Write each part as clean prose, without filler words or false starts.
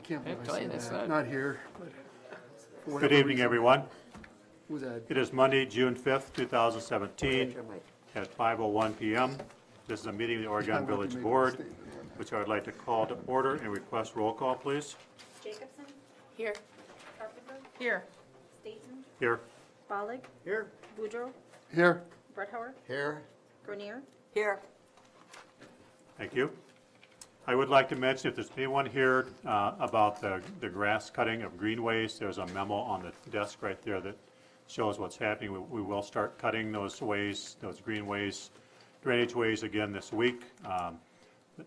can't believe I tell you, said that's that. not- Not here, but for Good whatever evening, reason. everyone. Who's that? It is Monday, June 5th, 2017, at 5:01 PM. This is a meeting of the I Oregon wanted to Village make a Board, statement on that. which I would like to call to order and request roll call, please. Jacobson, Here. Carpenter, Here. Staton, Here. Bollig, Here. Boudreaux, Here. Brethauer, Here. Grenier, Here. Thank you. I would like to mention, if there's anyone here about the grass cutting of greenways, there's a memo on the desk right there that shows what's happening. We will start cutting those ways, those greenways, drainage ways again this week.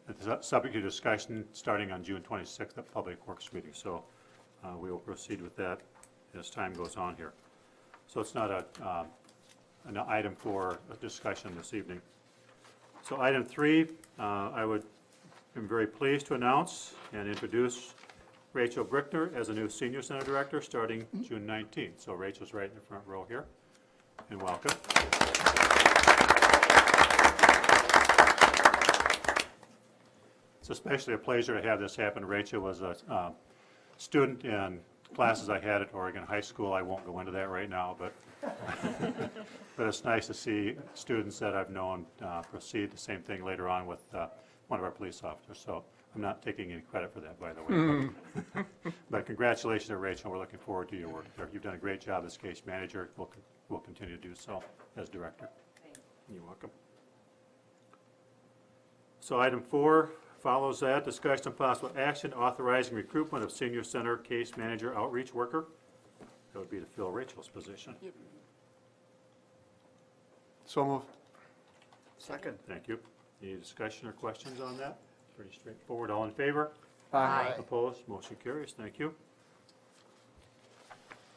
It's subject to discussion starting on June 26th at Public Works meeting. So we will proceed with that as time goes on here. So it's not an item for a discussion this evening. So item 3, I'm very pleased to announce and introduce Rachel Brickner as a new Senior Center Director starting June 19th. So Rachel's right in the front row here, and welcome. It's especially a pleasure to have this happen. Rachel was a student in classes I had at Oregon High School. I won't go into that right now, but but it's nice to see students that I've known proceed the same thing later on with one of our police officers. So I'm not taking any credit for that, by the way. But congratulations to Rachel. We're looking forward to your work there. You've done a great job as case manager. We'll continue to do so as director. You're welcome. So item 4 follows that. Discussion and possible action authorizing recruitment of senior center case manager outreach worker. That would be to fill Rachel's position. So move. Second. Thank you. Any discussion or questions on that? Pretty straightforward. All in favor? Aye. Opposed? Motion carries. Thank you.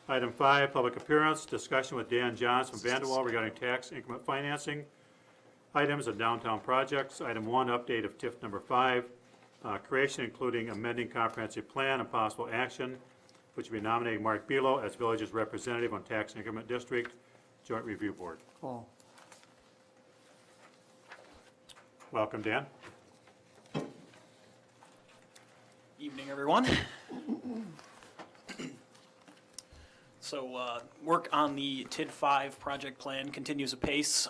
Item 5, public appearance, discussion with Dan Johns from Vanderwall regarding tax increment financing items and downtown projects. Item 1, update of TIF number 5, creation including amending comprehensive plan and possible action, which will be nominating Mark Belo as village's representative on tax increment district joint review board. Call. Welcome, Dan. Evening, everyone. So work on the TID 5 project plan continues apace.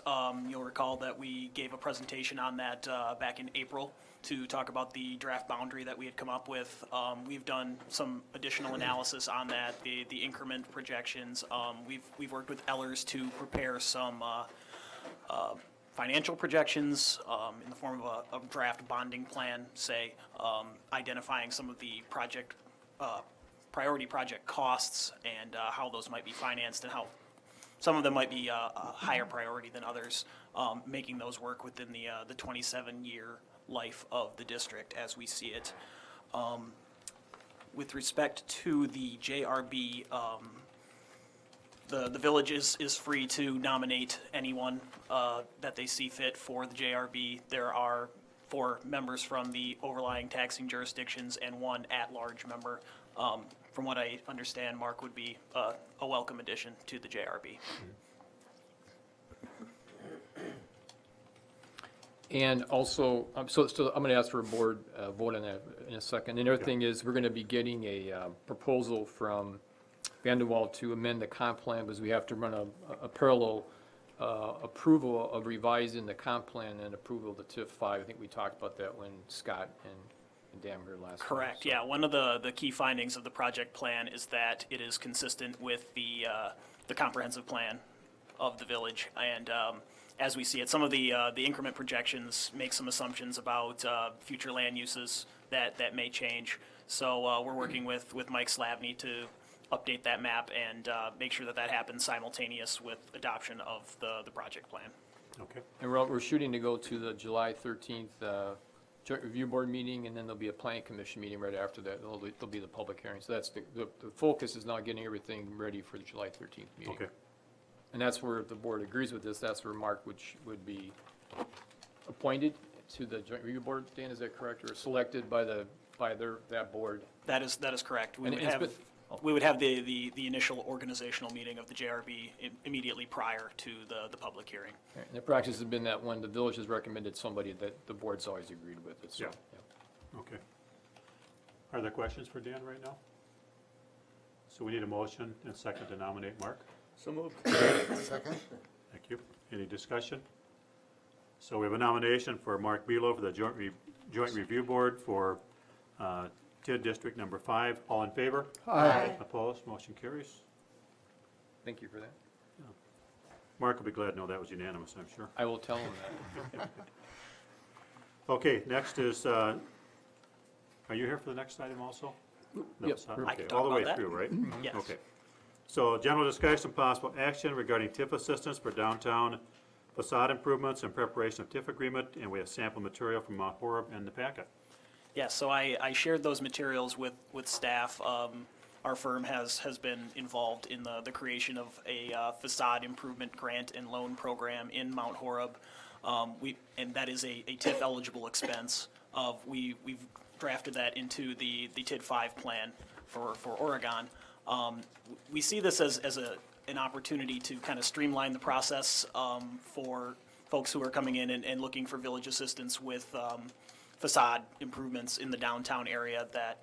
You'll recall that we gave a presentation on that back in April to talk about the draft boundary that we had come up with. We've done some additional analysis on that, the increment projections. We've worked with Ellers to prepare some financial projections in the form of a draft bonding plan, say, identifying some of the priority project costs and how those might be financed and how some of them might be a higher priority than others, making those work within the 27-year life of the district as we see it. With respect to the JRB, the village is free to nominate anyone that they see fit for the JRB. There are 4 members from the overlying taxing jurisdictions and 1 at-large member. From what I understand, Mark would be a welcome addition to the JRB. And also, so I'm going to ask for a board vote on that in a second. And the other thing is, we're going to be getting a proposal from Vanderwall to amend the comp plan, because we have to run a parallel approval of revising the comp plan and approval of the TIF 5. I think we talked about that when Scott and Dan were here last time. Correct, So- yeah. One of the key findings of the project plan is that it is consistent with the comprehensive plan of the village. And as we see it, some of the increment projections make some assumptions about future land uses that may change. So we're working with Mike Slavny to update that map and make sure that happens simultaneous with adoption of the project plan. Okay. And we're shooting to go to the July 13th joint review board meeting, and then there'll be a planning commission meeting right after that. There'll be the public hearing. So that's the focus is now getting everything ready for the July 13th meeting. Okay. And that's where, if the board agrees with this, that's where Mark would be appointed to the joint review board. Dan, is that correct? Or selected by that board? That is correct. And it's been- We would have the initial organizational meeting of the JRB immediately prior to the public hearing. And the practice has been that when the village has recommended somebody, that the board's always agreed with it, so. Yeah. Okay. Are there questions for Dan right now? So we need a motion and second to nominate Mark. So moved. Second? Thank you. Any discussion? So we have a nomination for Mark Belo for the Joint Review Board for TID District Number 5. All in favor? Aye. Opposed? Motion carries. Thank you for that. Mark will be glad to know that was unanimous, I'm sure. I will tell him that. Okay, next is, are you here for the next item also? No, Yep. it's not. I Okay, can talk all the way about that. through, right? Yes. Okay. So general discussion, possible action regarding TIF assistance for downtown facade improvements and preparation of TIF agreement, and we have sample material from Mount Horeb in the packet. Yeah, so I shared those materials with staff. Our firm has been involved in the creation of a facade improvement grant and loan program in Mount Horeb. And that is a TIF eligible expense. We've drafted that into the TID 5 plan for Oregon. We see this as an opportunity to kind of streamline the process for folks who are coming in and looking for village assistance with facade improvements in the downtown area that,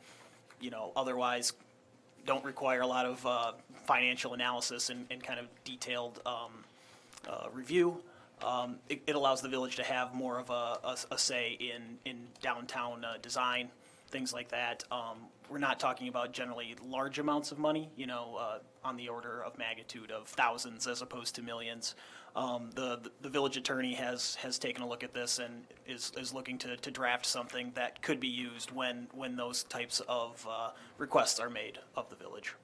otherwise don't require a lot of financial analysis and kind of detailed review. It allows the village to have more of a say in downtown design, things like that. We're not talking about generally large amounts of money, on the order of magnitude of thousands as opposed to millions. The village attorney has taken a look at this and is looking to draft something that could be used when those types of requests are made of the village.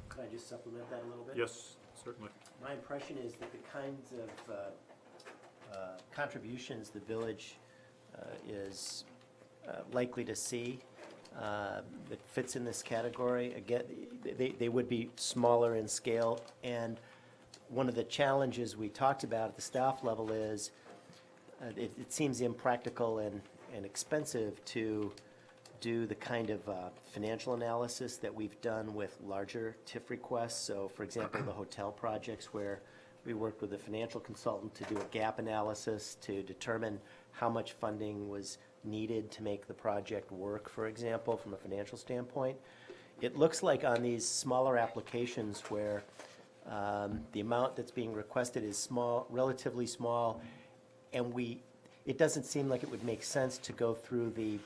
Could I just supplement that a little bit? Yes, certainly. My impression is that the kinds of contributions the village is likely to see that fits in this category, again, they would be smaller in scale. And one of the challenges we talked about at the staff level is it seems impractical and expensive to do the kind of financial analysis that we've done with larger TIF requests. So, for example, the hotel projects where we worked with a financial consultant to do a gap analysis to determine how much funding was needed to make the project work, for example, from a financial standpoint. It looks like on these smaller applications where the amount that's being requested is small, relatively small, and it doesn't seem like it would make sense to go through the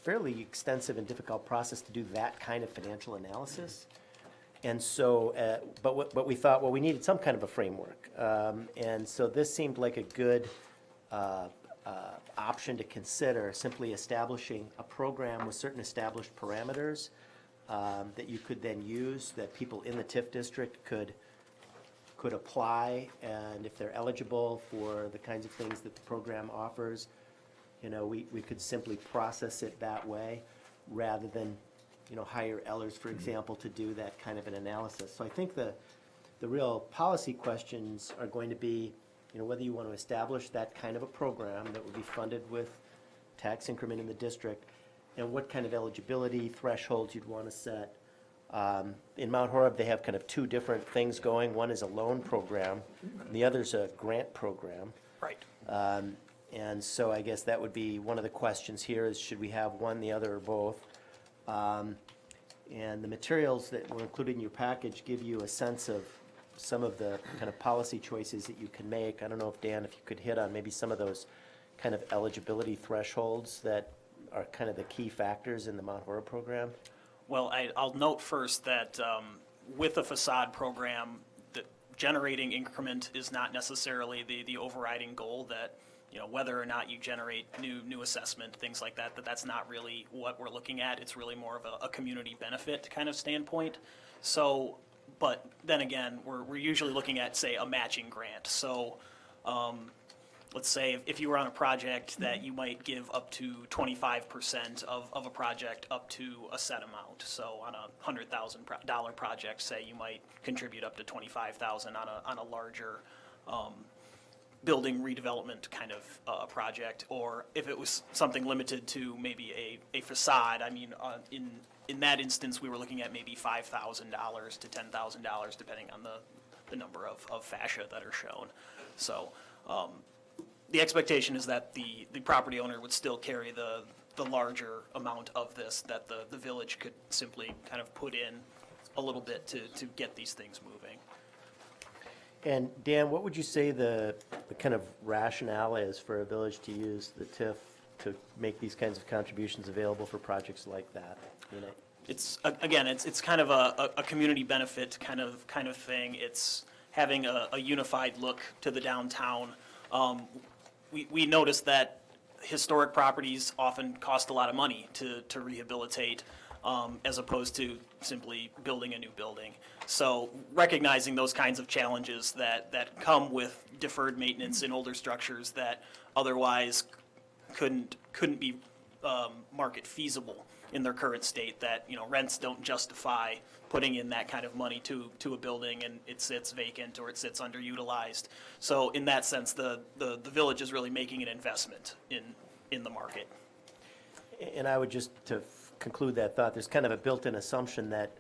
fairly extensive and difficult process to do that kind of financial analysis. And so, but we thought, well, we needed some kind of a framework. And so this seemed like a good option to consider, simply establishing a program with certain established parameters that you could then use, that people in the TIF district could apply, and if they're eligible for the kinds of things that the program offers, we could simply process it that way rather than, hire Ellers, for example, to do that kind of an analysis. So I think the real policy questions are going to be, whether you want to establish that kind of a program that would be funded with tax increment in the district, and what kind of eligibility thresholds you'd want to set. In Mount Horeb, they have kind of two different things going. One is a loan program, and the other's a grant program. Right. And so I guess that would be one of the questions here is, should we have one, the other, or both? And the materials that were included in your package give you a sense of some of the kind of policy choices that you can make. I don't know if, Dan, if you could hit on maybe some of those kind of eligibility thresholds that are kind of the key factors in the Mount Horeb program. Well, I'll note first that with a facade program, the generating increment is not necessarily the overriding goal. That whether or not you generate new assessment, things like that, that's not really what we're looking at. It's really more of a community benefit kind of standpoint. So, but then again, we're usually looking at, say, a matching grant. So, let's say if you were on a project that you might give up to 25% of a project up to a set amount. So on a $100,000 project, say, you might contribute up to $25,000 on a larger building redevelopment kind of project. Or if it was something limited to maybe a facade, I mean, in that instance, we were looking at maybe $5,000 to $10,000, depending on the number of fascia that are shown. So the expectation is that the property owner would still carry the larger amount of this, that the village could simply kind of put in a little bit to get these things moving. And Dan, what would you say the kind of rationale is for a village to use the TIF to make these kinds of contributions available for projects like that? You know, It's, again, it's kind of a community benefit kind of thing. It's having a unified look to the downtown. We noticed that historic properties often cost a lot of money to rehabilitate, as opposed to simply building a new building. So recognizing those kinds of challenges that come with deferred maintenance in older structures that otherwise couldn't be market feasible in their current state, that, you know, rents don't justify putting in that kind of money to a building and it sits vacant or it sits underutilized. So in that sense, the village is really making an investment in the market. and I would just, to conclude that thought, there's kind of a built-in assumption that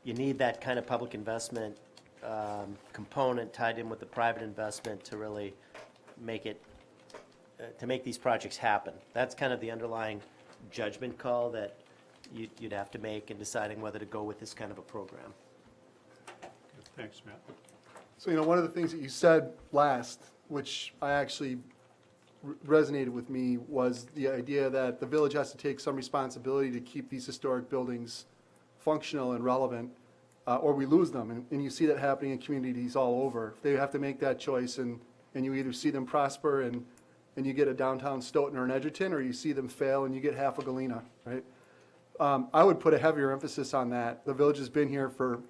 you need that kind of public investment component tied in with the private investment to really make it, to make these projects happen. That's kind of the underlying judgment call that you'd have to make in deciding whether to go with this kind of a program. Thanks, Matt. So, one of the things that you said last, which I actually resonated with me, was the idea that the village has to take some responsibility to keep these historic buildings functional and relevant, or we lose them. And you see that happening in communities all over. They have to make that choice, and you either see them prosper and you get a downtown Stoughton or an Edgerton, or you see them fail and you get half a Galena, right? I would put a heavier emphasis on that. The village has been here for,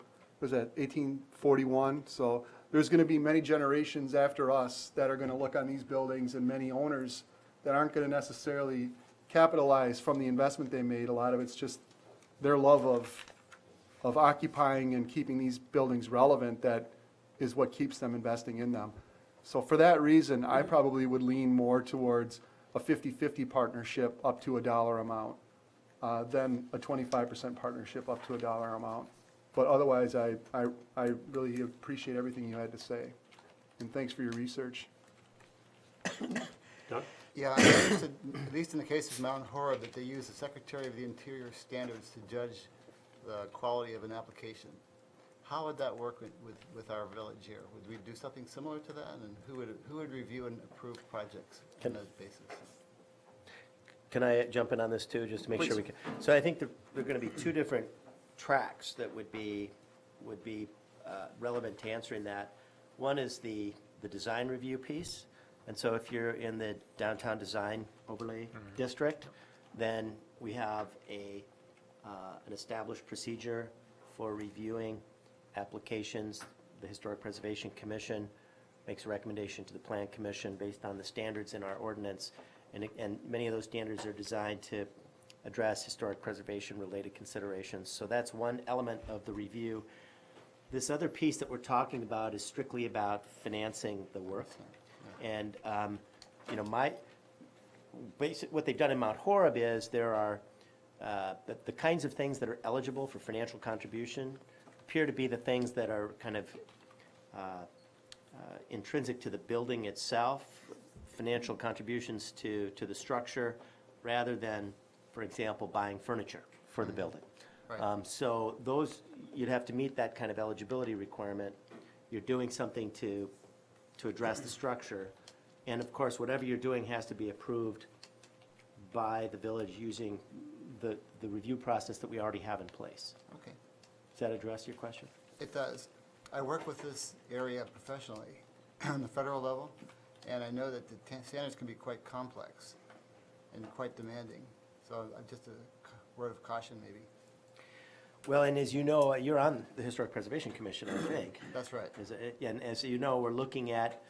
was that 1841? So there's going to be many generations after us that are going to look on these buildings, and many owners that aren't going to necessarily capitalize from the investment they made. A lot of it's just their love of occupying and keeping these buildings relevant that is what keeps them investing in them. So for that reason, I probably would lean more towards a 50-50 partnership up to a dollar amount than a 25% partnership up to a dollar amount. But otherwise, I really appreciate everything you had to say. And thanks for your research. Doug? Yeah, I'm interested, at least in the case of Mount Horeb, that they use the Secretary of the Interior standards to judge the quality of an application. How would that work with our village here? Would we do something similar to that? And who would review and approve projects on that basis? Can I jump in on this too, just to make sure we can? So I think there are going to be two different tracks that would be relevant to answering that. One is the design review piece. And so if you're in the downtown design overlay district, then we have an established procedure for reviewing applications. The Historic Preservation Commission makes a recommendation to the Plan Commission based on the standards in our ordinance. And many of those standards are designed to address historic preservation-related considerations. So that's one element of the review. This other piece that we're talking about is strictly about financing the work. And, what they've done in Mount Horeb is there are the kinds of things that are eligible for financial contribution appear to be the things that are kind of intrinsic to the building itself, financial contributions to the structure, rather than, for example, buying furniture for the building. Right. So those, you'd have to meet that kind of eligibility requirement. You're doing something to address the structure. And of course, whatever you're doing has to be approved by the village using the review process that we already have in place. Okay, Does that address your question? it does. I work with this area professionally on the federal level, and I know that the standards can be quite complex and quite demanding. So just a word of caution, maybe. Well, and as you know, you're on the Historic Preservation Commission, I think. That's right. And as you know, we're looking at,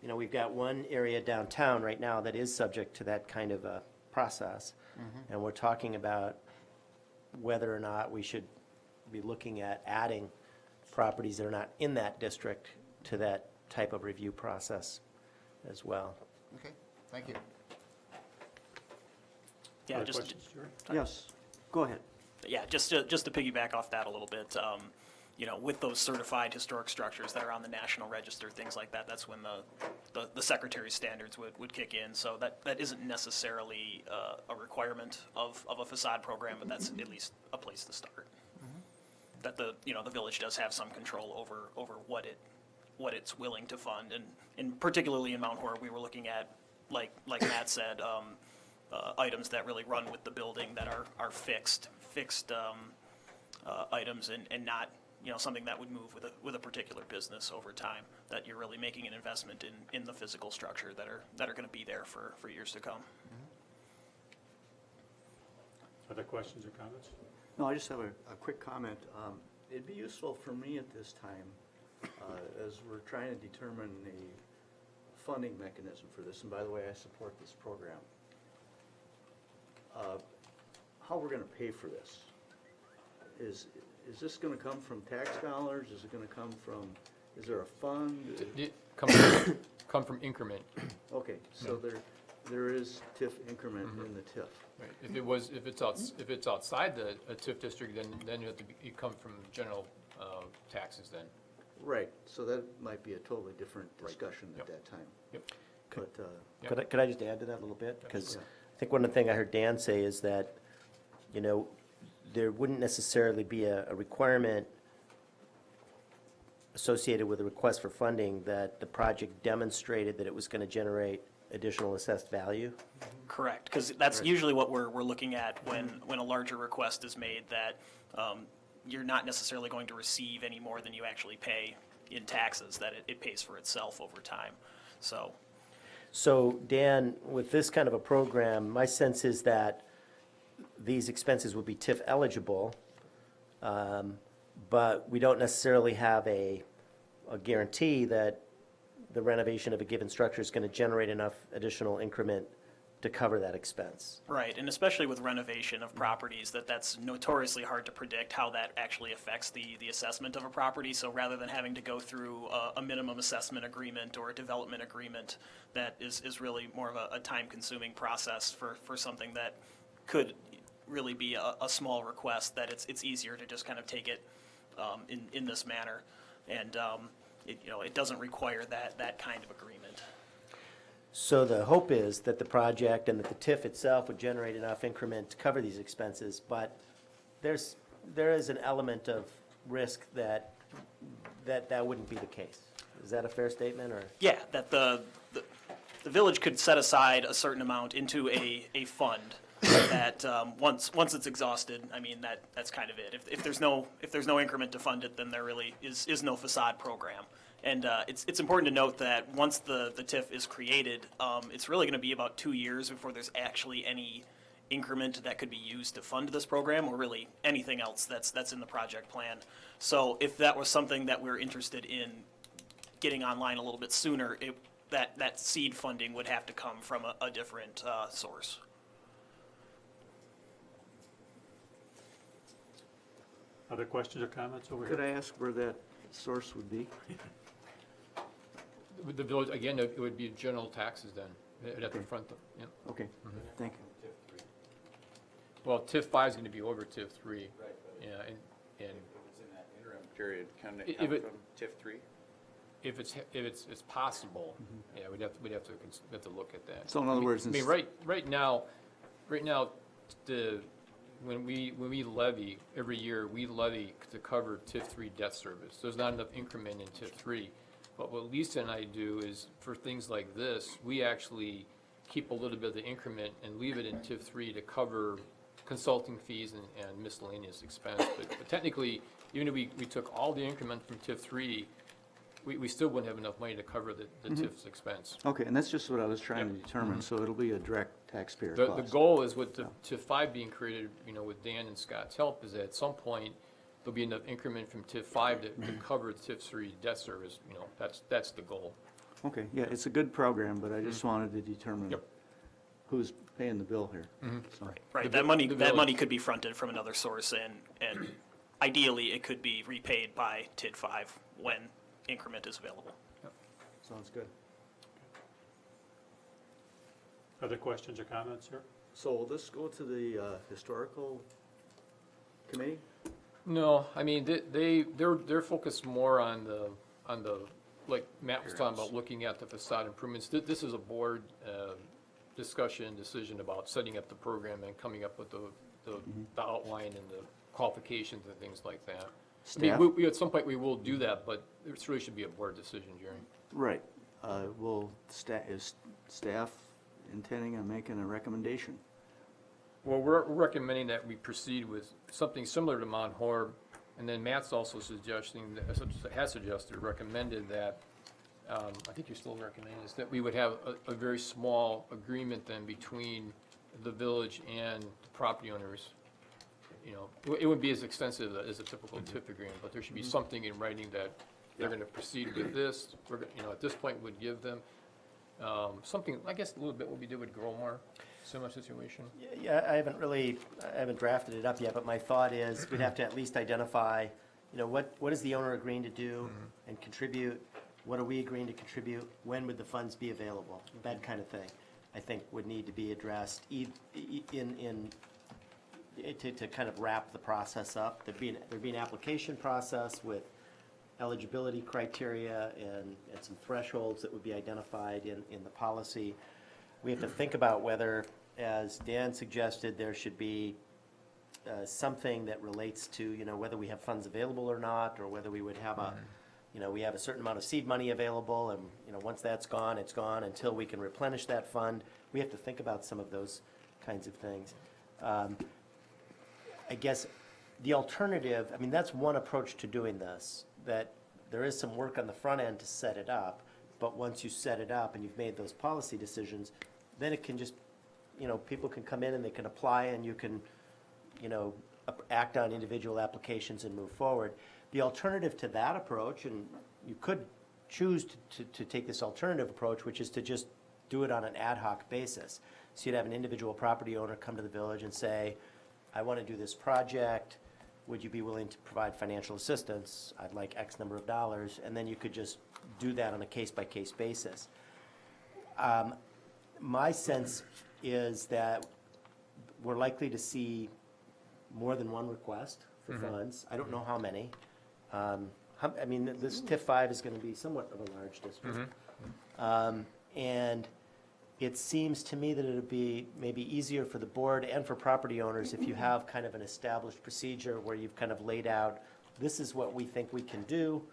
we've got one area downtown right now that is subject to that kind of a process. And we're talking about whether or not we should be looking at adding properties that are not in that district to that type of review process as well. Okay, thank you. Yeah, Other just, questions, Jerry? Yes, go ahead. yeah, just to piggyback off that a little bit, with those certified historic structures that are on the National Register, things like that, that's when the Secretary's standards would kick in. So that isn't necessarily a requirement of a facade program, but that's at least a place to start. That the village does have some control over what it's willing to fund, and particularly in Mount Horeb, we were looking at, like Matt said, items that really run with the building that are fixed items and not something that would move with a particular business over time. That you're really making an investment in the physical structure that are going to be there for years to come. Other questions or comments? No, I just have a quick comment. It'd be useful for me at this time, as we're trying to determine a funding mechanism for this, and by the way, I support this program, how we're gonna pay for this. Is this gonna come from tax dollars? Is it gonna come from, is there a fund? Come from increment. Okay, so there is TIF increment in the TIF. Right. If it's outside a TIF district, then you come from general taxes then. Right, so that might be a totally different discussion at Yep. that time. Yep. But, Could I just add to that a little bit? Because Yeah. I think one of the things I heard Dan say is that, there wouldn't necessarily be a requirement associated with a request for funding that the project demonstrated that it was going to generate additional assessed value. Correct, because that's usually what we're looking at when a larger request is made, that you're not necessarily going to receive any more than you actually pay in taxes, that it pays for itself over time. So Dan, with this kind of a program, my sense is that these expenses would be TIF eligible, but we don't necessarily have a guarantee that the renovation of a given structure is going to generate enough additional increment to cover that expense. Right, and especially with renovation of properties, that's notoriously hard to predict how that actually affects the assessment of a property. So rather than having to go through a minimum assessment agreement or a development agreement, that is really more of a time-consuming process for something that could really be a small request, that it's easier to just kind of take it in this manner. And it doesn't require that kind of agreement. So the hope is that the project and that the TIF itself would generate enough increment to cover these expenses, but there is an element of risk that wouldn't be the case. Is that a fair statement, or? Yeah, that the village could set aside a certain amount into a fund that once it's exhausted, I mean, that's kind of it. If there's no increment to fund it, then there really is no facade program. And it's important to note that once the TIF is created, it's really going to be about 2 years before there's actually any increment that could be used to fund this program, or really anything else that's in the project plan. So if that was something that we're interested in getting online a little bit sooner, that seed funding would have to come from a different source. Other questions or comments over Could here? I ask where that source would be? With the village, again, it would be general taxes then, at the front, yeah. Okay, thank you. Well, TIF 5 is going to be over TIF 3. Right, but Yeah, and if it's in that interim period, can it If come it- from TIF 3? if it's possible, yeah, we'd have to look at that. So in other words, I mean, right now, when we levy, every year, we levy to cover TIF 3 debt service. There's not enough increment in TIF 3. But what Lisa and I do is, for things like this, we actually keep a little bit of the increment and leave it in TIF 3 to cover consulting fees and miscellaneous expense. But technically, even if we took all the increment from TIF 3, we still wouldn't have enough money to cover the TIF's expense. Okay, and that's just what I was trying to determine, so it'll be a direct taxpayer The cost. goal is with the TIF 5 being created, with Dan and Scott's help, is that at some point, there'll be enough increment from TIF 5 to cover TIF 3 debt service, that's the goal. Okay, yeah, it's a good program, but I just wanted to determine Yep. who's paying the bill here. So, Right, The that village- money could be fronted from another source, and ideally, it could be repaid by TID 5 when increment is available. sounds good. Other questions or comments, sir? So will this go to the historical committee? No, I mean, they're focused more on the, like Matt was talking about, looking at the facade improvements. This is a board discussion, decision about setting up the program and coming up with the outline and the qualifications and things like that. I mean, Staff? we, at some point, we will do that, but it really should be a board decision, Jerry. Right. Is staff intending on making a recommendation? Well, we're recommending that we proceed with something similar to Mount Horeb, and then Matt's also suggesting, has suggested, recommended that, I think you're still recommending this, that we would have a very small agreement then between the village and the property owners. You know, it wouldn't be as extensive as a typical TIF agreement, but there should be something in writing that they're gonna proceed with this. You know, at this point, would give them, something, I guess, a little bit what we did with Gromar, similar situation. Yeah, I haven't drafted it up yet, but my thought is we'd have to at least identify, you know, what is the owner agreeing to do and contribute? What are we agreeing to contribute? When would the funds be available? That kind of thing, I think would need to be addressed to kind of wrap the process up. There'd be an application process with eligibility criteria and some thresholds that would be identified in the policy. We have to think about whether, as Dan suggested, there should be something that relates to, you know, whether we have funds available or not, or whether we would have you know, we have a certain amount of seed money available, and, you know, once that's gone, it's gone until we can replenish that fund. We have to think about some of those kinds of things. I guess the alternative, I mean, that's one approach to doing this, that there is some work on the front end to set it up, but once you set it up and you've made those policy decisions, then it can just, you know, people can come in and they can apply, and you can, you know, act on individual applications and move forward. The alternative to that approach, and you could choose to take this alternative approach, which is to just do it on an ad hoc basis. So you'd have an individual property owner come to the village and say, I want to do this project, would you be willing to provide financial assistance? I'd like X number of dollars, and then you could just do that on a case-by-case basis. My sense is that we're likely to see more than one request for funds. I don't know how many. I mean, this TIF 5 is going to be somewhat of a large district. And it seems to me that it would be maybe easier for the board and for property owners if you have kind of an established procedure where you've kind of laid out, this is what we think we can do,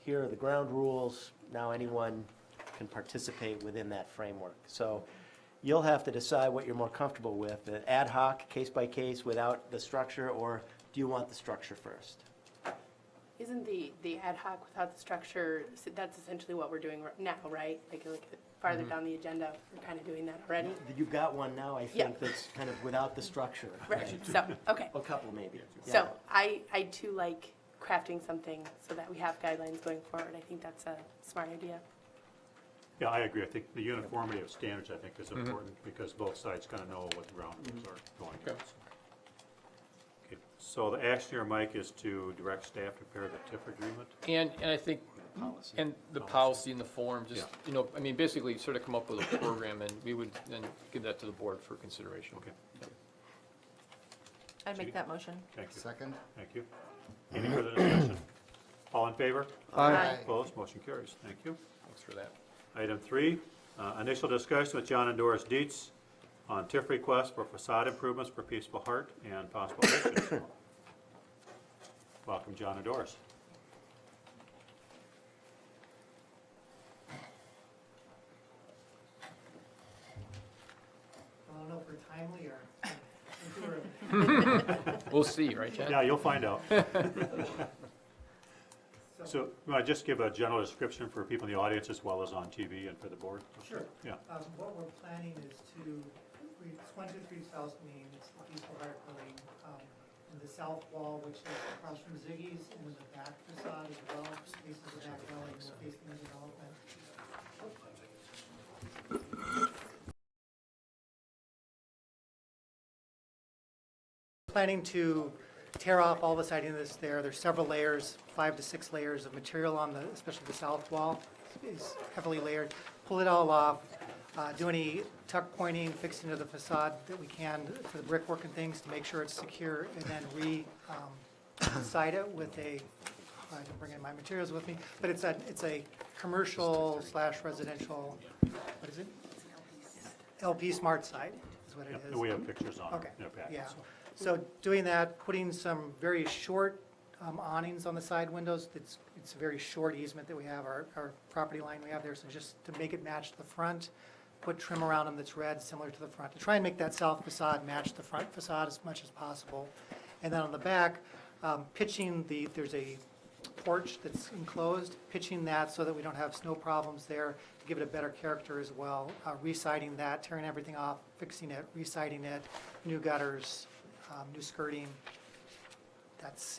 here are the ground rules, now anyone can participate within that framework. So you'll have to decide what you're more comfortable with, the ad hoc, case by case, without the structure, or do you want the structure first? Isn't the ad hoc without the structure, that's essentially what we're doing now, right? Like farther down the agenda, we're kind of doing that already? You've got one now, I Yeah. think, that's kind of without the structure. Right, so, okay. A couple maybe. So I too like crafting something so that we have guidelines going forward. I think that's a smart idea. Yeah, I agree. I think the uniformity of standards, I think, is important, because both sides kind of know what the ground rules are going on. Okay, so the action here, Mike, is to direct staff to prepare the TIF agreement. And I think, and the policy and the form, just, you know, I mean, basically sort of come up with a program, and we would then give that to the board for consideration. Okay, I'd make that motion. thank you. Second? Thank you. Any further discussion? All in favor? Aye. Opposed? Motion carries. Thank you. Thanks for that. Item 3, initial discussion with John and Doris Dietz on TIF request for facade improvements for Peaceful Heart and possible actions. Welcome, John and Doris. I don't know if we're timely or. We'll see, right, Chad? Yeah, you'll find out. So, you want to just give a general description for people in the audience as well as on TV and for the board? Sure. Yeah. What we're planning is it's 123 South Main, it's the Peaceful Heart Building, in the south wall, which is across from Ziggy's, and in the back facade as well, faces the back alley, will face the development. Planning to tear off all the siding that's there. There's several layers, 5 to 6 layers of material on especially the south wall is heavily layered. Pull it all off, do any tuck pointing, fixing to the facade that we can for the brickwork and things to make sure it's secure, and then side it with a, I didn't bring in my materials with me, but it's a commercial slash residential, what is it? LP Smart site is what it is. We have pictures on Okay, our package. yeah. So doing that, putting some very short awnings on the side windows, it's a very short easement that we have, our property line we have there, so just to make it match the front, put trim around them that's red, similar to the front, to try and make that south facade match the front facade as much as possible. And then on the back, pitching there's a porch that's enclosed, pitching that so that we don't have snow problems there, to give it a better character as well. Residing that, tearing everything off, fixing it, residing it, new gutters, new skirting.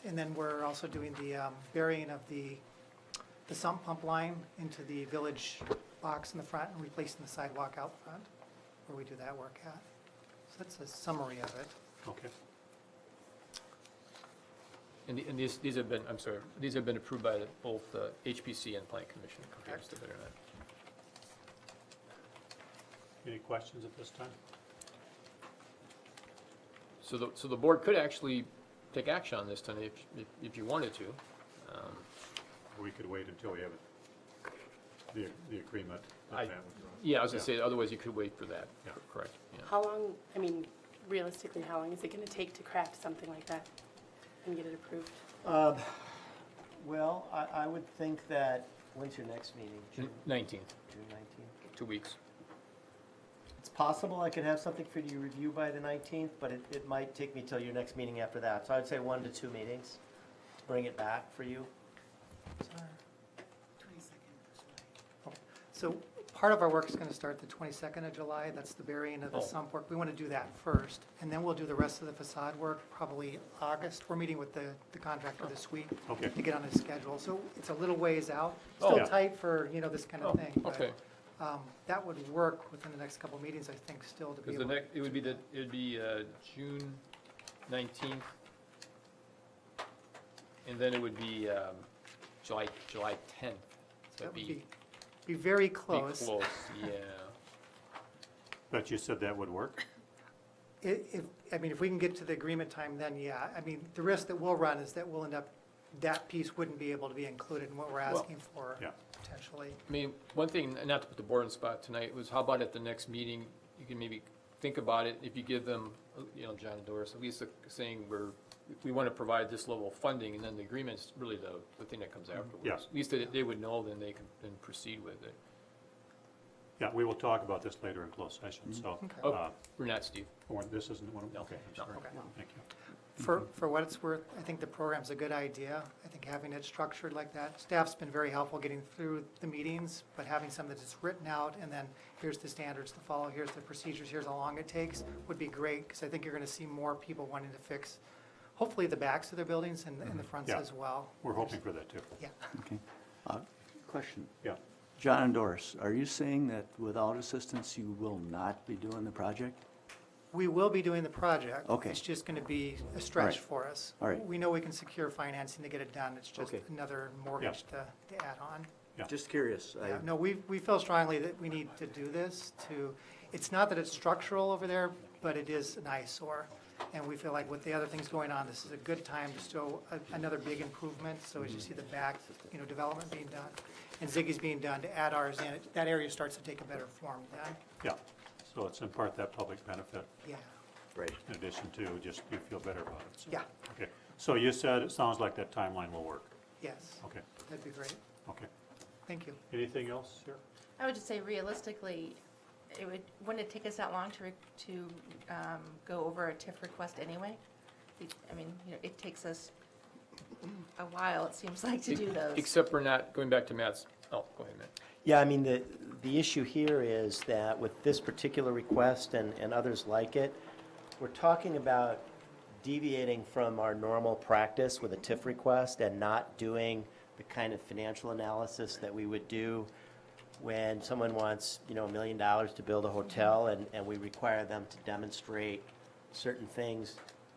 And then we're also doing the burying of the sump pump line into the village box in the front and replacing the sidewalk out front where we do that work at. So that's a summary of it. Okay. And these have been, I'm sorry, these have been approved by both HPC and Plan Commission. Correct. Any questions at this time? So the board could actually take action on this tonight if you wanted to. We could wait until we have the agreement. that I- Matt would draw. Yeah, I was gonna say, otherwise you could wait for that. Yeah. Correct, yeah. How long, I mean, realistically, how long is it gonna take to craft something like that and get it approved? Well, I would think that, when's your next meeting? June 19th, June 19th? 2 weeks. It's possible I could have something for you to review by the 19th, but it might take me till your next meeting after that. So I'd say 1 to 2 meetings to bring it back for you. So part of our work is going to start the 22nd of July. That's the burying of the Oh. sump work. We want to do that first, and then we'll do the rest of the facade work probably August. We're meeting with the contractor this week Okay. to get on his schedule. So it's a little ways out. Oh. Still Yeah. tight for, this kind of Oh, thing. but, okay. That would work within the next couple of meetings, I think, still to be Because able. it would be June 19th. And then it would be July 10th. So That it'd would be very be close. close, yeah. But you said that would work? If we can get to the agreement time, then yeah. The risk that we'll run is that we'll end up, that piece wouldn't be able to be included in what we're asking for, Yeah. potentially. One thing, not to put the board on the spot tonight, was how about at the next meeting, you can maybe think about it, if you give them, John and Doris, at least saying we want to provide this level of funding, and then the agreement's really the thing that comes afterwards. Yeah. At least they would know, then they can then proceed with it. Yeah, we will talk about this later in closed session, so. Okay. Oh, we're not, Steve. This isn't one of them? No. Okay, I'm No. sorry. Okay. Thank you. For what it's worth, I think the program's a good idea. I think having it structured like that, staff's been very helpful getting through the meetings, but having something that's written out, and then here's the standards to follow, here's the procedures, here's how long it takes, would be great, because I think you're going to see more people wanting to fix, hopefully the backs of their buildings and the fronts Yeah. as well. We're hoping for that, too. Yeah. Okay. Question. Yeah. John and Doris, are you saying that without assistance, you will not be doing the project? We will be doing the project. Okay. It's just going to be a stretch All right. for us. All right. We know we can secure financing to get it done. It's just Okay. another mortgage to add on. Just curious. Yeah, no, we feel strongly that we need to do this it's not that it's structural over there, but it is an eyesore. And we feel like with the other things going on, this is a good time to show another big improvement. So as you see the back, development being done and Ziggy's being done to add ours in, that area starts to take a better form then. Yeah, so it's in part that public benefit, Yeah, Right. in addition to just you feel better about it. So, yeah, Okay, so you said it sounds like that timeline will work. yes, Okay, that'd be great. okay. Thank you. Anything else here? I would just say realistically, wouldn't it take us that long to go over a TIF request anyway? It takes us a while, it seems like, to do those. Except for not, going back to Matt's, go ahead, Matt. Yeah, the issue here is that with this particular request and others like it, we're talking about deviating from our normal practice with a TIF request and not doing the kind of financial analysis that we would do when someone wants, $1 million to build a hotel and we require them to demonstrate certain things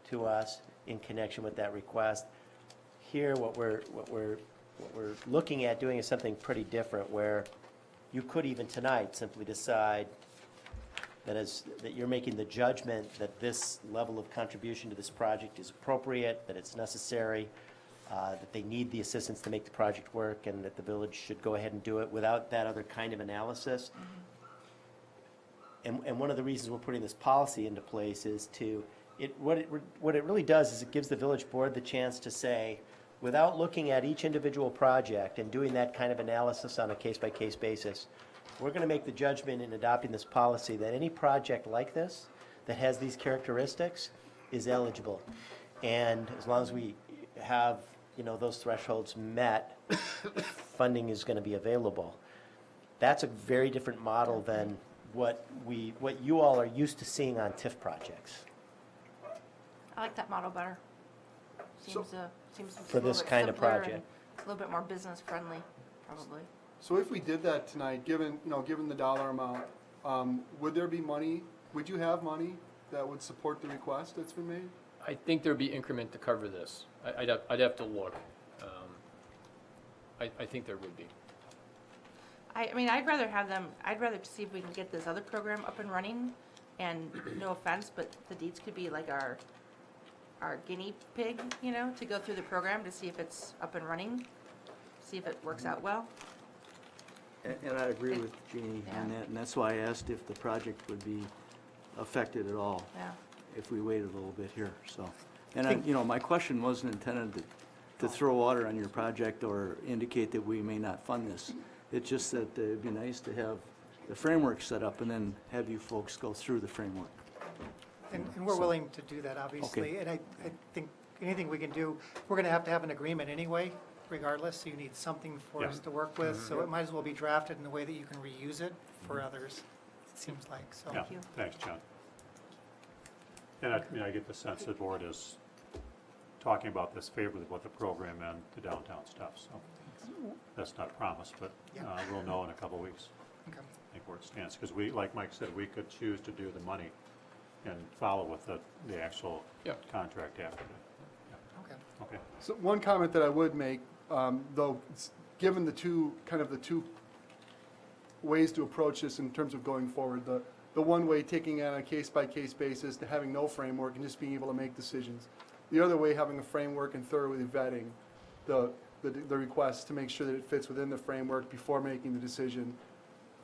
to us in connection with that request. Here, what we're looking at doing is something pretty different, where you could even tonight simply decide, that you're making the judgment that this level of contribution to this project is appropriate, that it's necessary, that they need the assistance to make the project work, and that the village should go ahead and do it without that other kind of analysis. And one of the reasons we're putting this policy into place is what it really does is it gives the village board the chance to say, without looking at each individual project and doing that kind of analysis on a case-by-case basis, we're going to make the judgment in adopting this policy that any project like this that has these characteristics is eligible. And as long as we have, those thresholds met, funding is going to be available. That's a very different model than what you all are used to seeing on TIF projects. I like that model better. So- Seems For a little this bit kind of simpler and project. A little bit more business friendly, probably. So if we did that tonight, given the dollar amount, would there be money, would you have money that would support the request that's been made? I think there'd be increment to cover this. I'd have to look. I think there would be. I mean, I'd rather see if we can get this other program up and running, and no offense, but the deeds could be like our guinea pig, to go through the program to see if it's up and running, see if it works out well. And I agree with Jeannie on Yeah. that, and that's why I asked if the project would be affected at all Yeah. if we waited a little bit here, so. And my question wasn't intended to throw water on your project or indicate that we may not fund this. It's just that it'd be nice to have the framework set up and then have you folks go through the framework. And we're willing to do that, obviously. And I think anything we can do, we're going to have an agreement anyway, regardless, so you need something for us Yeah. to work with. So it might as well be drafted in a way that you can reuse it for others, it seems like, so. Yeah, you. thanks, John. And I get the sense the board is talking about this favorably with the program and the downtown stuff, so that's not promised, but Yeah. we'll know in a couple weeks, Okay. I think, where it stands. Because like Mike said, we could choose to do the money and follow with the actual Yeah. contract after that. Okay. Okay. So one comment that I would make, though, given the two ways to approach this in terms of going forward, the one way, taking it on a case-by-case basis, to having no framework and just being able to make decisions. The other way, having a framework and thoroughly vetting the request to make sure that it fits within the framework before making the decision.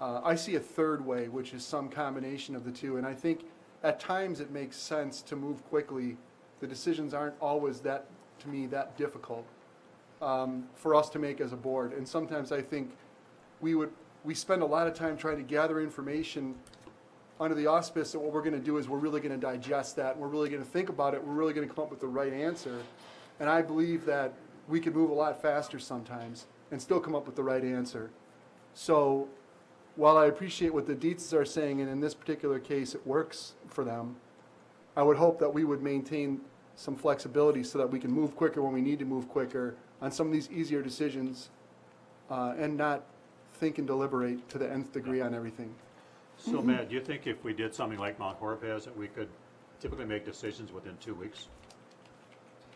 I see a third way, which is some combination of the two, and I think at times it makes sense to move quickly. The decisions aren't always that difficult for us to make as a board, and sometimes I think we spend a lot of time trying to gather information under the auspice that what we're going to do is we're really going to digest that, and we're really going to think about it, we're really going to come up with the right answer. And I believe that we could move a lot faster sometimes and still come up with the right answer. So while I appreciate what the Dietzes are saying, and in this particular case it works for them, I would hope that we would maintain some flexibility so that we can move quicker when we need to move quicker on some of these easier decisions and not think and deliberate to the nth degree on everything. So Matt, do you think if we did something like Mount Horeb has, that we could typically make decisions within 2 weeks?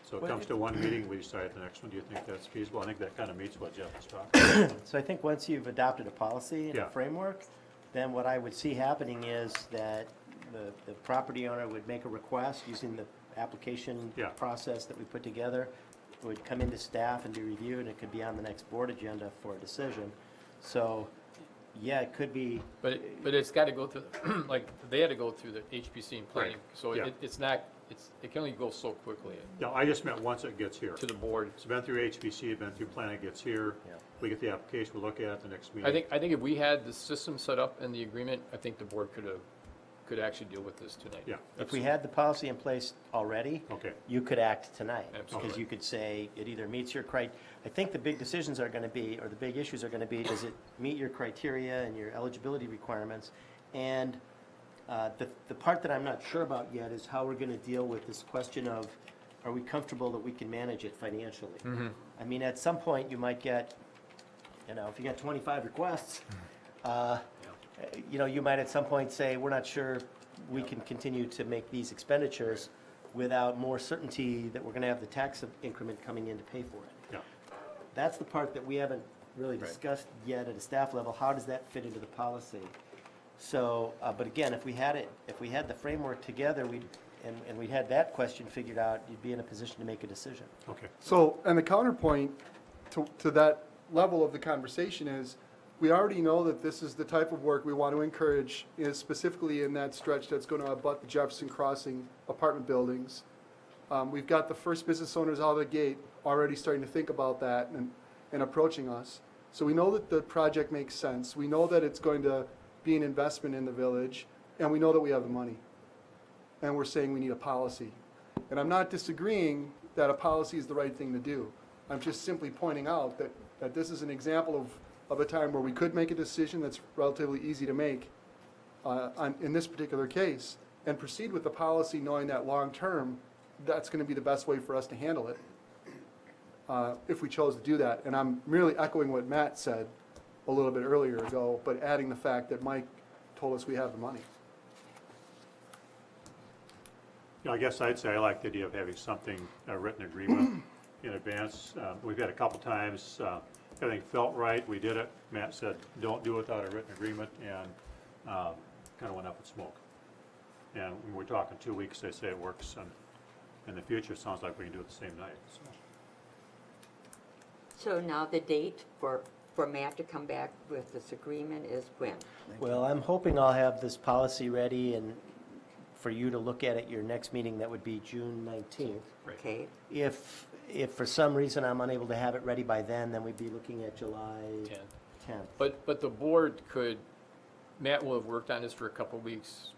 So it comes to one meeting, we decide the next one. Do you think that's feasible? I think that kind of meets what Jeff was talking about. So I think once you've adopted a policy and Yeah. a framework, then what I would see happening is that the property owner would make a request using the application Yeah. process that we put together. It would come into staff and be reviewed, and it could be on the next board agenda for a decision. So, yeah, it could be, But it's got to go through, like, they had to go through the HPC and planning, Right. so Yeah. it can only go so quickly No, I just meant once it gets here. to the board. It's been through HPC, it's been through planning, it gets here. Yeah. We get the application, we look at it the next meeting. I think if we had the system set up in the agreement, I think the board could actually deal with this tonight. Yeah. if we had the policy in place already, Okay. you could act tonight. Absolutely. Because you could say it either meets your I think the big decisions are going to be, or the big issues are going to be, does it meet your criteria and your eligibility requirements? And the part that I'm not sure about yet is how we're going to deal with this question of, are we comfortable that we can manage it financially? I mean, at some point, you might get, if you get 25 requests, you might at some point say, we're not sure we can continue to make these expenditures without more certainty that we're going to have the tax increment coming in to pay for it. Yeah. That's the part that we haven't really discussed yet at a staff level. How does that fit into the policy? So, but again, if we had the framework together, and we had that question figured out, you'd be in a position to make a decision. Okay. So, and the counterpoint to that level of the conversation is, we already know that this is the type of work we want to encourage, is specifically in that stretch that's going to abut the Jefferson Crossing apartment buildings. We've got the first business owners out of the gate already starting to think about that and approaching us. So we know that the project makes sense. We know that it's going to be an investment in the village, and we know that we have the money. And we're saying we need a policy. And I'm not disagreeing that a policy is the right thing to do. I'm just simply pointing out that this is an example of a time where we could make a decision that's relatively easy to make in this particular case, and proceed with the policy knowing that long-term, that's going to be the best way for us to handle it if we chose to do that. And I'm merely echoing what Matt said a little bit earlier ago, but adding the fact that Mike told us we have the money. Yeah, I guess I'd say I like the idea of having something, a written agreement in advance. We've had a couple times, everything felt right, we did it. Matt said, don't do it without a written agreement, and kind of went up in smoke. And when we're talking 2 weeks, they say it works, and in the future, it sounds like we can do it the same night. So now the date for Matt to come back with this agreement is when? Well, I'm hoping I'll have this policy ready and for you to look at your next meeting, that would be June 19th. Okay, If for some reason I'm unable to have it ready by then we'd be looking at July 10th. But the board could, Matt will have worked on this for a couple of weeks.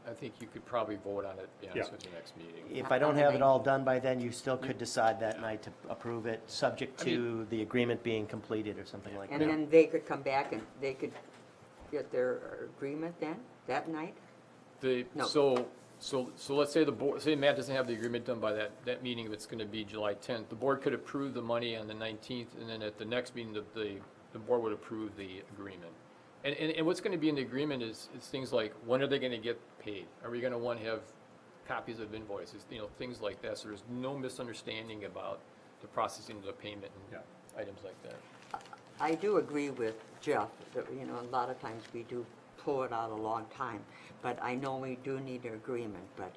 I think you could probably vote on it, to be honest with you, next meeting. If I don't have it all done by then, you still could decide that night to approve it, subject to the agreement being completed or something like that. and then they could come back and they could get their agreement then, that night? No. So let's say the board, say Matt doesn't have the agreement done by that meeting, it's gonna be July 10th. The board could approve the money on the 19th, and then at the next meeting, the board would approve the agreement. And what's gonna be in the agreement is things like, when are they gonna get paid? Are we gonna want to have copies of invoices, things like that, so there's no misunderstanding about the processing of the payment and items like that. I do agree with Jeff, that, a lot of times we do pull it out a long time, but I know we do need an agreement, but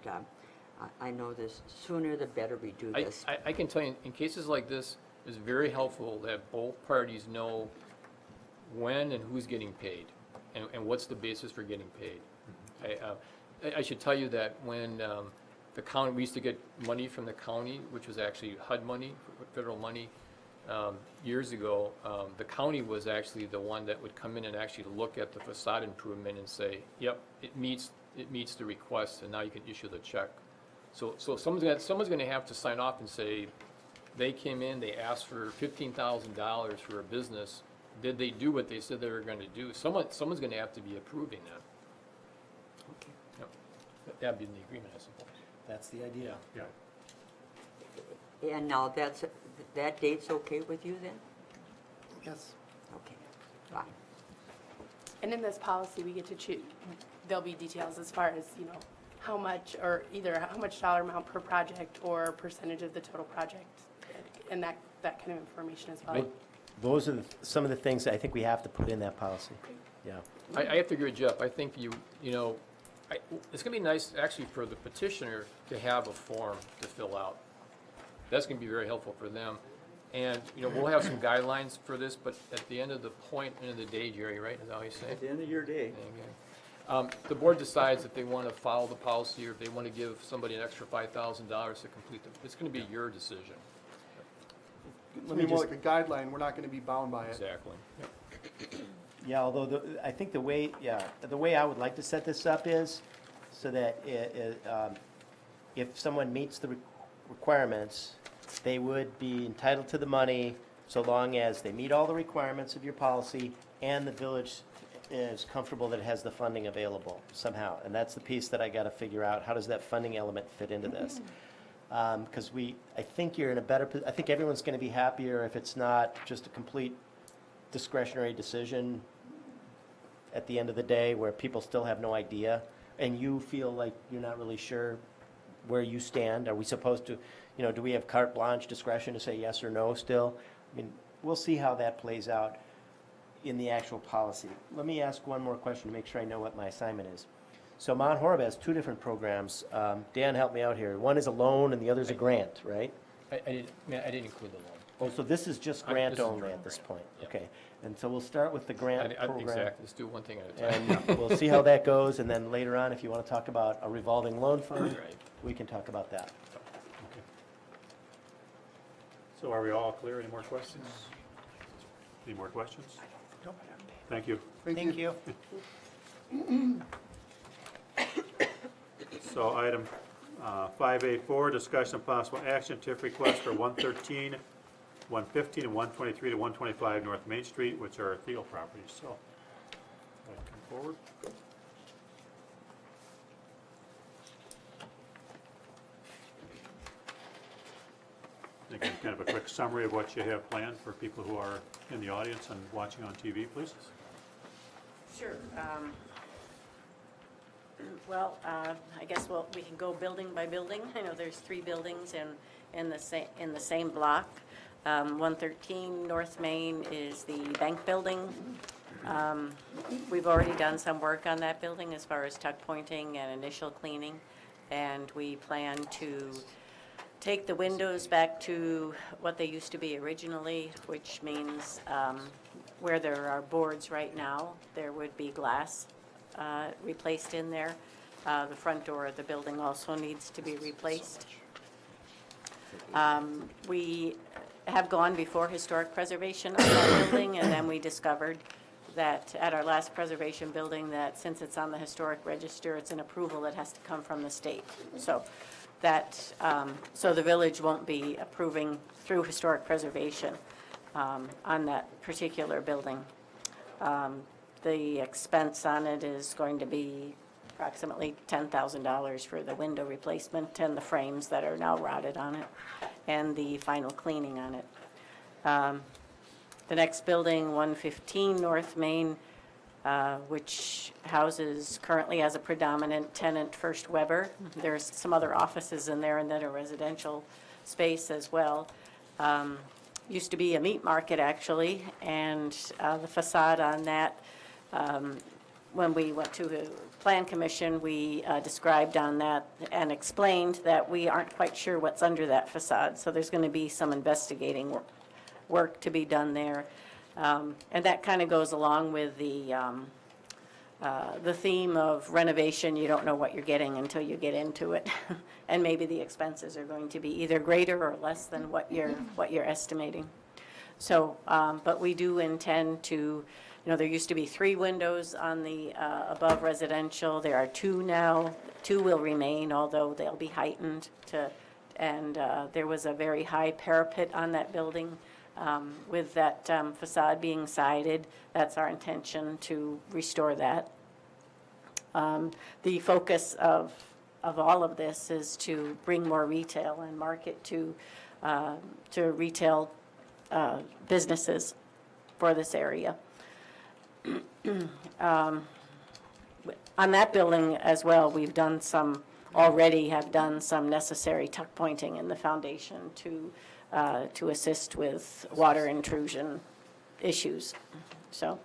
I know this, sooner the better we do this. I can tell you, in cases like this, it's very helpful that both parties know when and who's getting paid, and what's the basis for getting paid. I should tell you that when the county, we used to get money from the county, which was actually HUD money, federal money, years ago, the county was actually the one that would come in and actually look at the facade improvement and say, yep, it meets the request, and now you can issue the check. So someone's gonna have to sign off and say, they came in, they asked for $15,000 for a business, did they do what they said they were gonna do? Someone's gonna have to be approving that. Okay. Yep. That'd be in the agreement, I suppose. That's the idea. Yeah. And now that date's okay with you then? Yes. Okay, fine. And in this policy, we get to choose, there'll be details as far as, how much, or either how much dollar amount per project or percentage of the total project, and that kind of information as well. Those are some of the things that I think we have to put in that policy. Yeah. I have to agree with Jeff. I think it's gonna be nice, actually, for the petitioner to have a form to fill out. That's gonna be very helpful for them. And, we'll have some guidelines for this, but at the end of the day, Jerry, right, is that how you say it? At the end of your day. The board decides if they want to follow the policy or if they want to give somebody an extra $5,000 to complete them. It's going to be your decision. Let me more like a guideline, we're not going to be bound by it. Exactly. Yeah, although I think the way I would like to set this up is so that if someone meets the requirements, they would be entitled to the money so long as they meet all the requirements of your policy and the village is comfortable that it has the funding available somehow. And that's the piece that I got to figure out. How does that funding element fit into this? Because I think you're in a better, I think everyone's going to be happier if it's not just a complete discretionary decision at the end of the day where people still have no idea and you feel like you're not really sure where you stand. Are we supposed to, do we have carte blanche discretion to say yes or no still? I mean, we'll see how that plays out. in the actual policy. Let me ask one more question to make sure I know what my assignment is. So Mount Horeb has two different programs. Dan, help me out here. One is a loan and the other is a grant, right? I didn't include the loan. Oh, so this is just This grant is only grant. at this point? Yeah. Okay. And so we'll start with the grant program. Exactly, let's do one thing at a time. And we'll see how that goes, and then later on, if you want to talk about a revolving loan fund, Right. we can talk about that. Okay. So are we all clear? Any more questions? Any more questions? Thank you. Thank you. So item 5A4, discussion of possible action, TIF request for 113, 115, and 123 to 125 North Main Street, which are Thiel properties. So, go ahead, come forward. Again, kind of a quick summary of what you have planned for people who are in the audience and watching on TV, please. Sure. Well, I guess we can go building by building. I know there's 3 buildings in the same block. 113 North Main is the bank building. We've already done some work on that building as far as tuck pointing and initial cleaning, and we plan to take the windows back to what they used to be originally, which means where there are boards right now, there would be glass replaced in there. The front door of the building also needs to be replaced. We have gone before historic preservation on that building, and then we discovered that at our last preservation building, that since it's on the historic register, it's an approval that has to come from the state. So that, so the village won't be approving through historic preservation on that particular building. The expense on it is going to be approximately $10,000 for the window replacement and the frames that are now rotted on it, and the final cleaning on it. The next building, 115 North Main, which currently has a predominant tenant, First Weber. There's some other offices in there and then a residential space as well. Used to be a meat market, actually, and the facade on that, when we went to the Plan Commission, we described on that and explained that we aren't quite sure what's under that facade, so there's going to be some investigating work to be done there. And that kind of goes along with the theme of renovation. You don't know what you're getting until you get into it. And maybe the expenses are going to be either greater or less than what you're estimating. So, but we do intend to, there used to be 3 windows on the above residential. There are 2 now. 2 will remain, although they'll be heightened and there was a very high parapet on that building. With that facade being sided, that's our intention to restore that. The focus of all of this is to bring more retail and market to retail businesses for this area. On that building as well, we've done already have done some necessary tuck pointing in the foundation to assist with water intrusion issues. So,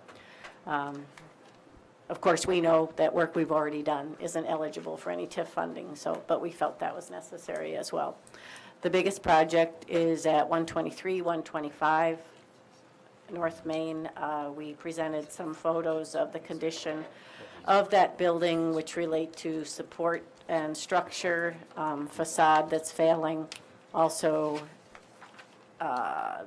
of course, we know that work we've already done isn't eligible for any TIF funding, but we felt that was necessary as well. The biggest project is at 123, 125 North Main. We presented some photos of the condition of that building, which relate to support and structure, facade that's failing, also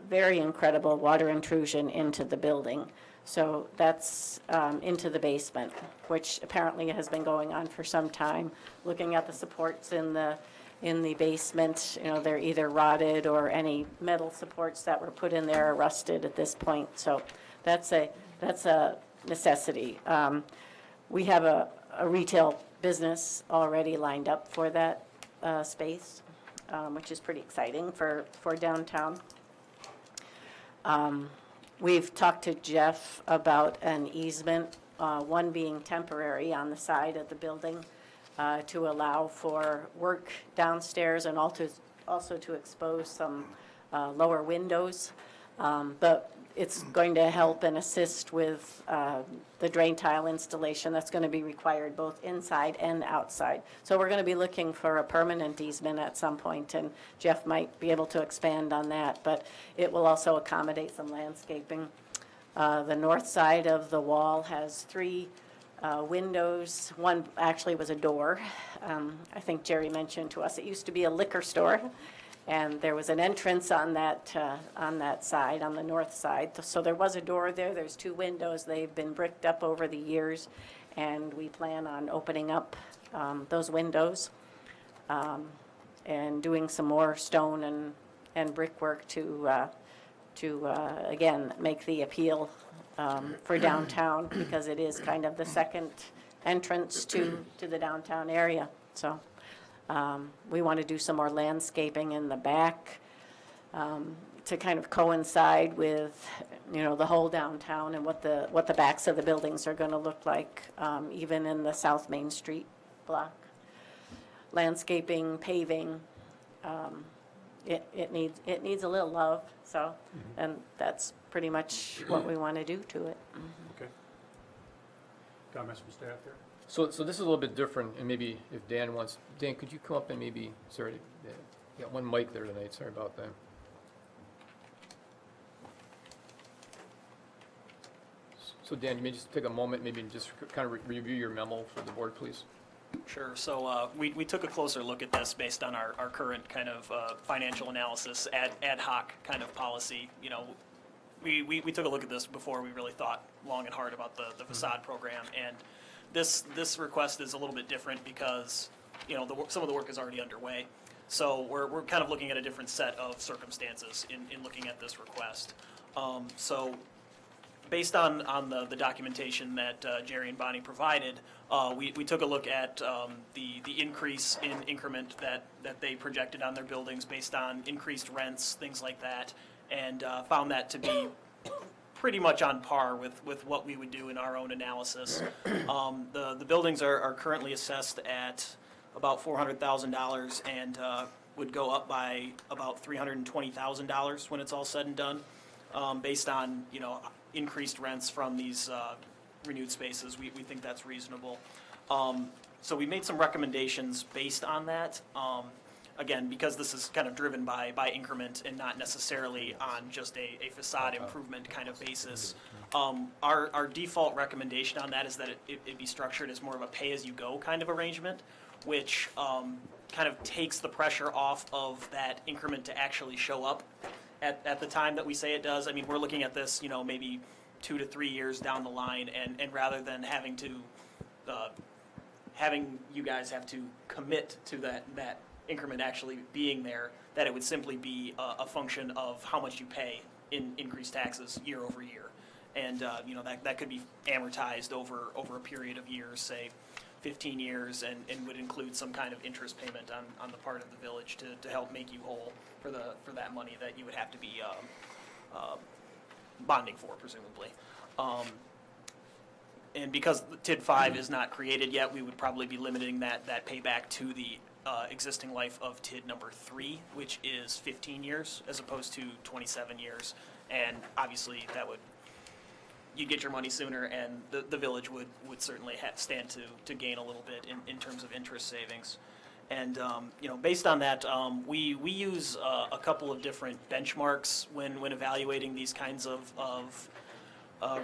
very incredible water intrusion into the building. So that's into the basement, which apparently has been going on for some time. Looking at the supports in the basement, they're either rotted or any metal supports that were put in there are rusted at this point. So that's a necessity. We have a retail business already lined up for that space, which is pretty exciting for downtown. We've talked to Jeff about an easement, one being temporary on the side of the building to allow for work downstairs and also to expose some lower windows. But it's going to help and assist with the drain tile installation that's going to be required both inside and outside. So we're going to be looking for a permanent easement at some point, and Jeff might be able to expand on that, but it will also accommodate some landscaping. The north side of the wall has 3 windows. One actually was a door. I think Jerry mentioned to us, it used to be a liquor store, and there was an entrance on that side, on the north side. So there was a door there. There's 2 windows. They've been bricked up over the years, and we plan on opening up those windows and doing some more stone and brickwork to again, make the appeal for downtown, because it is kind of the second entrance to the downtown area. So we want to do some more landscaping in the back to kind of coincide with, the whole downtown and what the backs of the buildings are going to look like, even in the South Main Street block. Landscaping, paving, it needs a little love, so, and that's pretty much what we want to do to it. Okay. Comments from staff here? So this is a little bit different, and maybe if Dan wants, Dan, could you come up and maybe, sorry, got one mic there tonight, sorry about that. So Dan, you may just take a moment, maybe just kind of review your memo for the board, please. Sure. So we took a closer look at this based on our current kind of financial analysis, ad hoc kind of policy. We took a look at this before we really thought long and hard about the facade program. And this request is a little bit different because, some of the work is already underway. So we're kind of looking at a different set of circumstances in looking at this request. So based on the documentation that Jerry and Bonnie provided, we took a look at the increase in increment that they projected on their buildings based on increased rents, things like that, and found that to be pretty much on par with what we would do in our own analysis. The buildings are currently assessed at about $400,000 and would go up by about $320,000 when it's all said and done, based on, increased rents from these renewed spaces. We think that's reasonable. So we made some recommendations based on that. Again, because this is kind of driven by increment and not necessarily on just a facade improvement kind of basis. Our default recommendation on that is that it be structured as more of a pay-as-you-go kind of arrangement, which kind of takes the pressure off of that increment to actually show up at the time that we say it does. I mean, we're looking at this, maybe 2 to 3 years down the line, and rather than having you guys have to commit to that increment actually being there, that it would simply be a function of how much you pay in increased taxes year over year. And, that could be amortized over a period of years, say 15 years, and would include some kind of interest payment on the part of the village to help make you whole for that money that you would have to be bonding for, presumably. And because TID 5 is not created yet, we would probably be limiting that payback to the existing life of TID number 3, which is 15 years as opposed to 27 years. And obviously you'd get your money sooner, and the village would certainly stand to gain a little bit in terms of interest savings. And, based on that, we use a couple of different benchmarks when evaluating these kinds of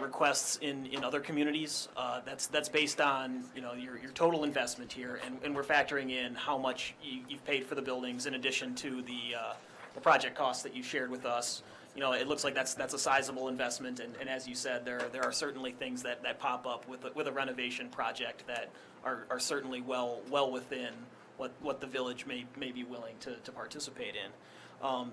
requests in other communities. That's based on, your total investment here, and we're factoring in how much you've paid for the buildings in addition to the project costs that you shared with us. It looks like that's a sizable investment, and as you said, there are certainly things that pop up with a renovation project that are certainly well within what the village may be willing to participate in.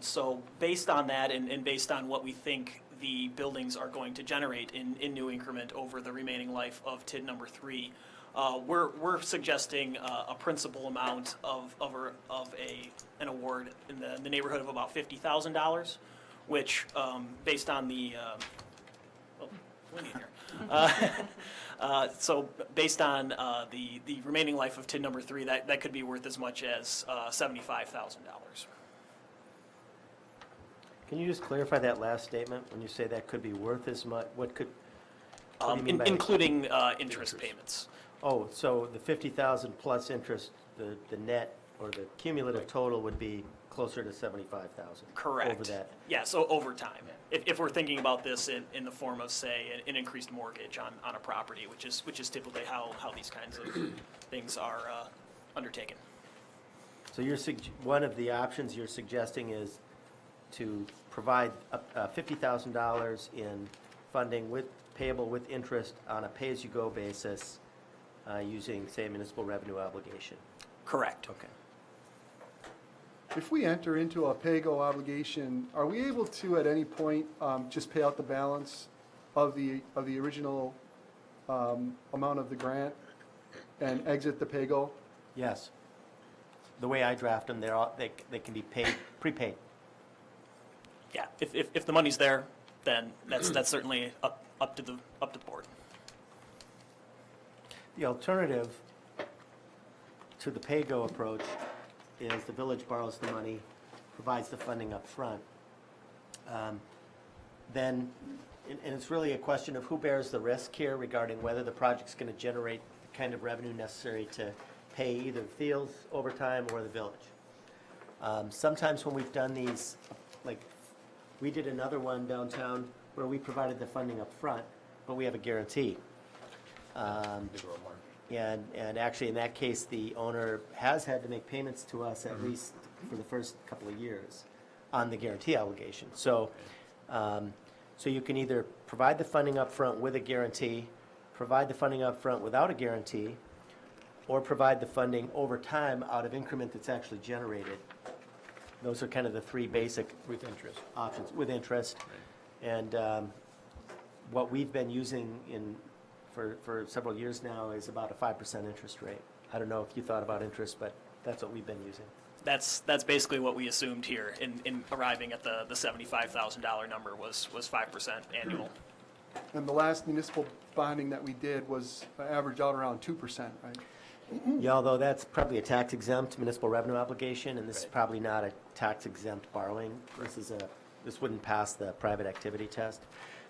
So based on that, and based on what we think the buildings are going to generate in new increment over the remaining life of TID number 3, we're suggesting a principal amount of an award in the neighborhood of about $50,000, which, based on the so based on the remaining life of TID number 3, that could be worth as much as $75,000. Can you just clarify that last statement, when you say that could be worth as much, what do you mean by? Including interest payments. Oh, so the 50,000 plus interest, the net or the cumulative total would be closer to 75,000? Correct. Over that? Yeah, so over time. If we're thinking about this in the form of, say, an increased mortgage on a property, which is typically how these kinds of things are undertaken. So one of the options you're suggesting is to provide $50,000 in funding payable with interest on a pay-as-you-go basis using, say, a municipal revenue obligation? Correct. Okay. If we enter into a pay-go obligation, are we able to, at any point, just pay out the balance of the original amount of the grant and exit the pay-go? Yes. The way I draft them, they can be prepaid. Yeah, if the money's there, then that's certainly up to the board. The alternative to the pay-go approach is the village borrows the money, provides the funding up front. Then, and it's really a question of who bears the risk here regarding whether the project's going to generate the kind of revenue necessary to pay either Fields Overtime or the village. Sometimes when we've done these, like we did another one downtown where we provided the funding up front, but we have a guarantee. And actually, in that case, the owner has had to make payments to us at least for the first couple of years on the guarantee obligation. So, so you can either provide the funding up front with a guarantee, provide the funding up front without a guarantee, or provide the funding over time out of increment that's actually generated. Those are kind of the three basic With interest. options, with interest. And what we've been using for several years now is about a 5% interest rate. I don't know if you thought about interest, but that's what we've been using. That's basically what we assumed here in arriving at the $75,000 number was 5% annual. And the last municipal bonding that we did was averaged out around 2%, right? Yeah, although that's probably a tax exempt municipal revenue obligation, and this is probably not a tax exempt borrowing. This wouldn't pass the private activity test.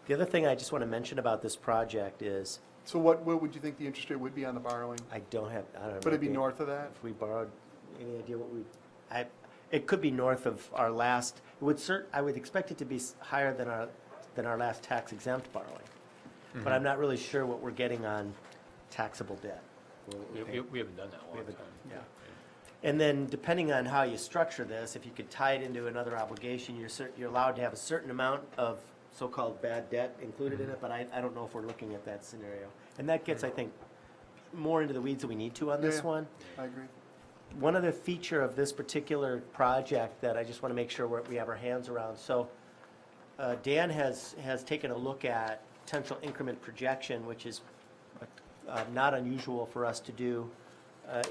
The other thing I just want to mention about this project is, So what would you think the interest rate would be on the borrowing? I don't know. Would it be north of that? If we borrowed, any idea what it could be north of our last, I would expect it to be higher than our last tax exempt borrowing. But I'm not really sure what we're getting on taxable debt. We haven't done that in a long time. Yeah. And then depending on how you structure this, if you could tie it into another obligation, you're allowed to have a certain amount of so-called bad debt included in it, but I don't know if we're looking at that scenario. And that gets, I think, more into the weeds than we need to on this Yeah, one. I agree. One other feature of this particular project that I just want to make sure we have our hands around. So Dan has taken a look at potential increment projection, which is not unusual for us to do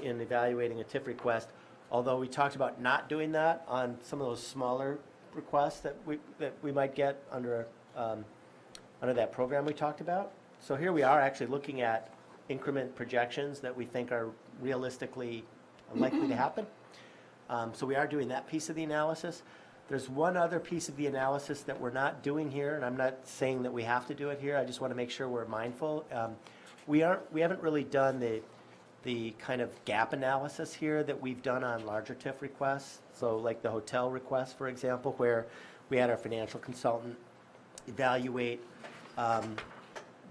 in evaluating a TIF request, although we talked about not doing that on some of those smaller requests that we might get under that program we talked about. So here we are actually looking at increment projections that we think are realistically likely to happen. So we are doing that piece of the analysis. There's one other piece of the analysis that we're not doing here, and I'm not saying that we have to do it here. I just want to make sure we're mindful. We haven't really done the kind of gap analysis here that we've done on larger TIF requests. So like the hotel request, for example, where we had our financial consultant evaluate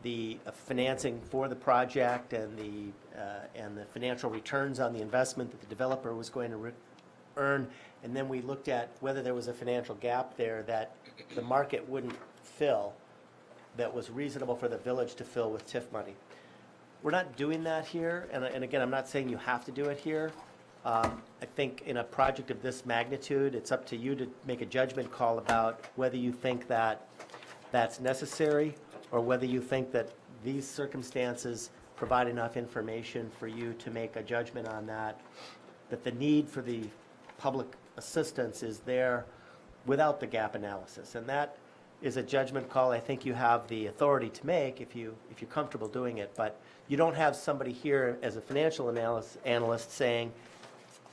the financing for the project and the financial returns on the investment that the developer was going to earn. And then we looked at whether there was a financial gap there that the market wouldn't fill, that was reasonable for the village to fill with TIF money. We're not doing that here, and again, I'm not saying you have to do it here. I think in a project of this magnitude, it's up to you to make a judgment call about whether you think that that's necessary or whether you think that these circumstances provide enough information for you to make a judgment on that the need for the public assistance is there without the gap analysis. And that is a judgment call I think you have the authority to make if you're comfortable doing it. But you don't have somebody here as a financial analyst saying,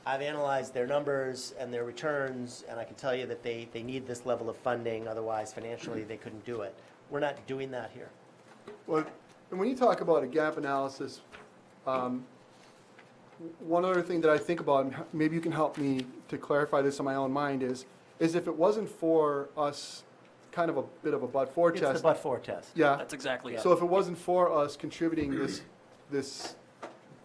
I've analyzed their numbers and their returns, and I can tell you that they need this level of funding, otherwise financially they couldn't do it. We're not doing that here. Well, and when you talk about a gap analysis, one other thing that I think about, and maybe you can help me to clarify this in my own mind, is if it wasn't for us, kind of a bit of a but-for test. It's the but-for test. Yeah. That's exactly it. So if it wasn't for us contributing this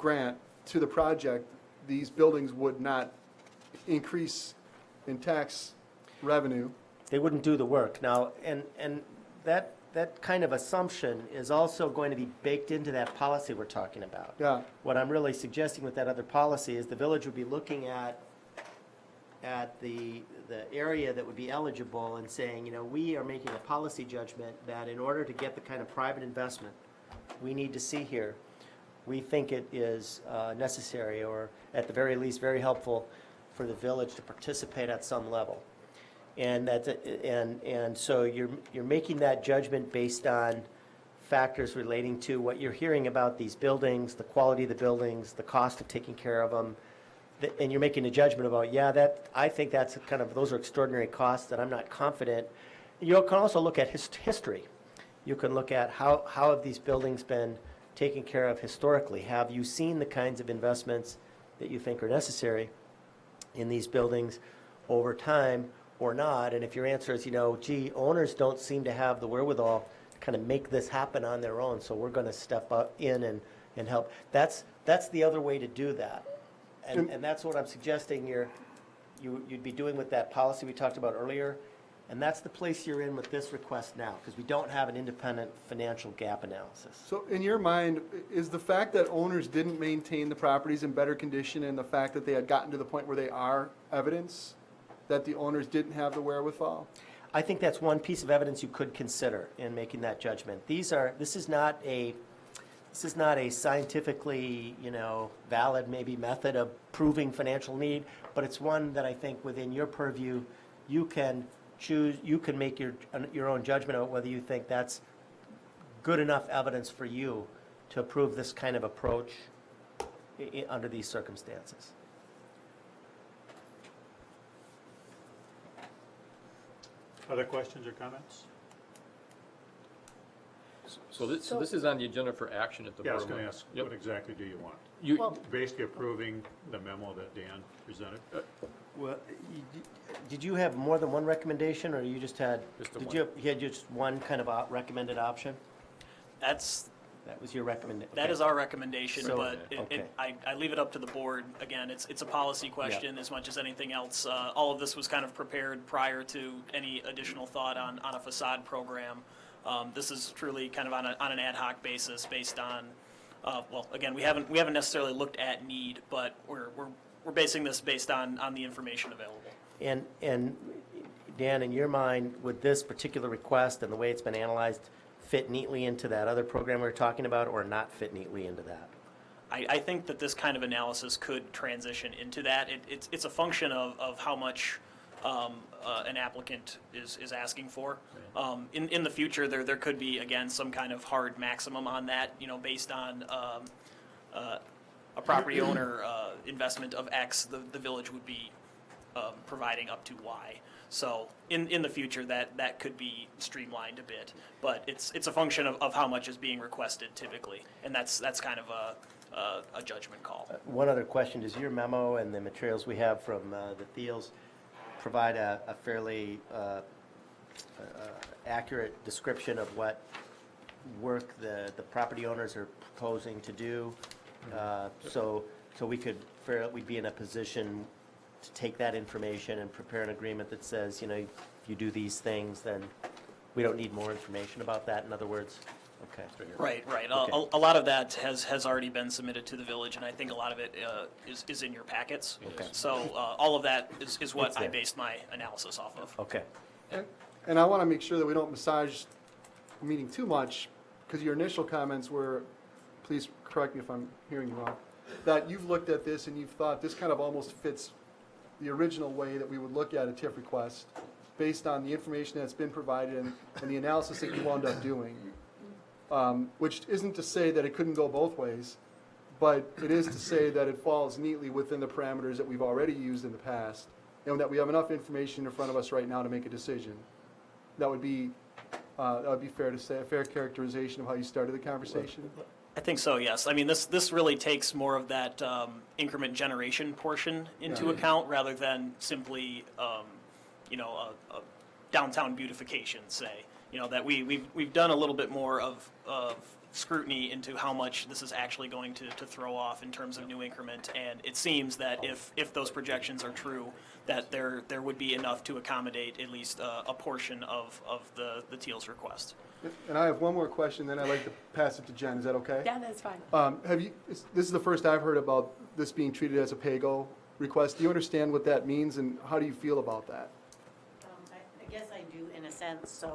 grant to the project, these buildings would not increase in tax revenue. They wouldn't do the work. Now, and that kind of assumption is also going to be baked into that policy we're talking about. Yeah. What I'm really suggesting with that other policy is the village would be looking at the area that would be eligible and saying, you know, we are making a policy judgment that in order to get the kind of private investment we need to see here, we think it is necessary, or at the very least very helpful for the village to participate at some level. And so you're making that judgment based on factors relating to what you're hearing about these buildings, the quality of the buildings, the cost of taking care of them, and you're making a judgment about, yeah, I think that's kind of, those are extraordinary costs that I'm not confident. You can also look at history. You can look at how have these buildings been taken care of historically. Have you seen the kinds of investments that you think are necessary in these buildings over time or not? And if your answer is, you know, gee, owners don't seem to have the wherewithal to kind of make this happen on their own, so we're going to step up in and help. That's the other way to do that. And that's what I'm suggesting you'd be doing with that policy we talked about earlier. And that's the place you're in with this request now, because we don't have an independent financial gap analysis. So in your mind, is the fact that owners didn't maintain the properties in better condition and the fact that they had gotten to the point where they are evidence that the owners didn't have the wherewithal? I think that's one piece of evidence you could consider in making that judgment. This is not a scientifically, you know, valid maybe method of proving financial need, but it's one that I think within your purview you can choose, you can make your own judgment about whether you think that's good enough evidence for you to approve this kind of approach under these circumstances. Other questions or comments? So this is on the agenda for action at the Yeah, I board. was going to ask, Yep. what exactly do you want? You, Basically approving the memo that Dan presented? Well, did you have more than one recommendation, or you just had? Just the did one. you had just one kind of recommended option? That was your recommendation. That is our recommendation, So- but okay. I leave it up to the board. Again, it's a policy question as much as anything else. All of this was kind of prepared prior to any additional thought on a facade program. This is truly kind of on an ad hoc basis based on, well, again, we haven't necessarily looked at need, but we're basing this based on the information available. And Dan, in your mind, would this particular request and the way it's been analyzed fit neatly into that other program we were talking about, or not fit neatly into that? I think that this kind of analysis could transition into that. It's a function of how much an applicant is asking for. In the future, there could be, again, some kind of hard maximum on that, you know, based on a property owner investment of X, the village would be providing up to Y. So in the future, that could be streamlined a bit, but it's a function of how much is being requested typically, and that's kind of a judgment call. One other question: does your memo and the materials we have from the Thiels provide a fairly accurate description of what work the property owners are proposing to do? So we'd be in a position to take that information and prepare an agreement that says, you know, if you do these things, then we don't need more information about that, in other words? Okay. Right. Okay. A lot of that has already been submitted to the village, and I think a lot of it is in your packets. Okay. So all of that is what It's I there. based my analysis off of. Okay. And I want to make sure that we don't massage the meeting too much, because your initial comments were, please correct me if I'm hearing you wrong, that you've looked at this and you've thought this kind of almost fits the original way that we would look at a TIF request based on the information that's been provided and the analysis that you wound up doing. Which isn't to say that it couldn't go both ways, but it is to say that it falls neatly within the parameters that we've already used in the past, and that we have enough information in front of us right now to make a decision. That would be fair to say, a fair characterization of how you started the conversation? I think so, yes. I mean, this really takes more of that increment generation portion into account rather than simply, you know, a downtown beautification, say. You know, that we've done a little bit more of scrutiny into how much this is actually going to throw off in terms of new increment. And it seems that if those projections are true, that there would be enough to accommodate at least a portion of the Teal's request. And I have one more question, then I'd like to pass it to Jen. Is that okay? Yeah, that's fine. This is the first I've heard about this being treated as a pay-go request. Do you understand what that means, and how do you feel about that? I guess I do in a sense, so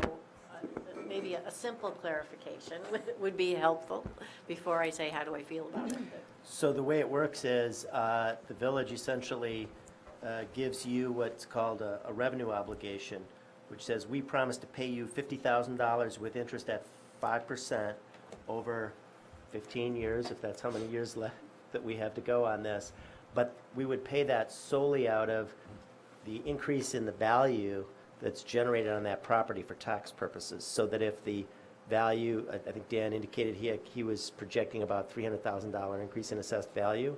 maybe a simple clarification would be helpful before I say how do I feel about it. So the way it works is the village essentially gives you what's called a revenue obligation, which says we promise to pay you $50,000 with interest at 5% over 15 years, if that's how many years left that we have to go on this. But we would pay that solely out of the increase in the value that's generated on that property for tax purposes. So that if the value, I think Dan indicated he was projecting about $300,000 increase in assessed value,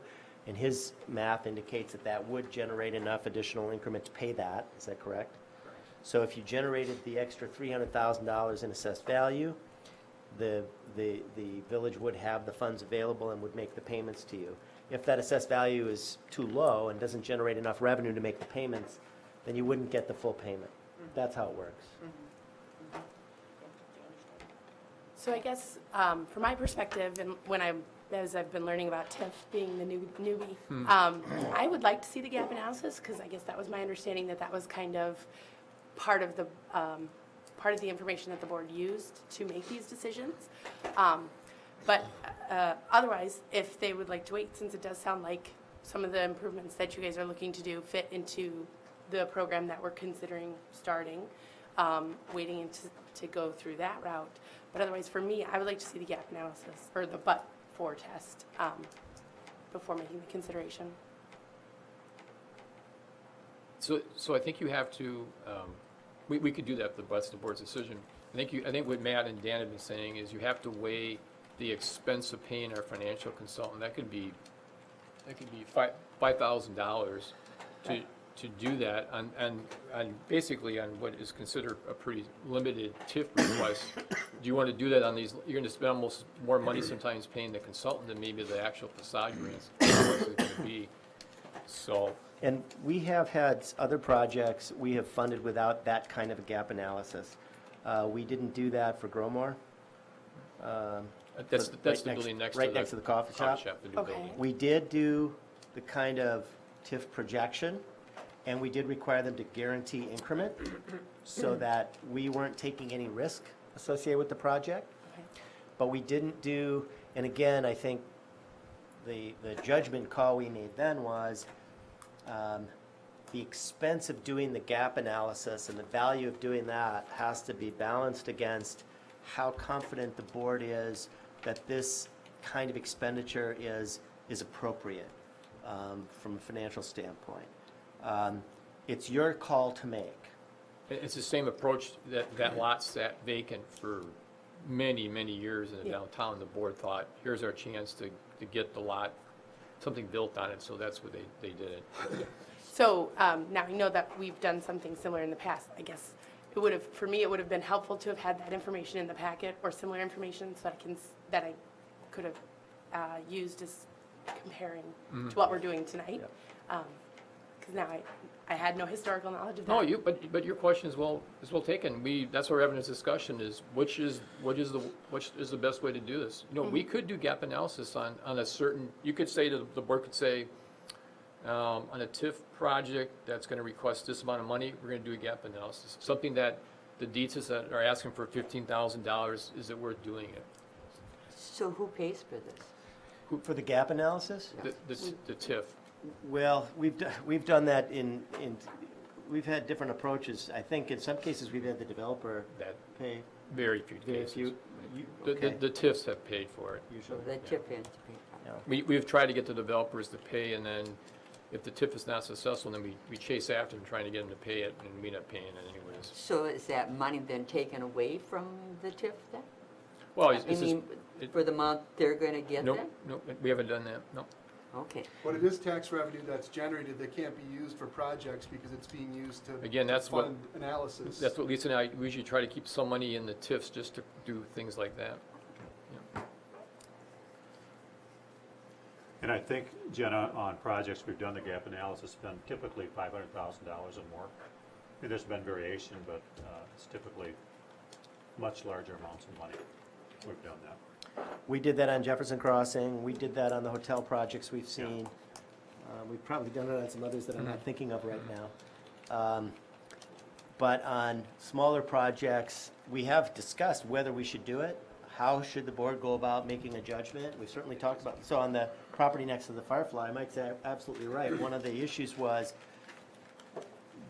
and his math indicates that that would generate enough additional increment to pay that. Is that correct? So if you generated the extra $300,000 in assessed value, the village would have the funds available and would make the payments to you. If that assessed value is too low and doesn't generate enough revenue to make the payments, then you wouldn't get the full payment. That's how it works. So I guess from my perspective, and as I've been learning about TIF being the newbie, I would like to see the gap analysis, because I guess that was my understanding that was kind of part of the information that the board used to make these decisions. But otherwise, if they would like to wait, since it does sound like some of the improvements that you guys are looking to do fit into the program that we're considering starting, waiting to go through that route. But otherwise, for me, I would like to see the gap analysis, or the but-for test, before making the consideration. So I think you have to, we could do that, but that's the board's decision. I think what Matt and Dan have been saying is you have to weigh the expense of paying our financial consultant. That could be $5,000 to do that on basically on what is considered a pretty limited TIF request. Do you want to do that on these? You're going to spend almost more money sometimes paying the consultant than maybe the actual facade grants is going to be. So. And we have had other projects we have funded without that kind of a gap analysis. We didn't do that for Growmore. That's the building next to the coffee shop. The new building. We did do the kind of TIF projection, and we did require them to guarantee increment so that we weren't taking any risk associated with the project. But we didn't do, and again, I think the judgment call we made then was the expense of doing the gap analysis and the value of doing that has to be balanced against how confident the board is that this kind of expenditure is appropriate from a financial standpoint. It's your call to make. It's the same approach that lot sat vacant for many, many years in the downtown. The board thought, here's our chance to get the lot, something built on it, so that's what they did it. So now I know that we've done something similar in the past. I guess it would have, for me, it would have been helpful to have had that information in the packet or similar information so that I could have used as comparing to what we're doing tonight. Because now I had no historical knowledge of that. No, but your question is well taken. That's our evidence discussion is which is the best way to do this. You know, we could do gap analysis on a certain. You could say to the board could say on a TIF project that's going to request this amount of money, we're going to do a gap analysis. Something that the DEETs that are asking for $15,000, is it worth doing it? So who pays for this? For the gap analysis? The TIF. Well, we've done that we've had different approaches. I think in some cases we've had the developer pay. Very few cases. Few. The TIFs have paid for it. So the TIF ends to pay for it. We've tried to get the developers to pay, and then if the TIF is not successful, then we chase after them, trying to get them to pay it, and we end up paying it anyways. So is that money then taken away from the TIF then? Well, I it's just, mean, for the amount they're going to get nope, then? nope, we haven't done that, nope. Okay. But it is tax revenue that's generated that can't be used for projects because it's being used to Again, that's what- fund analysis. That's what Lisa and I, we usually try to keep some money in the TIFs just to do things like that. Yeah. And I think, Jenna, on projects, we've done the gap analysis, been typically $500,000 or more. I mean, there's been variation, but it's typically much larger amounts of money. We've done that. We did that on Jefferson Crossing, we did that on the hotel projects we've seen. We've probably done it on some others that I'm not thinking of right now. But on smaller projects, we have discussed whether we should do it. How should the board go about making a judgment? We've certainly talked about, so on the property next to the Firefly, Mike's absolutely right. One of the issues was,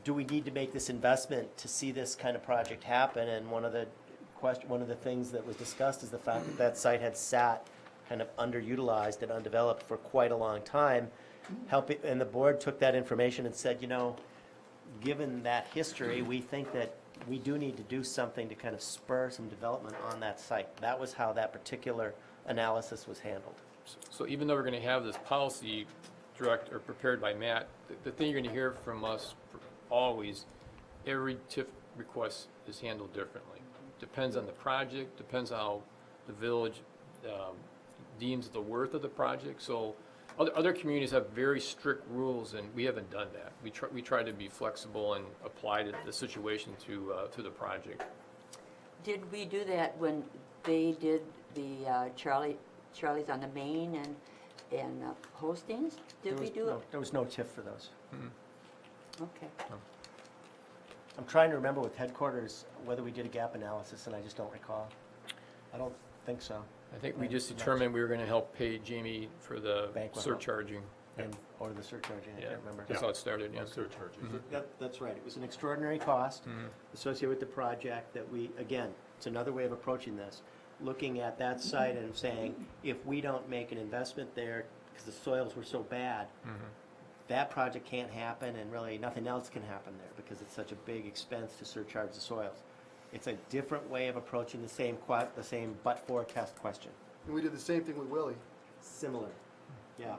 do we need to make this investment to see this kind of project happen? And one of the things that was discussed is the fact that that site had sat kind of underutilized and undeveloped for quite a long time. And the board took that information and said, given that history, we think that we do need to do something to kind of spur some development on that site. That was how that particular analysis was handled. So even though we're gonna have this policy prepared by Matt, the thing you're gonna hear from us always, every TIF request is handled differently. Depends on the project, depends how the village deems the worth of the project. So other communities have very strict rules, and we haven't done that. We try to be flexible and apply the situation to the project. Did we do that when they did the Charlie's on the Main and Hostings? Did we do No, it? there was no TIF for those. Okay. I'm trying to remember with headquarters whether we did a gap analysis, and I just don't recall. I don't think so. I think we just determined we were gonna help pay Jamie for the Banquet. surcharging. Or the surcharging, I Yeah, can't remember. that's how it started, yeah. Surcharges. That's right. It was an extraordinary cost associated with the project that we, again, it's another way of approaching this. Looking at that site and saying, if we don't make an investment there, because the soils were so bad, that project can't happen, and really nothing else can happen there because it's such a big expense to surcharge the soils. It's a different way of approaching the same but-for test question. And we did the same thing with Willie. Similar, yeah.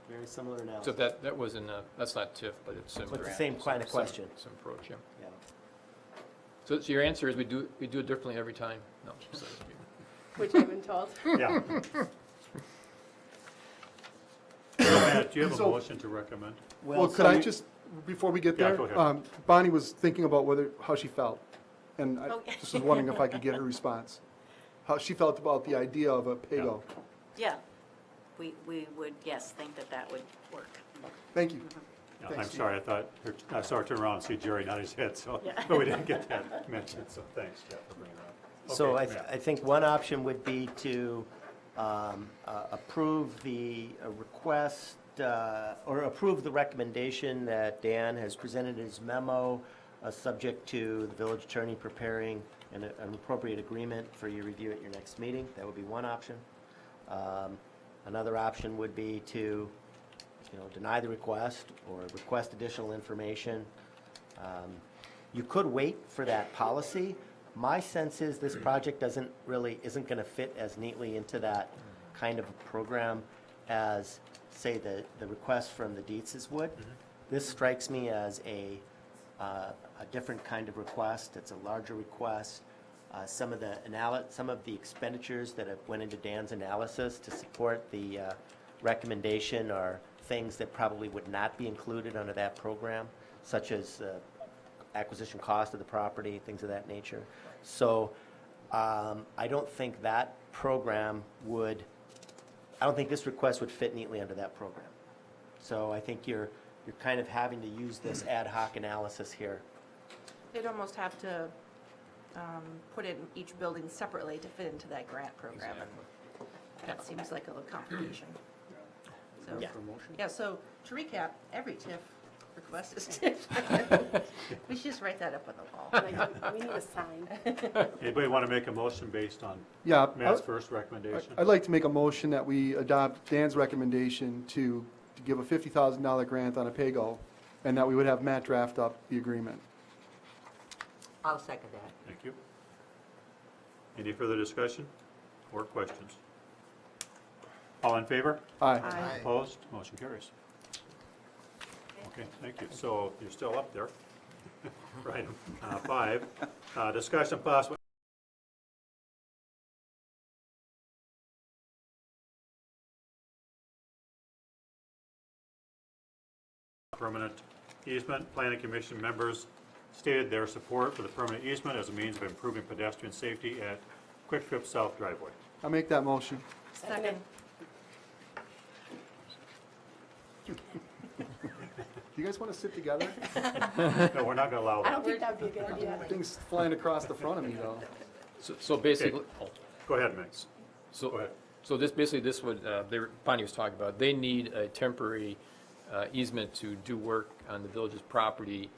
Very similar So analysis. that wasn't, that's not TIF, but it's similar. But the same kind of question. Some approach, yeah. Yeah. So your answer is we do it differently every time? No. So- Which I've been told. Yeah. So, Matt, do you have a So- motion to recommend? Well, could I just, before we get Yeah, there, go ahead. Bonnie was thinking about how she felt. And I Oh, yeah. just was wondering if I could get her response. How she felt about the idea of a PAYGO. Yeah, we would, yes, think that would work. Thank you. Yeah, Thanks, I'm Steve. sorry, I saw her turn around and see Jerry nod his head, so, Yeah. but we didn't get that mentioned, so thanks, Jeff, for bringing that up. So Okay, I Matt. think one option would be to approve the request, or approve the recommendation that Dan has presented in his memo, subject to the village attorney preparing an appropriate agreement for your review at your next meeting. That would be one option. Another option would be to, deny the request or request additional information. You could wait for that policy. My sense is this project isn't going to fit as neatly into that kind of a program as, say, the request from the Dietzes would. This strikes me as a different kind of request. It's a larger request. Some of the expenditures that have went into Dan's analysis to support the recommendation are things that probably would not be included under that program, such as acquisition cost of the property, things of that nature. So I don't think that program I don't think this request would fit neatly under that program. So I think you're kind of having to use this ad hoc analysis here. They'd almost have to put in each building separately to fit into that grant program. And that seems like a little complication. So, Yeah. yeah, so to recap, every TIF request is different. We should just write that up on the wall. Like, we need a sign. Anybody want to make a motion based on Yeah, Matt's first recommendation? I'd like to make a motion that we adopt Dan's recommendation to give a $50,000 grant on a pay-go, and that we would have Matt draft up the agreement. I'll second that. Thank you. Any further discussion or questions? All in favor? Aye. Opposed? Motion carries. Okay, thank you. So you're still up there. For item 5, discussion possible permanent easement. Planning Commission members stated their support for the permanent easement as a means of improving pedestrian safety at Quick Trip South driveway. I'll make that motion. Second. Do you guys want to sit together? No, we're not going to allow I don't that. think that'd be a good idea. Things flying across the front of me, though. So basically, oh, Go ahead, Max. Go so, ahead. so this would, Bonnie was talking about, they need a temporary easement to do work on the village's property.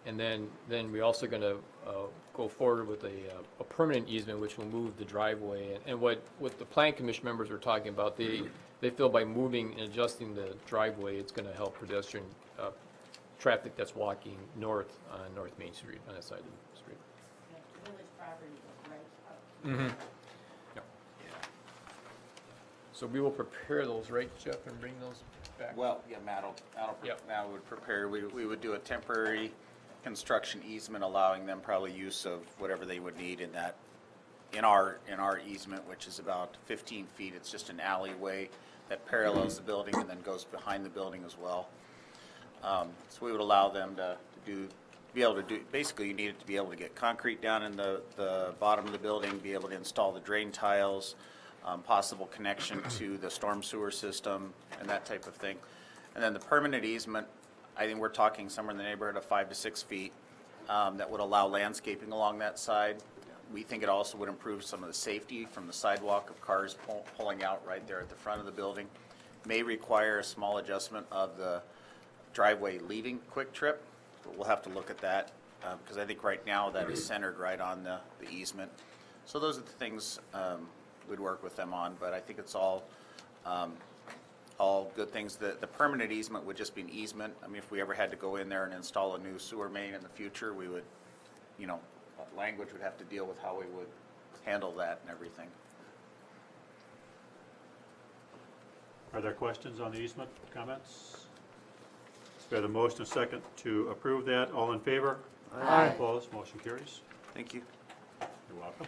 And then we're also going to go forward with a permanent easement, which will move the driveway. And what the Plan Commission members were talking about, they feel by moving and adjusting the driveway, it's going to help pedestrian traffic that's walking north on North Main Street, on that side of the street. Village property is right up. Yep. So we will prepare those, right, Jeff, and bring those back? Well, yeah, Matt Yep. would prepare, we would do a temporary construction easement allowing them probably use of whatever they would need in that, in our easement, which is about 15 feet. It's just an alleyway that parallels the building and then goes behind the building as well. So we would allow them to be able to do, basically you need it to be able to get concrete down in the bottom of the building, be able to install the drain tiles, possible connection to the storm sewer system and that type of thing. And then the permanent easement, I think we're talking somewhere in the neighborhood of 5 to 6 feet that would allow landscaping along that side. We think it also would improve some of the safety from the sidewalk of cars pulling out right there at the front of the building. May require a small adjustment of the driveway leaving Quick Trip, but we'll have to look at that because I think right now that is centered right on the easement. So those are the things we'd work with them on, but I think it's all good things. The permanent easement would just be an easement. I mean, if we ever had to go in there and install a new sewer main in the future, we would, language would have to deal with how we would handle that and everything. Are there questions on the easement, comments? We have a motion and a second to approve that. All in favor? Aye. Opposed? Motion carries. Thank you. You're welcome.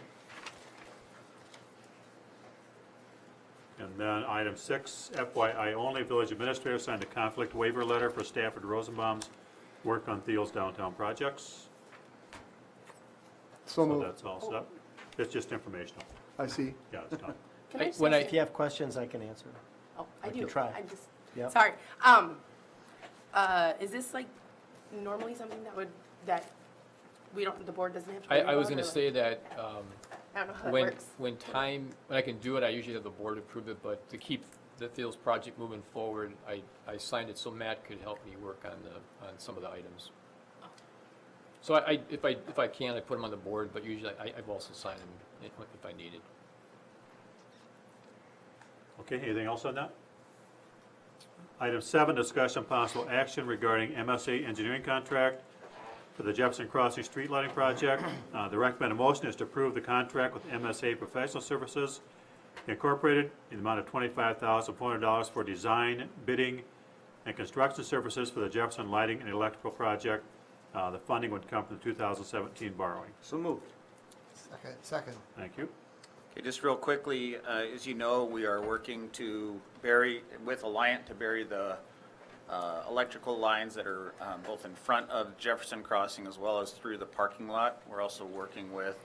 And then item 6, FYI only, village administrator signed a conflict waiver letter for Stafford Rosenbaum's work on Thiel's downtown projects. So So moved. that's all set. It's just informational. I see. Yeah, it's done. Can I just When ask If you have questions, I can answer. Oh, I I do. can try. I'm just, Yep. sorry. Is this like normally something that the board doesn't have to worry I was about, going to or, say that I don't know how that when works. when I can do it, I usually have the board approve it, but to keep the Fields project moving forward, I signed it so Matt could help me work on some of the items. So if I can, I put them on the board, but usually I've also signed them if I needed. Okay, anything else on that? Item 7, discussion possible action regarding MSA engineering contract for the Jefferson Crossing Street Lighting Project. The recommended motion is to approve the contract with MSA Professional Services Incorporated in the amount of $25,400 for design, bidding, and construction services for the Jefferson Lighting and Electrical Project. The funding would come from the 2017 borrowing. So moved. Second. Thank you. Okay, just real quickly, as you know, we are working with Alliant to bury the electrical lines that are both in front of Jefferson Crossing as well as through the parking lot. We're also working with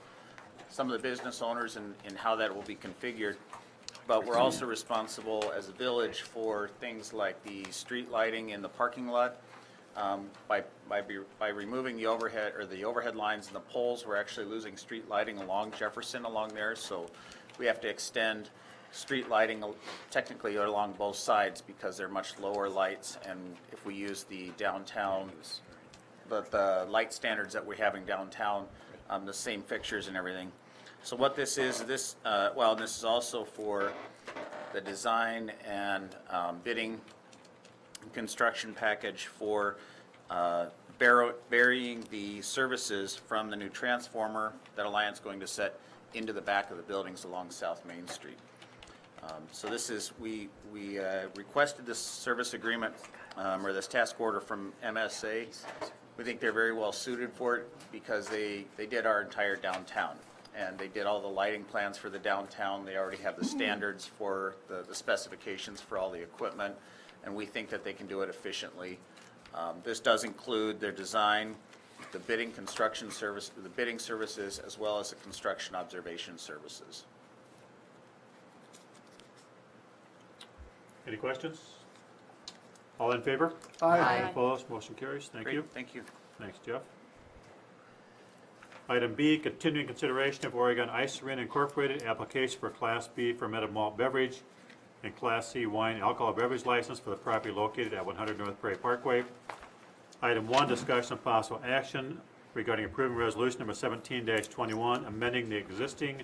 some of the business owners in how that will be configured. But we're also responsible as a village for things like the street lighting in the parking lot. By removing the overhead lines and the poles, we're actually losing street lighting along Jefferson along there. So we have to extend street lighting technically along both sides because they're much lower lights, and if we use the downtown, the light standards that we're having downtown, the same fixtures and everything. So what this is, this is also for the design and bidding construction package for burying the services from the new transformer that Alliant's going to set into the back of the buildings along South Main Street. So this is, we requested this service agreement, or this task order from MSA. We think they're very well suited for it because they did our entire downtown. And they did all the lighting plans for the downtown. They already have the standards for the specifications for all the equipment. And we think that they can do it efficiently. This does include their design, the bidding construction service, the bidding services, as well as the construction observation services. Any questions? All in favor? Aye. Opposed, motion carries. Thank Great, you. thank you. Thanks, Jeff. Item B, continuing consideration of Oregon Ice Arena Incorporated application for Class B fermented malt beverage and Class C wine alcohol beverage license for the property located at 100 North Prairie Parkway. Item 1, discussion of possible action regarding approving resolution number 17-21, amending the existing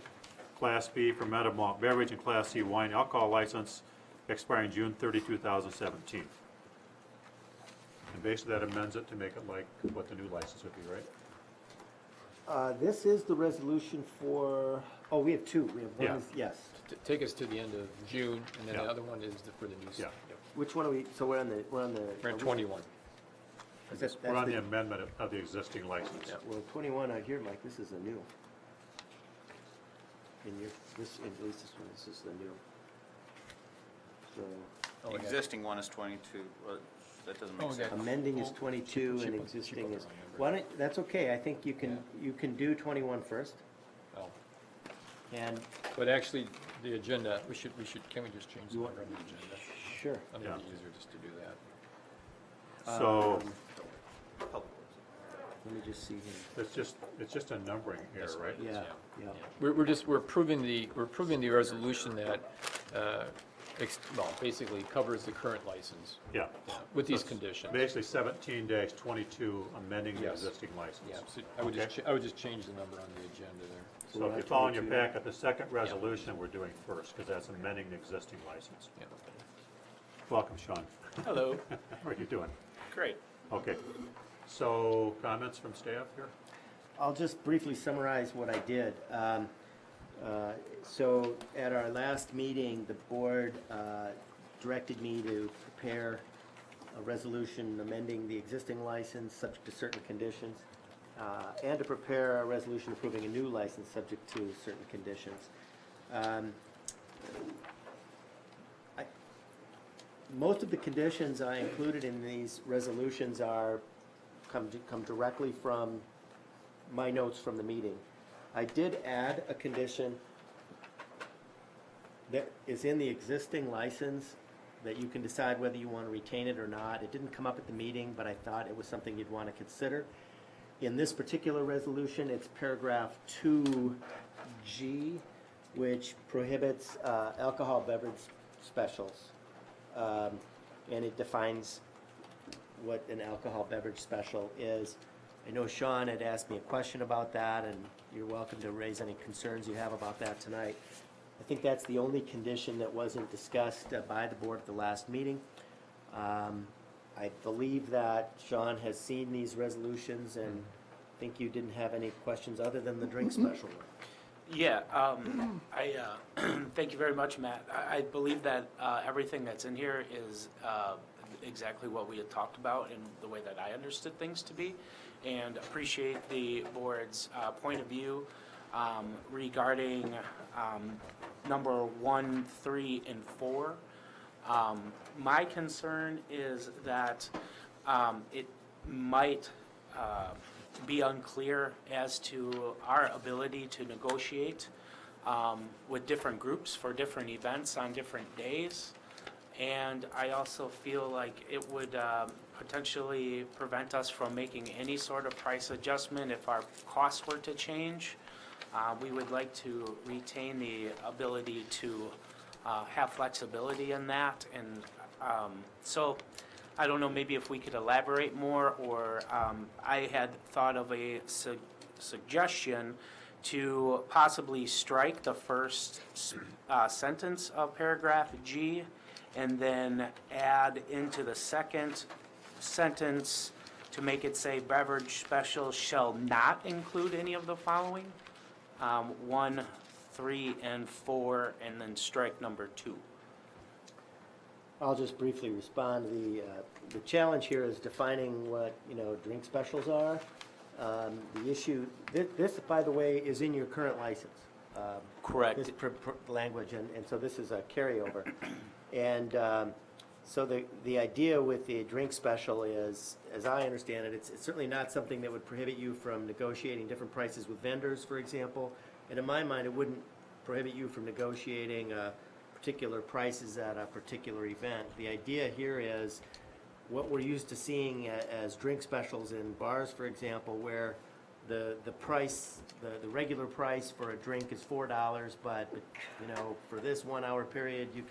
Class B fermented malt beverage and Class C wine alcohol license expiring June 30, 2017. And basically that amends it to make it like what the new license would be, right? This is the resolution for, oh, we have two. We have one, Yeah. yes. Take us to the end of June, and then the Yeah. other one is for the new. Yeah. Which one are we, so we're on the. We're in 21. That's We're on the the, amendment of the existing license. well, 21 out here, Mike, this is a new. In your, this, at least this is the new. So, The existing one is 22, well, that doesn't make Oh, sense. okay. amending is 22 and existing is, why don't, that's okay, I think you can do 21 first. Oh. And, But actually, the agenda, can we just change the You number want- on the agenda? sure. I think Yeah. it'd be easier just to do that. So Let me just see here. it's just a numbering here, right? Yeah, yeah. We're approving the resolution that, basically covers the current license Yeah. with these So it's conditions. Basically 17-22, amending the Yes. existing license. Yeah, so I would just change the number on the agenda there. So if you follow in your packet, the second resolution we're doing first, because that's amending the existing license. Yeah. Welcome, Sean. Hello. How are you doing? Great. Okay. So comments from staff here? I'll just briefly summarize what I did. So at our last meeting, the board directed me to prepare a resolution amending the existing license subject to certain conditions, and to prepare a resolution approving a new license subject to certain conditions. Most of the conditions I included in these resolutions come directly from my notes from the meeting. I did add a condition that is in the existing license that you can decide whether you want to retain it or not. It didn't come up at the meeting, but I thought it was something you'd want to consider. In this particular resolution, it's paragraph 2G, which prohibits alcohol beverage specials. And it defines what an alcohol beverage special is. I know Sean had asked me a question about that, and you're welcome to raise any concerns you have about that tonight. I think that's the only condition that wasn't discussed by the board at the last meeting. I believe that Sean has seen these resolutions, and I think you didn't have any questions other than the drink special one. Yeah, I thank you very much, Matt. I believe that everything that's in here is exactly what we had talked about and the way that I understood things to be, and appreciate the board's point of view regarding number 1, 3, and 4. My concern is that it might be unclear as to our ability to negotiate with different groups for different events on different days. And I also feel like it would potentially prevent us from making any sort of price adjustment if our costs were to change. We would like to retain the ability to have flexibility in that. And so I don't know, maybe if we could elaborate more, or I had thought of a suggestion to possibly strike the first sentence of paragraph G and then add into the second sentence to make it say beverage specials shall not include any of the following, 1, 3, and 4, and then strike number 2. I'll just briefly respond. The challenge here is defining what, drink specials are. The issue, this, by the way, is in your current license. Correct. This language, and so this is a carryover. And so the idea with the drink special is, as I understand it, it's certainly not something that would prohibit you from negotiating different prices with vendors, for example. And in my mind, it wouldn't prohibit you from negotiating particular prices at a particular event. The idea here is what we're used to seeing as drink specials in bars, for example, where the price, the regular price for a drink is $4, but for this 1 hour period, you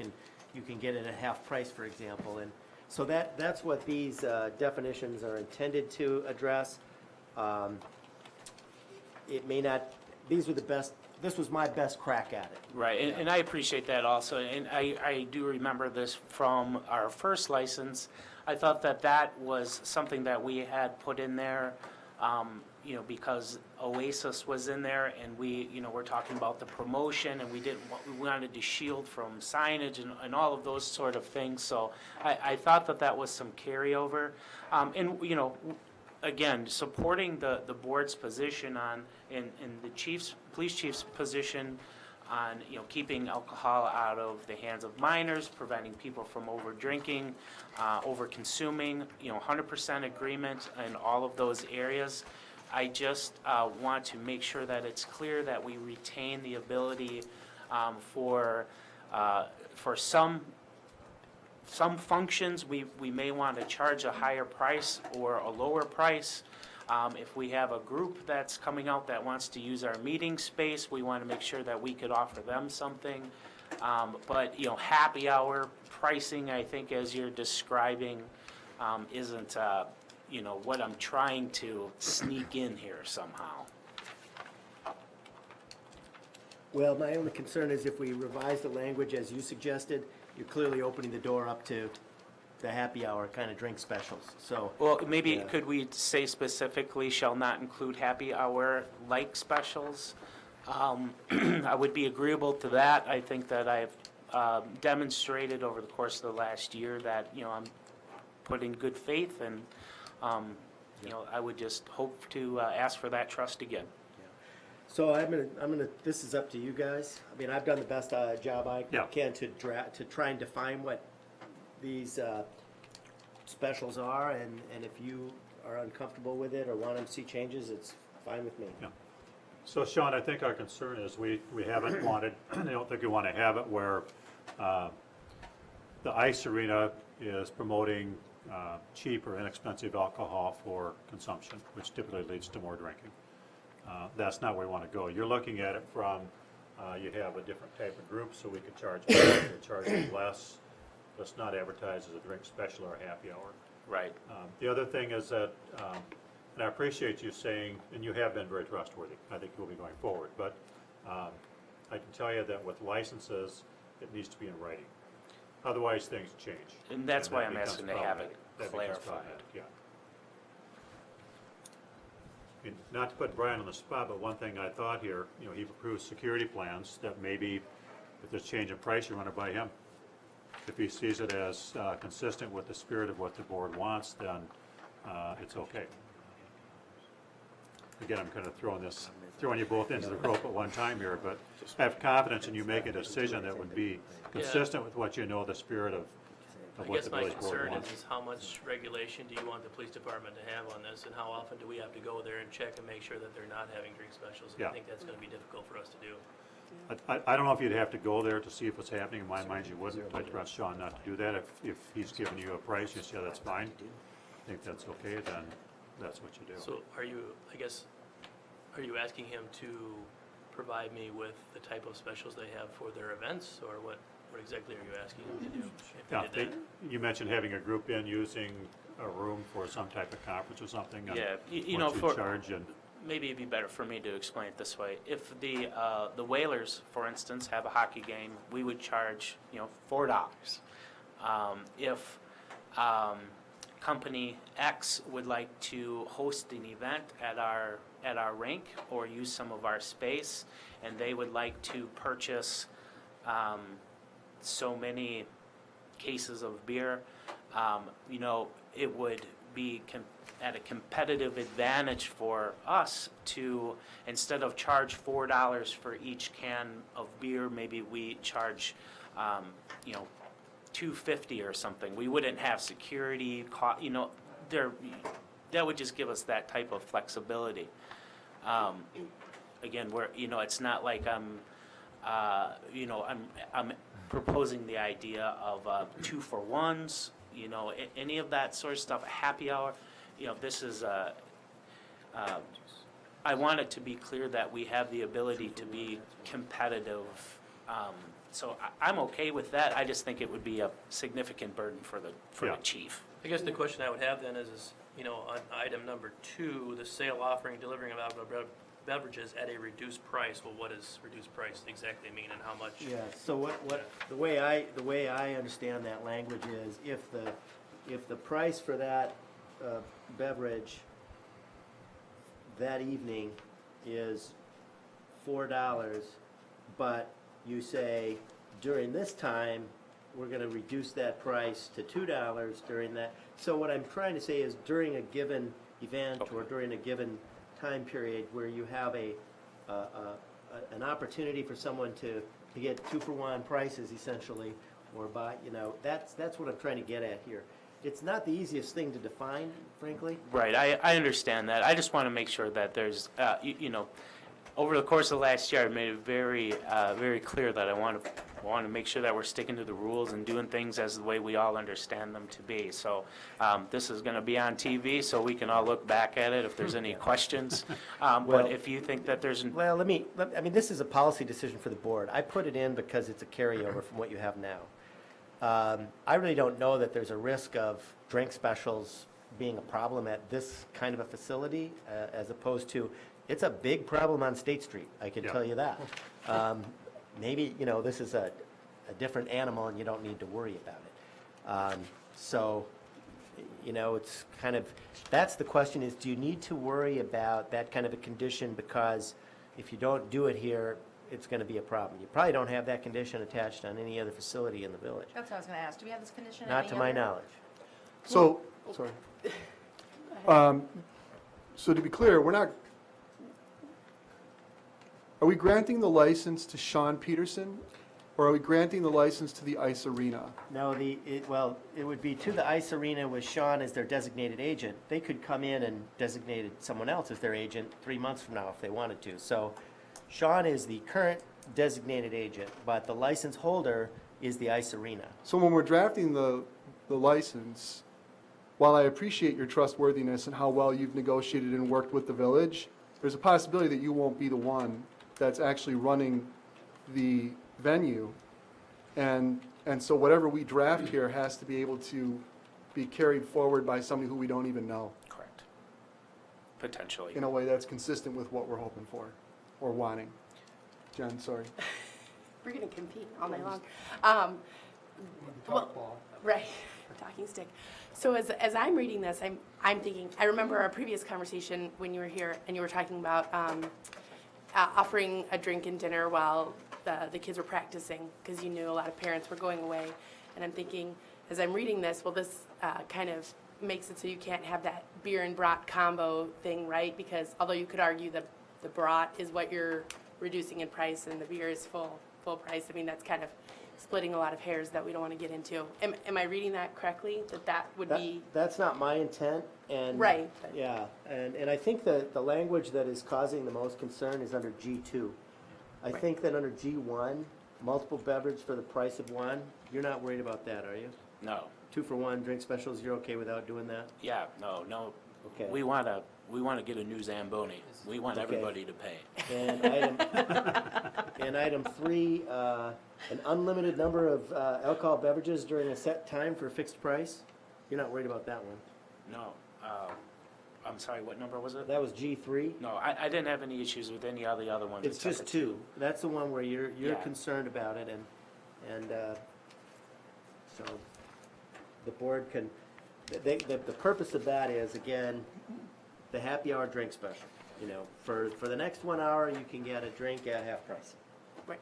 can get it at half price, for example. And so that's what these definitions are intended to address. It may not, these were the best, this was my best crack at it. Right, and I appreciate that also, and I do remember this from our first license. I thought that was something that we had put in there, because Oasis was in there, and we, we're talking about the promotion, and we wanted to shield from signage and all of those sort of things, so I thought that was some carryover. And, again, supporting the board's position on, and the police chief's position on, keeping alcohol out of the hands of minors, preventing people from over drinking, over consuming, 100% agreement in all of those areas. I just want to make sure that it's clear that we retain the ability for some functions, we may want to charge a higher price or a lower price. If we have a group that's coming out that wants to use our meeting space, we want to make sure that we could offer them something. But, happy hour pricing, I think, as you're describing, isn't, what I'm trying to sneak in here somehow. Well, my only concern is if we revise the language as you suggested, you're clearly opening the door up to the happy hour kind of drink specials, so. Well, maybe could we say specifically shall not include happy hour like specials? I would be agreeable to that. I think that I've demonstrated over the course of the last year that, I'm put in good faith, and, I would just hope to ask for that trust again. So I'm gonna, this is up to you guys. I mean, I've done the best job I can to try and define what these specials are, and if you are uncomfortable with it or want to see changes, it's fine with me. Yeah. So Sean, I think our concern is we haven't wanted, I don't think we want to have it where the ice arena is promoting cheap or inexpensive alcohol for consumption, which typically leads to more drinking. That's not where we want to go. You're looking at it from, you have a different type of group, so we could charge more, we could charge less. Let's not advertise as a drink special or a happy hour. Right. The other thing is that, and I appreciate you saying, and you have been very trustworthy, I think you'll be going forward, but I can tell you that with licenses, it needs to be in writing. Otherwise, things change. And that's why that I'm becomes asking to have it problematic. That becomes clarified. problematic, yeah. And not to put Brian on the spot, but one thing I thought here, he approves security plans that maybe if there's change in price, you run it by him. If he sees it as consistent with the spirit of what the board wants, then it's okay. Again, I'm kind of throwing you both into the rope at one time here, but I have confidence in you make a decision that would be consistent with what you know the spirit of what the village board wants. is how much regulation do you want the police department to have on this, and how often do we have to go there and check and make sure that they're not having drink specials? Yeah. I think that's gonna be difficult for us to do. I don't know if you'd have to go there to see if it's happening. In my mind, you wouldn't. I trust Sean not to do that. If he's giving you a price, you say, that's fine. I think that's okay, then that's what you do. So are you asking him to provide me with the type of specials they have for their events, or what? What exactly are you asking them to do if Yeah, they did that? you mentioned having a group in using a room for some type of conference or something. and Yeah, you what know, you for, charge and maybe it'd be better for me to explain it this way. If the Whalers, for instance, have a hockey game, we would charge, $4. If Company X would like to host an event at our rink or use some of our space, and they would like to purchase so many cases of beer, it would be at a competitive advantage for us to, instead of charge $4 for each can of beer, maybe we charge, $2.50 or something. We wouldn't have security, that would just give us that type of flexibility. Again, it's not like I'm proposing the idea of 2-for-1s, any of that sort of stuff, a happy hour. This is I want it to be clear that we have the ability to be competitive. So I'm okay with that. I just think it would be a significant burden for the chief. I guess the question I would have then is, on item number 2, the sale, offering, delivering of alcoholic beverages at a reduced price. Well, what does reduced price exactly mean and how much? Yeah, so the way I understand that language is if the price for that beverage that evening is $4, but you say during this time we're going to reduce that price to $2 during that. So what I'm trying to say is during a given event or during a given time period where you have an opportunity for someone to get 2-for-1 prices essentially, or buy, that's what I'm trying to get at here. It's not the easiest thing to define, frankly. Right, I understand that. I just want to make sure that there's, over the course of last year, I made it very, very clear that I want to make sure that we're sticking to the rules and doing things as the way we all understand them to be. So this is going to be on TV, so we can all look back at it if there's any questions. But if you think that there's... Well, this is a policy decision for the board. I put it in because it's a carryover from what you have now. I really don't know that there's a risk of drink specials being a problem at this kind of a facility, as opposed to, it's a big problem on State Street, I can tell you that. Maybe, this is a different animal and you don't need to worry about it. It's kind of, that's the question is, do you need to worry about that kind of a condition? Because if you don't do it here, it's going to be a problem. You probably don't have that condition attached on any other facility in the village. That's what I was going to ask. Do we have this condition? Not to my knowledge. So, sorry. So to be clear, are we granting the license to Sean Peterson, or are we granting the license to the Ice Arena? No, it would be to the Ice Arena with Sean as their designated agent. They could come in and designate someone else as their agent 3 months from now if they wanted to. So Sean is the current designated agent, but the license holder is the Ice Arena. So when we're drafting the license, while I appreciate your trustworthiness and how well you've negotiated and worked with the village, there's a possibility that you won't be the one that's actually running the venue. And so whatever we draft here has to be able to be carried forward by somebody who we don't even know, Correct. Potentially. in a way that's consistent with what we're hoping for or wanting. Jen, sorry. We're going to compete all night long. Right, talking stick. So as I'm reading this, I'm thinking, I remember our previous conversation when you were here and you were talking about offering a drink and dinner while the kids were practicing, because you knew a lot of parents were going away. And I'm thinking, as I'm reading this, well, this kind of makes it so you can't have that beer and brat combo thing, right? Because although you could argue that the brat is what you're reducing in price and the beer is full price, I mean, that's kind of splitting a lot of hairs that we don't want to get into. Am I reading that correctly, that would be? That's not my intent, and. Right. Yeah, and I think that the language that is causing the most concern is under G2. I think that under G1, multiple beverage for the price of one, you're not worried about that, are you? No. 2-for-1 drink specials, you're okay without doing that? Yeah, no. We Okay. want to get a new Zamboni. We want Okay. everybody to pay. And item 3, an unlimited number of alcohol beverages during a set time for a fixed price? You're not worried about that one? No, I'm sorry, what number was it? That was G3? No, I didn't have any issues with any of the other ones. It's except just for 2. That's the one where you're Yeah. concerned about it, and so the board can, the purpose of that is, again, the happy hour drink special. You know, for the next 1 hour, you can get a drink at half price. Right.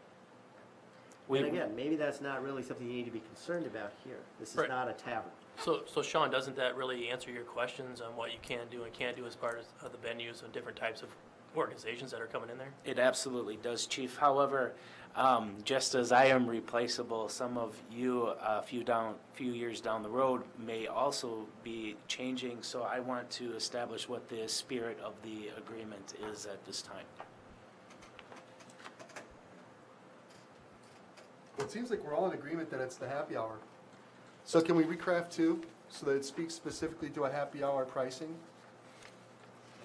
And again, maybe that's not really something you need to be concerned about here. This is Right. not a tavern. So Sean, doesn't that really answer your questions on what you can do and can't do as part of the venues and different types of organizations that are coming in there? It absolutely does, Chief. However, just as I am replaceable, some of you, a few years down the road, may also be changing. So I want to establish what the spirit of the agreement is at this time. Well, it seems like we're all in agreement that it's the happy hour. So can we recraft 2 so that it speaks specifically to a happy hour pricing?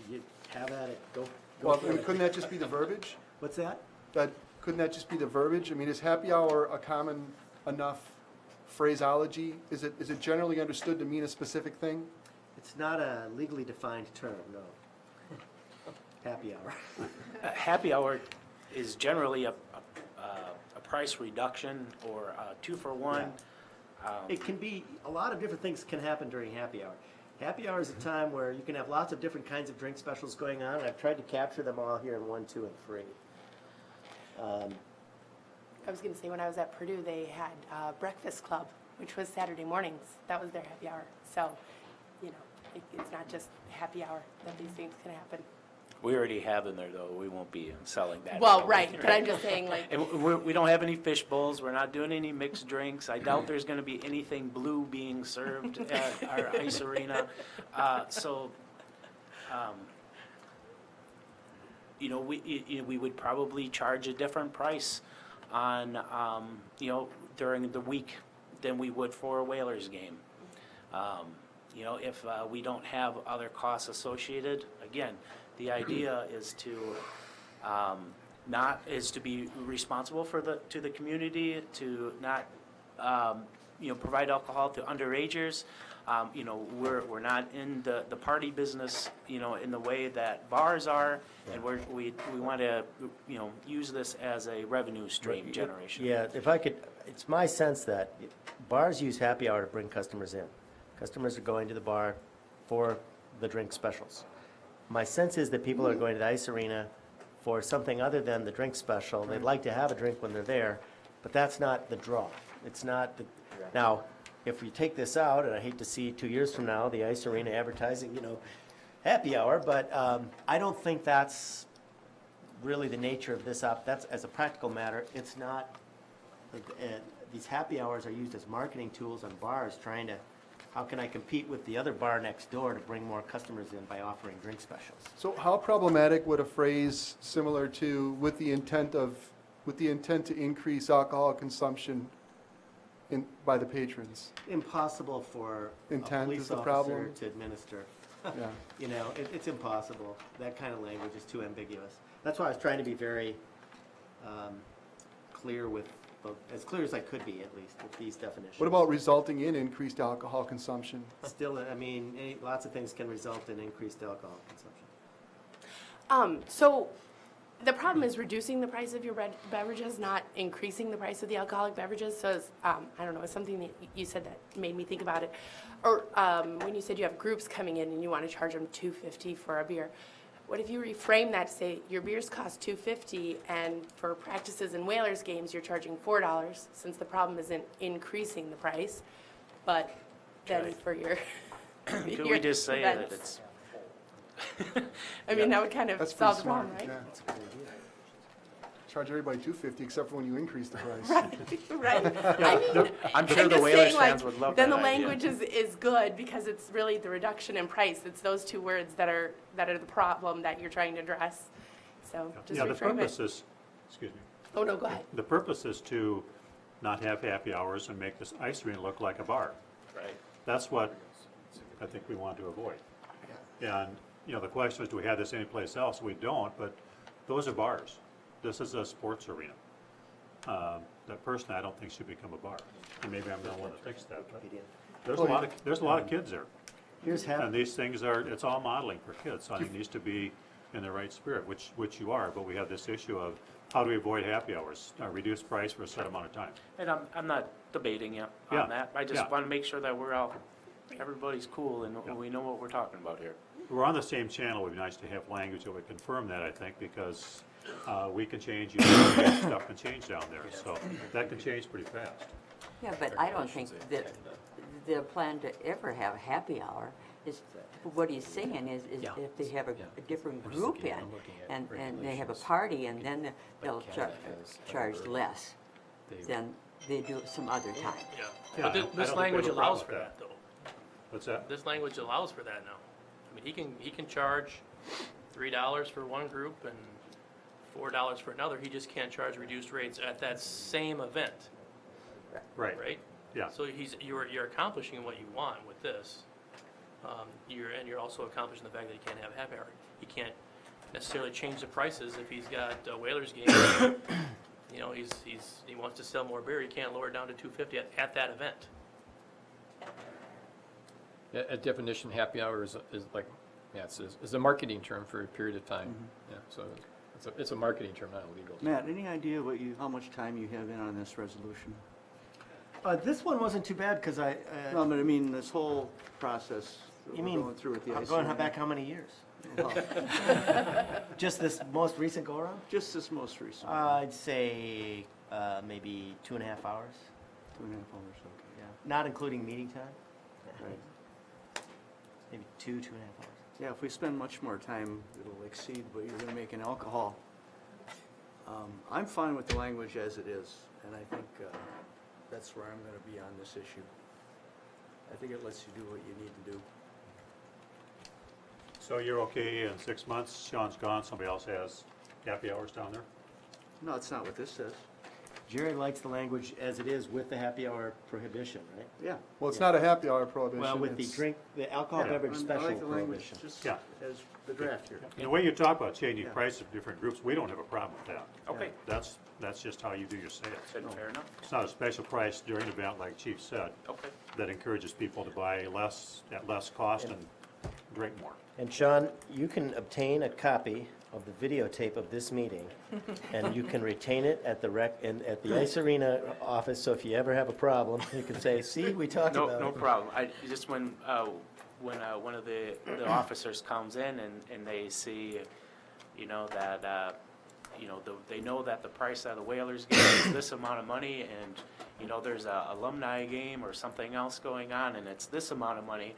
You have at it. Go Well, for I mean, it. couldn't that just be the verbiage? What's that? Couldn't that just be the verbiage? I mean, is happy hour a common enough phraseology? Is it generally understood to mean a specific thing? It's not a legally defined term, no. Happy hour. Happy hour is generally a price reduction or a 2-for-1. It can be, a lot of different things can happen during happy hour. Happy hour is a time where you can have lots of different kinds of drink specials going on, and I've tried to capture them all here in 1, 2, and 3. I was gonna say, when I was at Purdue, they had Breakfast Club, which was Saturday mornings. That was their happy hour. So, you know, it's not just happy hour that these things can happen. We already have them there, though. We won't be selling that. Well, right, but I'm just saying, like, And we don't have any fish bowls. We're not doing any mixed drinks. I doubt there's going to be anything blue being served at our ice arena. You know, we would probably charge a different price on, you know, during the week than we would for a Whalers game. You know, if we don't have other costs associated, again, the idea is to be responsible to the community, to not you know, provide alcohol to underagers. You know, we're not in the party business, you know, in the way that bars are, and we want to, you know, use this as a revenue stream generation. Yeah, if I could, it's my sense that bars use happy hour to bring customers in. Customers are going to the bar for the drink specials. My sense is that people are going to the ice arena for something other than the drink special. They'd like to have a drink when they're there, but that's not the draw. It's not the, now, if we take this out, and I hate to see 2 years from now, the ice arena advertising, you know, happy hour, but I don't think that's really the nature of this that's, as a practical matter, it's not, these happy hours are used as marketing tools on bars trying to, how can I compete with the other bar next door to bring more customers in by offering drink specials? So how problematic would a phrase similar to with the intent to increase alcohol consumption by the patrons? Impossible for a Intent police is the officer problem? to administer. Yeah. You know, it's impossible. That kind of language is too ambiguous. That's why I was trying to be very clear with, as clear as I could be at least, with these definitions. What about resulting in increased alcohol consumption? Still, I mean, lots of things can result in increased alcohol consumption. so the problem is reducing the price of your beverages, not increasing the price of the alcoholic beverages. So it's, I don't know, it's something that you said that made me think about it. Or when you said you have groups coming in and you want to charge them $2.50 for a beer. What if you reframe that to say your beers cost $2.50 and for practices and Whalers games you're charging $4, since the problem isn't increasing the price, but then for your Could your we just say that events. it's, I mean, that would kind of That's pretty solve the smart, problem, right? yeah. Charge everybody $2.50 except for when you increase the price. Right. I mean, I'm sure the just Whalers saying, like, fans would love then that the idea. language is good because it's really the reduction in price. It's those two words that are the problem that you're trying to address. So just Yeah, the reframe purpose it. is, excuse me. Oh, no, go ahead. The purpose is to not have happy hours and make this ice arena look like a bar. right. That's what I think we want to avoid. And, you know, the question is, do we have this anyplace else? We don't, but those are bars. This is a sports arena. That personally, I don't think should become a bar. And maybe I'm the one that thinks that, but there's a lot of kids there. Here's And these things are, it's all modeling for kids, so I think it needs to be in the right spirit, which you are, but we have this issue of how do we avoid happy hours, reduced price for a set amount of time. And I'm not debating you Yeah, on that. I just yeah. want to make sure that we're all, everybody's cool and we know what we're talking about here. We're on the same channel, it would be nice to have language that would confirm that, I think, because we can change, stuff can change down there, so that can change pretty fast. Yeah, but I don't think that the plan to ever have happy hour is, what he's saying is if they have a different group in, and they have a party, and then they'll charge less than they do some other time. Yeah. Yeah, But I don't this think language we have a allows problem for with that, though. What's that? This language allows for that now. I mean, he can charge $3 for one group and $4 for another. He just can't charge reduced rates at that same event, Right, right? yeah. So you're accomplishing what you want with this. You're also accomplishing the fact that he can't have a happy hour. He can't necessarily change the prices if he's got a Whalers game. You know, he wants to sell more beer. He can't lower it down to $2.50 at that event. Yeah, a definition, happy hour is like, yeah, it's a marketing term for a period of time. Yeah, so it's a marketing term, not illegal. Matt, any idea how much time you have in on this resolution? This one wasn't too bad, because No, but I mean, this whole process that you we're mean, going through with the I'm IC. going back how many years? Well, Just this most recent go-around? just this most recent, I'd say maybe 2.5 hours, 2.5 hours, okay, yeah, not including meeting time, right. maybe 2.5 hours. Yeah, if we spend much more time, it'll exceed what you're gonna make in alcohol. I'm fine with the language as it is, and I think that's where I'm gonna be on this issue. I think it lets you do what you need to do. So you're okay in 6 months, Sean's gone, somebody else has happy hours down there? No, it's not what this says. Jerry likes the language as it is with the happy hour prohibition, right? Yeah. Well, it's not a happy hour prohibition. Well, with it's- the alcohol Yeah. beverage I special like the language prohibition. just Yeah. as the draft here. The way you talk about changing Yeah. prices of different groups, we don't have a problem with that. Okay, That's just how you do your sales. fair enough. It's not a special price during an event, like Chief said, Okay. that encourages people to buy less, at less cost and drink more. And Sean, you can obtain a copy of the videotape of this meeting, and you can retain it at the at the Ice Arena office, so if you ever have a problem, you can say, see, we talked about it. No problem. Just when one of the officers comes in and they see, you know, that, you know, they know that the price of the Whalers game is this amount of money, and, you know, there's a alumni game or something else going on, and it's this amount of money.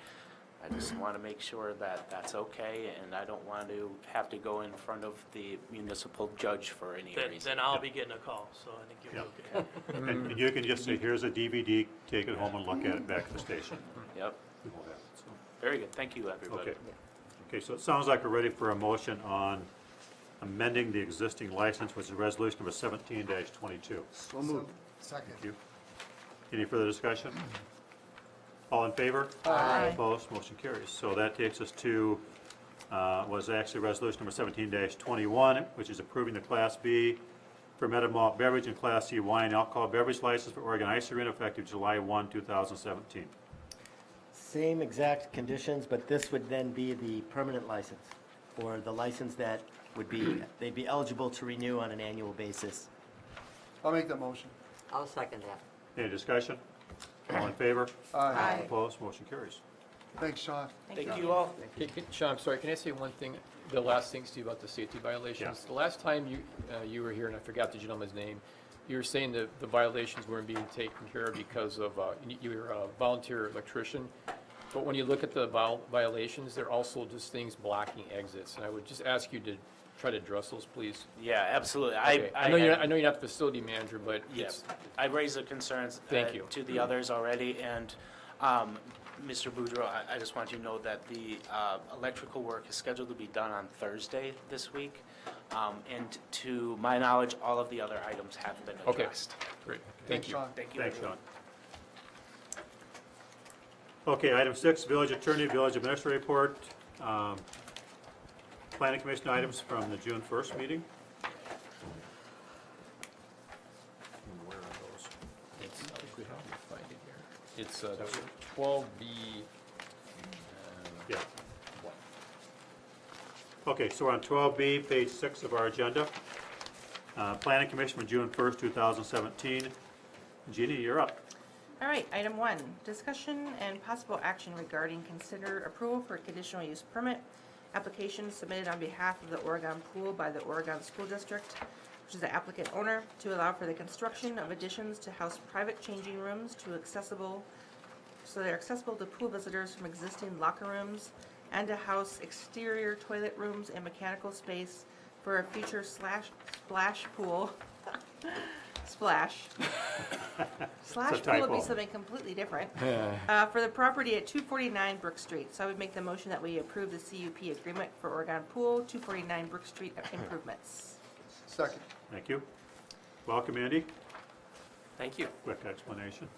I just want to make sure that that's okay, and I don't want to have to go in front of the municipal judge for any reason. Then I'll be getting a call, so I think you'll be okay. And you can just say, here's a DVD, take it home and look at it back at the station. Yep. We won't have it, so. Very good. Thank you, everybody. Okay. Okay, so it sounds like we're ready for a motion on amending the existing license, which is resolution number 17-22. So moved. Second. Thank you. Any further discussion? All in favor? Aye. Opposed, motion carries. So that takes us to, was actually resolution number 17-21, which is approving the Class B fermented malt beverage and Class C wine and alcohol beverage license for Oregon Ice Arena effective July 1, 2017. Same exact conditions, but this would then be the permanent license, or the license that would be, they'd be eligible to renew on an annual basis. I'll make that motion. I'll second that. Any discussion? All in favor? Aye. Opposed, motion carries. Thanks, Sean. Thank you all. Sean, I'm sorry, can I say one thing, the last thing, Steve, about the safety violations? The last time you were here, and I forgot the gentleman's name, you were saying that the violations weren't being taken care of because of, you were a volunteer electrician, but when you look at the violations, they're also just things blocking exits, and I would just ask you to try to address those, please. Yeah, absolutely. Okay. I know you're not the facility manager, but Yes, I raised the concerns Thank you. to the others already, and Mr. Boudreau, I just want you to know that the electrical work is scheduled to be done on Thursday this week, and to my knowledge, all of the other items have been Okay. addressed. Great, Thanks, thank you. Sean. Thank you. Thanks, everyone. Sean. Okay, item 6, village attorney, village administrator report. Planning Commission items from the June 1st meeting. Where are those? It's, I think we have to find it here. It's 12B. Yeah. Okay, so we're on 12B, page 6 of our agenda. Planning Commission from June 1st, 2017. Jeannie, you're up. All right, item 1, discussion and possible action regarding consider approval for a conditional use permit application submitted on behalf of the Oregon Pool by the Oregon School District, which is the applicant owner, to allow for the construction of additions to house private changing rooms to accessible, so they're accessible to pool visitors from existing locker rooms, and to house exterior toilet rooms and mechanical space for a future splash pool. Splash. Slash pool would be typo. something completely different. For the property at 249 Brook Street. So I would make the motion that we approve the CUP agreement for Oregon Pool, 249 Brook Street improvements. Second. Thank you. Welcome, Andy. Thank you. Quick explanation.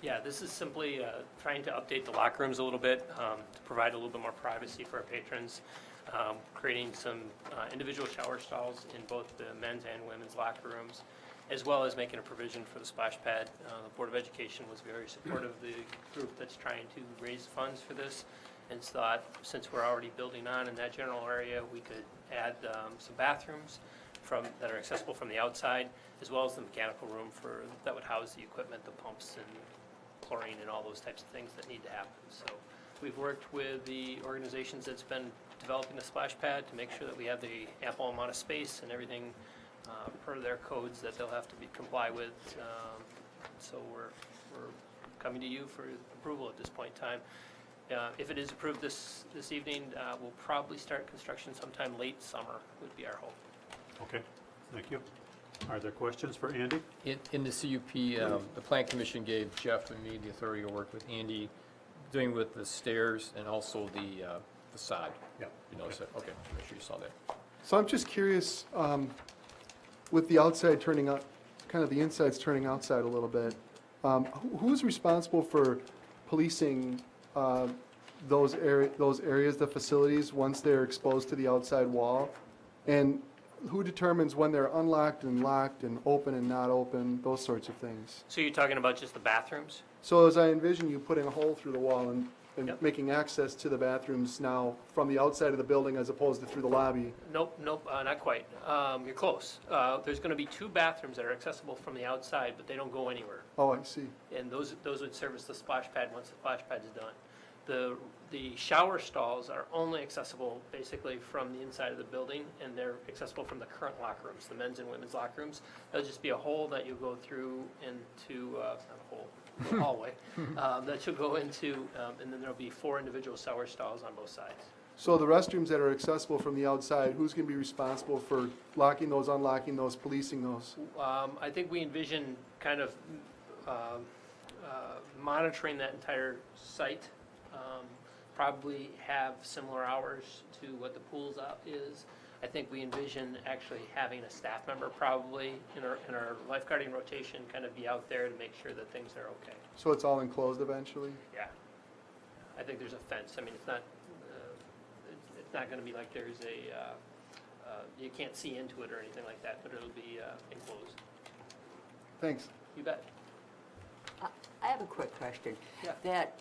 Yeah, this is simply trying to update the locker rooms a little bit to provide a little bit more privacy for our patrons, creating some individual shower stalls in both the men's and women's locker rooms, as well as making a provision for the splash pad. The Board of Education was very supportive of the group that's trying to raise funds for this, and thought since we're already building on in that general area, we could add some bathrooms that are accessible from the outside, as well as the mechanical room that would house the equipment, the pumps and chlorine and all those types of things that need to happen. So we've worked with the organizations that's been developing the splash pad to make sure that we have the ample amount of space and everything per their codes that they'll have to comply with. So we're coming to you for approval at this point in time. If it is approved this evening, we'll probably start construction sometime late summer would be our hope. Okay, thank you. Are there questions for Andy? In the CUP, the Plan Commission gave Jeff and me the authority to work with Andy, doing with the stairs and also the facade. Yeah. You notice that? Okay, make sure you saw that. So I'm just curious, with the outside turning out, kind of the insides turning outside a little bit, who's responsible for policing those areas, the facilities, once they're exposed to the outside wall? And who determines when they're unlocked and locked and open and not open, those sorts of things? So you're talking about just the bathrooms? So as I envision you putting a hole through the wall and Yep. making access to the bathrooms now from the outside of the building as opposed to through the lobby. Nope, not quite. You're close. There's going to be 2 bathrooms that are accessible from the outside, but they don't go anywhere. Oh, I see. And those would service the splash pad once the splash pad is done. The shower stalls are only accessible basically from the inside of the building, and they're accessible from the current locker rooms, the men's and women's locker rooms. There'll just be a hole that you go through into, not a hole, a hallway, that you'll go into, and then there'll be 4 individual shower stalls on both sides. So the restrooms that are accessible from the outside, who's going to be responsible for locking those, unlocking those, policing those? I think we envision kind of monitoring that entire site. Probably have similar hours to what the pool's out is. I think we envision actually having a staff member probably in our lifeguarding rotation kind of be out there to make sure that things are okay. So it's all enclosed eventually? Yeah. I think there's a fence. I mean, it's not going to be like there's you can't see into it or anything like that, but it'll be enclosed. Thanks. You bet. I have a quick question. Yeah. That,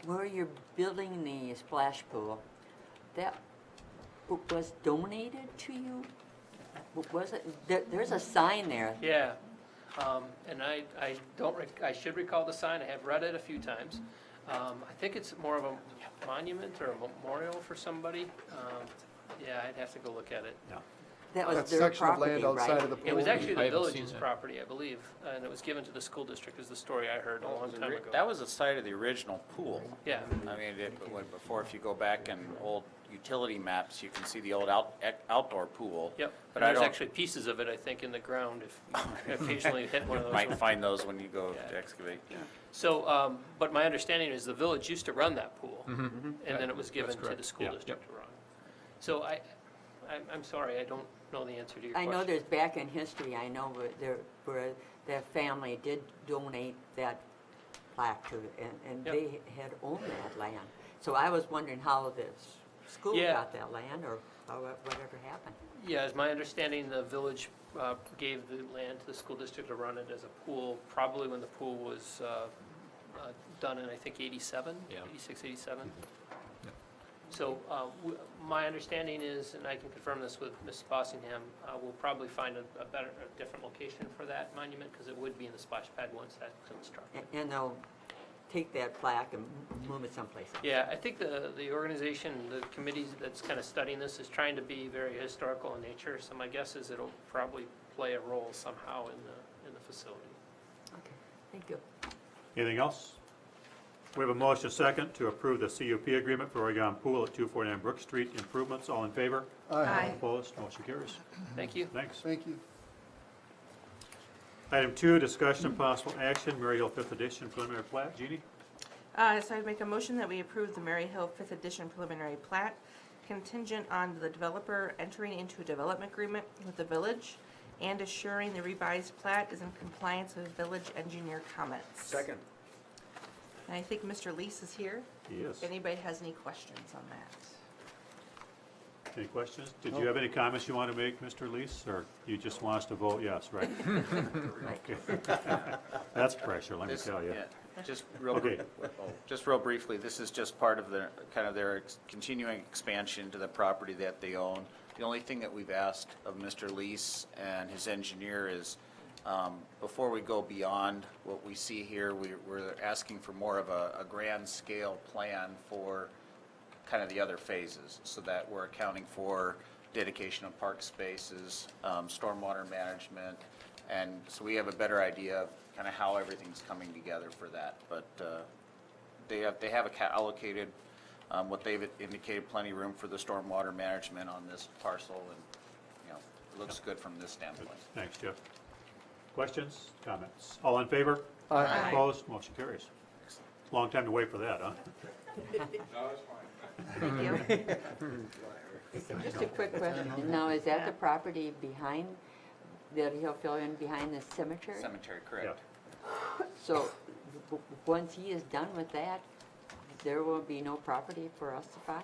where you're building the splash pool, that was donated to you? Was it, there's a sign there. Yeah, and I I should recall the sign, I have read it a few times. I think it's more of a monument or a memorial for somebody. Yeah, I'd have to go look at it. Yeah. That was That their section of property, land outside right? of the pool? It was actually I the haven't seen village's that. property, I believe, and it was given to the school district, is the story I heard a long time ago. That was the site of the original pool. Yeah, I mean, before, if you go back in old utility maps, you can see the old outdoor pool. yep. But And I there's don't, actually pieces of it, I think, in the ground if you occasionally hit one of those. might find those when you go Yeah. to excavate. So, but my understanding is the village used to run that pool, and then it was given to correct. the school Yeah. district to run. So I'm sorry, I don't know the answer to your I question. know there's back in history, I know where their family did donate that plaque to, and Yep. they had owned that land. So I was wondering how the school Yeah. got that land, or whatever happened. Yeah, as my understanding, the village gave the land to the school district to run it as a pool, probably when the pool was done in, I think, 87? Yeah. 86, 87? So my understanding is, and I can confirm this with Ms. Bossingham, we'll probably find a different location for that monument, because it would be in the splash pad once that's constructed. And they'll take that plaque and move it someplace else. Yeah, I think the organization, the committee that's kind of studying this is trying to be very historical in nature, so my guess is it'll probably play a role somehow in the facility. Okay, thank you. Anything else? We have a motion second to approve the CUP agreement for Oregon Pool at 249 Brook Street improvements. All in favor? Aye. Opposed? Motion carries. Thank you. Thanks. Thank you. Item 2, discussion and possible action, Mary Hill 5th Edition preliminary plat. Jeannie? So I'd make a motion that we approve the Mary Hill 5th Edition preliminary plat contingent on the developer entering into a development agreement with the village and assuring the revised plat is in compliance with village engineer comments. Second. And I think Mr. Lees is here. Yes. If anybody has any questions on that. Any questions? Did you have any comments you want to make, Mr. Lees, or you just want us to vote yes, right? Okay. That's pressure, let me This- tell you. yeah, Just real, Okay. just real briefly, this is just part of the, kind of their continuing expansion to the property that they own. The only thing that we've asked of Mr. Lees and his engineer is, before we go beyond what we see here, we're asking for more of a grand scale plan for kind of the other phases, so that we're accounting for dedication of park spaces, stormwater management, and so we have a better idea of kind of how everything's coming together for that. But they have allocated what they've indicated, plenty of room for the stormwater management on this parcel, and it looks good from this standpoint. Thanks, Jeff. Questions, comments? All in favor? Aye. Opposed? Motion carries. Long time to wait for that, huh? Thank you. Just a quick question. Now, is that the property behind, that he'll fill in behind the cemetery? Cemetery, correct. So, once he is done with that, there will be no property for us to buy?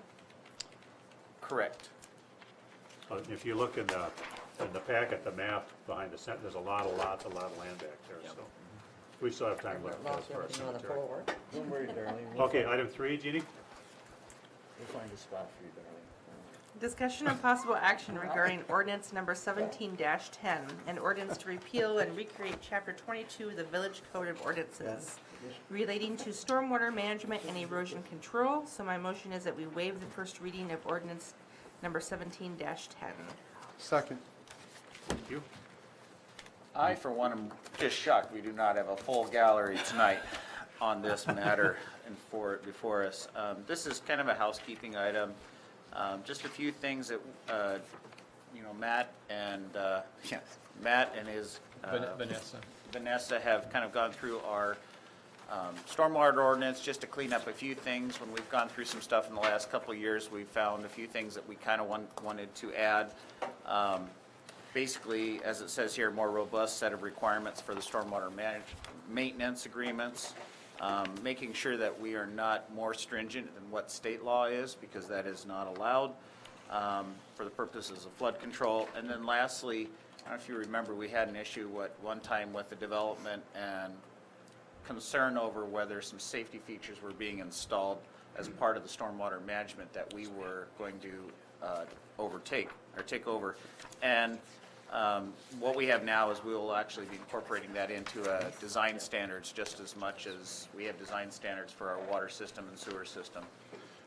Correct. If you look in the packet, the map behind the center, there's a lot of lots, a lot of land back there, so we still have time left as far as cemetery. Don't worry, darling. Okay, item 3, Jeannie? We'll find a spot for you, darling. Discussion and possible action regarding ordinance number 17-10, an ordinance to repeal and recreate chapter 22 of the Village Code of Ordinances relating to stormwater management and erosion control. So my motion is that we waive the first reading of ordinance number 17-10. Second. Thank you. I, for one, am just shocked we do not have a full gallery tonight on this matter and before us. This is kind of a housekeeping item. Just a few things that, Matt and, Matt and his Vanessa have kind of gone through our stormwater ordinance just to clean up a few things. When we've gone through some stuff in the last couple of years, we've found a few things that we kind of wanted to add. Basically, as it says here, more robust set of requirements for the stormwater maintenance agreements, making sure that we are not more stringent than what state law is, because that is not allowed for the purposes of flood control. And then lastly, I don't know if you remember, we had an issue one time with the development and concern over whether some safety features were being installed as part of the stormwater management that we were going to take over. And what we have now is we will actually be incorporating that into design standards just as much as we have design standards for our water system and sewer system.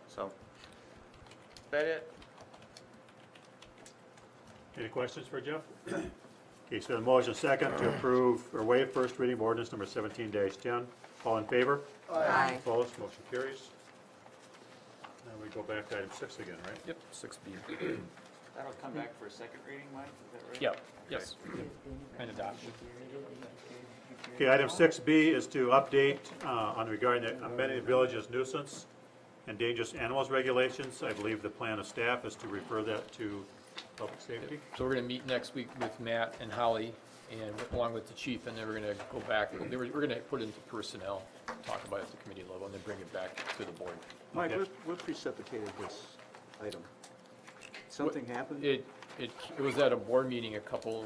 So, is that it? Any questions for Jeff? Okay, so the motion second to approve or waive first reading of ordinance number 17-10. All in favor? Aye. Opposed? Motion carries. Now we go back to item 6 again, right? Yep, 6B. That'll come back for a second reading, Mike, is that right? Yeah, yes. And adoption. Okay, item 6B is to update on regarding the amending the village's nuisance and dangerous animals regulations. I believe the plan of staff is to refer that to public safety. So we're going to meet next week with Matt and Holly and along with the chief, and then we're gonna go back, we're gonna put it into personnel, talk about it at the committee level, and then bring it back to the board. Mike, Okay. what precipitated this item? Something happened? It was at a board meeting a couple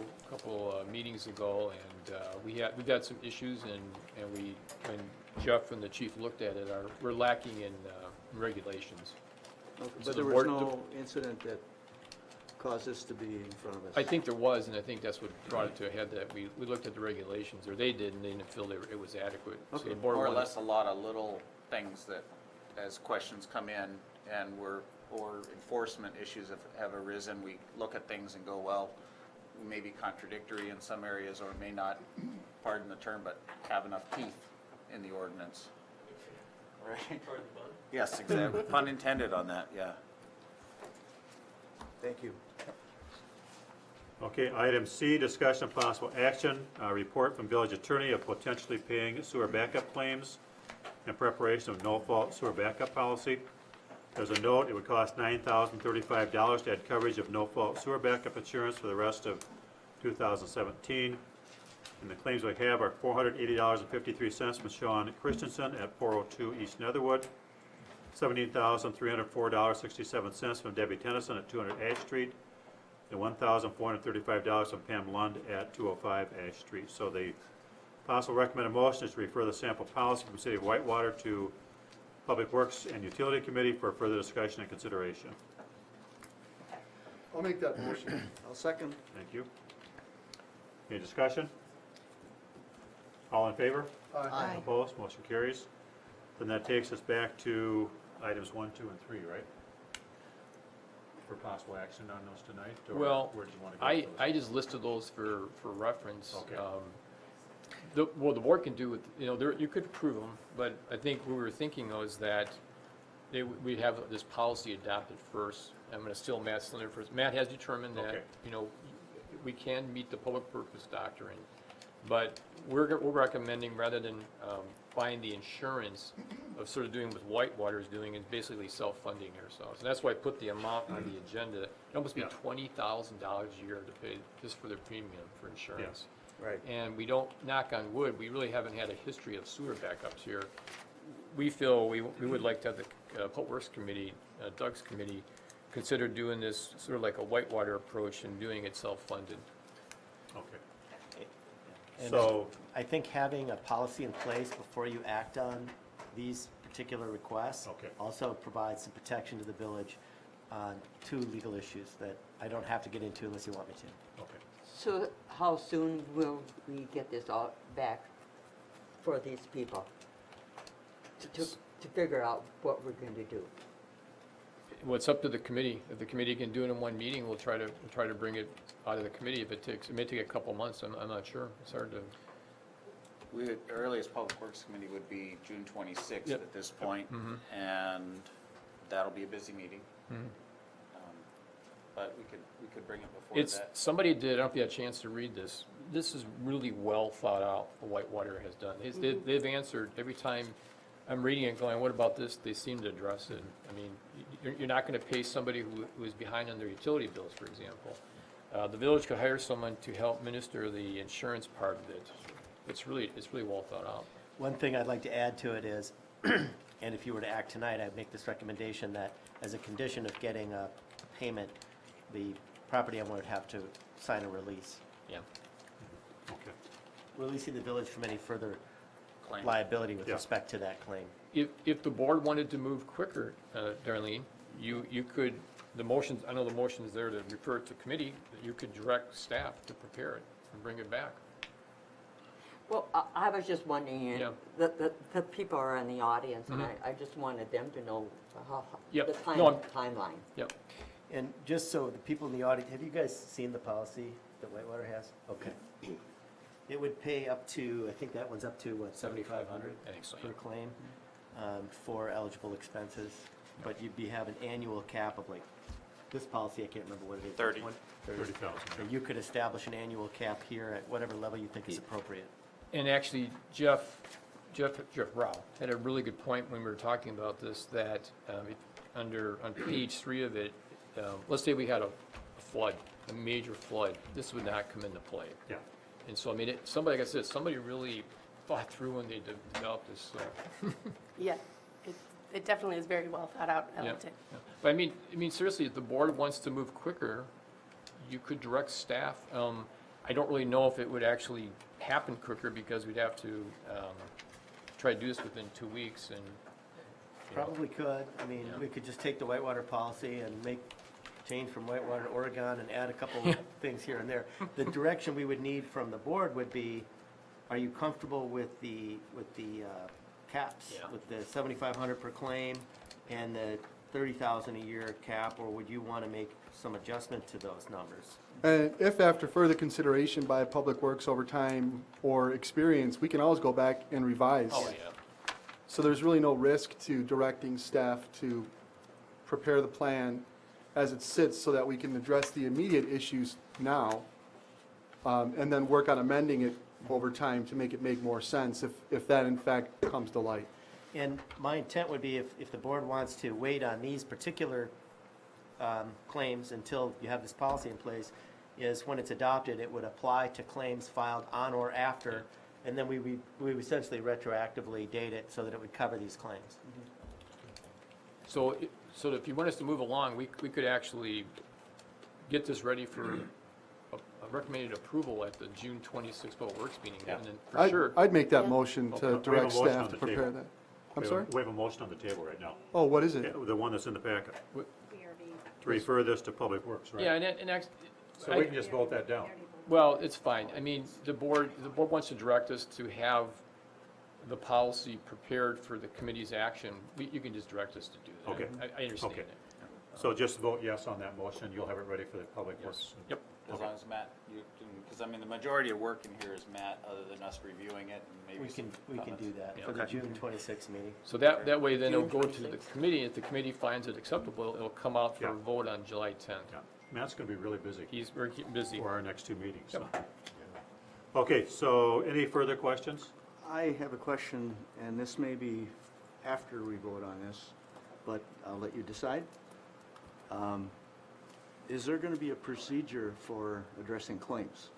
meetings ago, and we've had some issues, and when Jeff and the chief looked at it, we're lacking in regulations. Okay, So But the there was board- no incident that caused this to be in front of us? I think there was, and I think that's what brought it to a head, that we looked at the regulations, or they did, and they didn't feel it was adequate. So the board More or wanted- less a lot of little things that, as questions come in and or enforcement issues have arisen, we look at things and go, well, we may be contradictory in some areas, or may not, pardon the term, but have enough teeth in the ordinance. Right? Yes, exactly. Pun intended on that, yeah. Thank you. Okay, item C, discussion of possible action, report from village attorney of potentially paying sewer backup claims in preparation of no-fault sewer backup policy. There's a note, it would cost $9,035 to add coverage of no-fault sewer backup insurance for the rest of 2017. And the claims we have are $480.53 from Sean Christensen at 402 East Netherwood, $17,304.67 from Debbie Tennyson at 200 Ash Street, and $1,435 from Pam Lund at 205 Ash Street. So the possible recommended motion is to refer the sample policy from City of Whitewater to Public Works and Utility Committee for further discussion and consideration. I'll make that motion. I'll second. Thank you. Any discussion? All in favor? Aye. Opposed? Motion carries. Then that takes us back to items 1, 2, and 3, right? For possible action on those tonight? Or Well, where do you want to go with those? I just listed those for reference. Okay. The board can do with, you could approve them, but I think what we were thinking though is that we'd have this policy adopted first. I'm gonna steal Matt's thunder first. Matt has determined that, Okay. we can meet the public purpose doctrine, but we're recommending, rather than buying the insurance of sort of doing what Whitewater is doing, and basically self-funding ourselves. And that's why I put the amount on the agenda. It almost be Yeah. $20,000 a year to pay just for their premium for insurance. Right. And we don't, knock on wood, we really haven't had a history of sewer backups here. We feel we would like to have the Public Works Committee, Doug's committee, consider doing this sort of like a Whitewater approach and doing it self-funded. Okay. And So, I think having a policy in place before you act on these particular requests Okay. also provides some protection to the village on two legal issues that I don't have to get into unless you want me to. okay. So how soon will we get this all back for these people? To figure out what we're going to do? Well, it's up to the committee. If the committee can do it in one meeting, we'll try to bring it out of the committee. If it may take a couple months, I'm not sure. It's hard to. The earliest Public Works Committee would be June 26th Yep. at this point, Mhm. and that'll be a busy meeting. Mhm. But we could bring it before that. Somebody did, I don't know if you had a chance to read this. This is really well thought out, what Whitewater has done. They've answered every time I'm reading it going, what about this? They seem to address it. I mean, you're not gonna pay somebody who is behind on their utility bills, for example. The village could hire someone to help minister the insurance part of it. It's really well thought out. One thing I'd like to add to it is, and if you were to act tonight, I'd make this recommendation that as a condition of getting a payment, the property owner would have to sign a release, Yeah. Okay. releasing the village from any further Claim. liability with Yeah. respect to that claim. If the board wanted to move quicker, Darlene, you could, I know the motion's there to refer it to committee, but you could direct staff to prepare it and bring it back. Well, I was just wondering, Yeah. the people are in the audience, and Mhm. I just wanted them to know Yep. the No, I'm- timeline. Yep. And just so the people in the audience, have you guys seen the policy that Whitewater has? Okay. It would pay up to, I think that one's up to, what, 7,500 I think so, per yeah. claim for eligible expenses, but you'd be having annual cap of like, this policy, I can't remember what it is. 30. 30,000. So you could establish an annual cap here at whatever level you think is appropriate. And actually, Jeff Rao had a really good point when we were talking about this, that on page 3 of it, let's say we had a flood, a major flood, this would not come into play. Yeah. And so, I mean, somebody, like I said, somebody really thought through when they developed this, so. Yeah, it definitely is very well thought out. I Yeah, liked it. yeah. But I mean, seriously, if the board wants to move quicker, you could direct staff. I don't really know if it would actually happen quicker because we'd have to try to do this within 2 weeks and. you know. Probably could. I mean, Yeah. we could just take the Whitewater policy and change from Whitewater to Oregon and add a couple of things here and there. The direction we would need from the board would be, are you comfortable with the caps? Yeah. With the 7,500 per claim and the 30,000 a year cap, or would you want to make some adjustment to those numbers? And if after further consideration by Public Works over time or experience, we can always go back and revise. Oh, yeah. So there's really no risk to directing staff to prepare the plan as it sits so that we can address the immediate issues now, and then work on amending it over time to make it make more sense if that in fact comes to light. And my intent would be if the board wants to wait on these particular claims until you have this policy in place, is when it's adopted, it would apply to claims filed on or after, and then we would essentially retroactively date it so that it would cover these claims. So if you want us to move along, we could actually get this ready for a recommended approval at the June 26th Public Works meeting. Yeah. And then for sure. I'd make that Yeah. motion We to have a direct motion on staff the to prepare table. that. I'm sorry? We have a motion on the table right now. Oh, what is Yeah, it? the one that's in the packet. To refer this to Public Works, right? Yeah, and actually. So we can just vote that down. Well, it's fine. I mean, the board wants to direct us to have the policy prepared for the committee's action. You can just direct us to do that. Okay. I understand Okay. that. So just vote yes on that motion, you'll have it ready for the Public Works. Yep. As long as Matt, you can, because I mean, the majority of work in here is Matt, other than us reviewing it and maybe We some can comments. do that Yeah. for the Okay. June 26th meeting. So that way then it'll June go to the 26th. committee. If the committee finds it acceptable, it'll come out for a Yeah. vote on July 10th. Yeah. Matt's gonna be really busy We're keeping busy. for our next two meetings, so. Yep. Okay, so any further questions? I have a question, and this may be after we vote on this, but I'll let you decide. Is there going to be a procedure for addressing claims?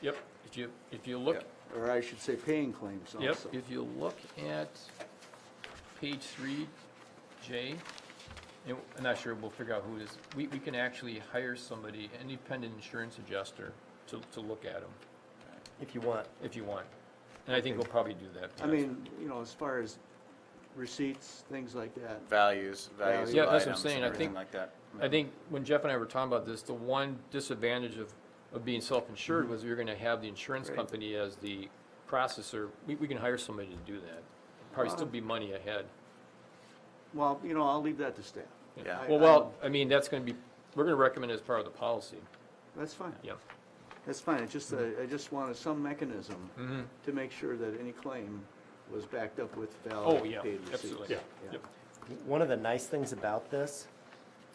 Yep. If you look, Or I should say paying claims also? yep, if you look at page 3, J, and I'm not sure, we'll figure out who it is. We can actually hire somebody, an independent insurance adjuster, to look at them, If you want. if you want. And I think we'll probably do that. I mean, as far as receipts, things like that. Values of Yeah, that's what I'm items saying. and I everything think- like that. I think when Jeff and I were talking about this, the one disadvantage of being self-insured was we were gonna have the insurance Right. company as the processor. We can hire somebody to do that. Probably still be money ahead. Well, I'll leave that to staff. Yeah. Well, I mean, that's gonna be, we're gonna recommend it as part of the policy. That's fine. Yep. That's fine. It's just, I just wanted some mechanism Mhm. to make sure that any claim was backed up with Oh, valid yeah, paid receipts. absolutely. Yeah. Yep. One of the nice things about this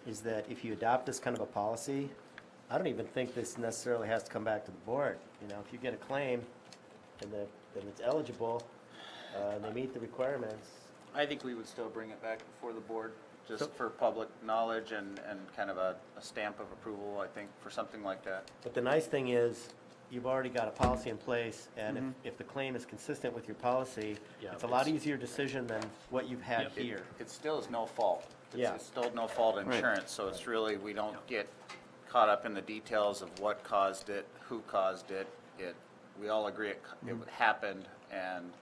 is that if you adopt this kind of a policy, I don't even think this necessarily has to come back to the board. If you get a claim and that it's eligible, and they meet the requirements, I think we would still bring it back before the board, So- just for public knowledge and kind of a stamp of approval, I think, for something like that. but the nice thing is, you've already got a policy in place, and if the claim is consistent with your policy, Yeah, it's a lot it's- easier decision than what you've had Yep. here. It still is no fault. Yeah. It's still no fault Right. insurance, so it's really, we don't get caught up in the details of what caused it, who caused it. We all agree it happened, and,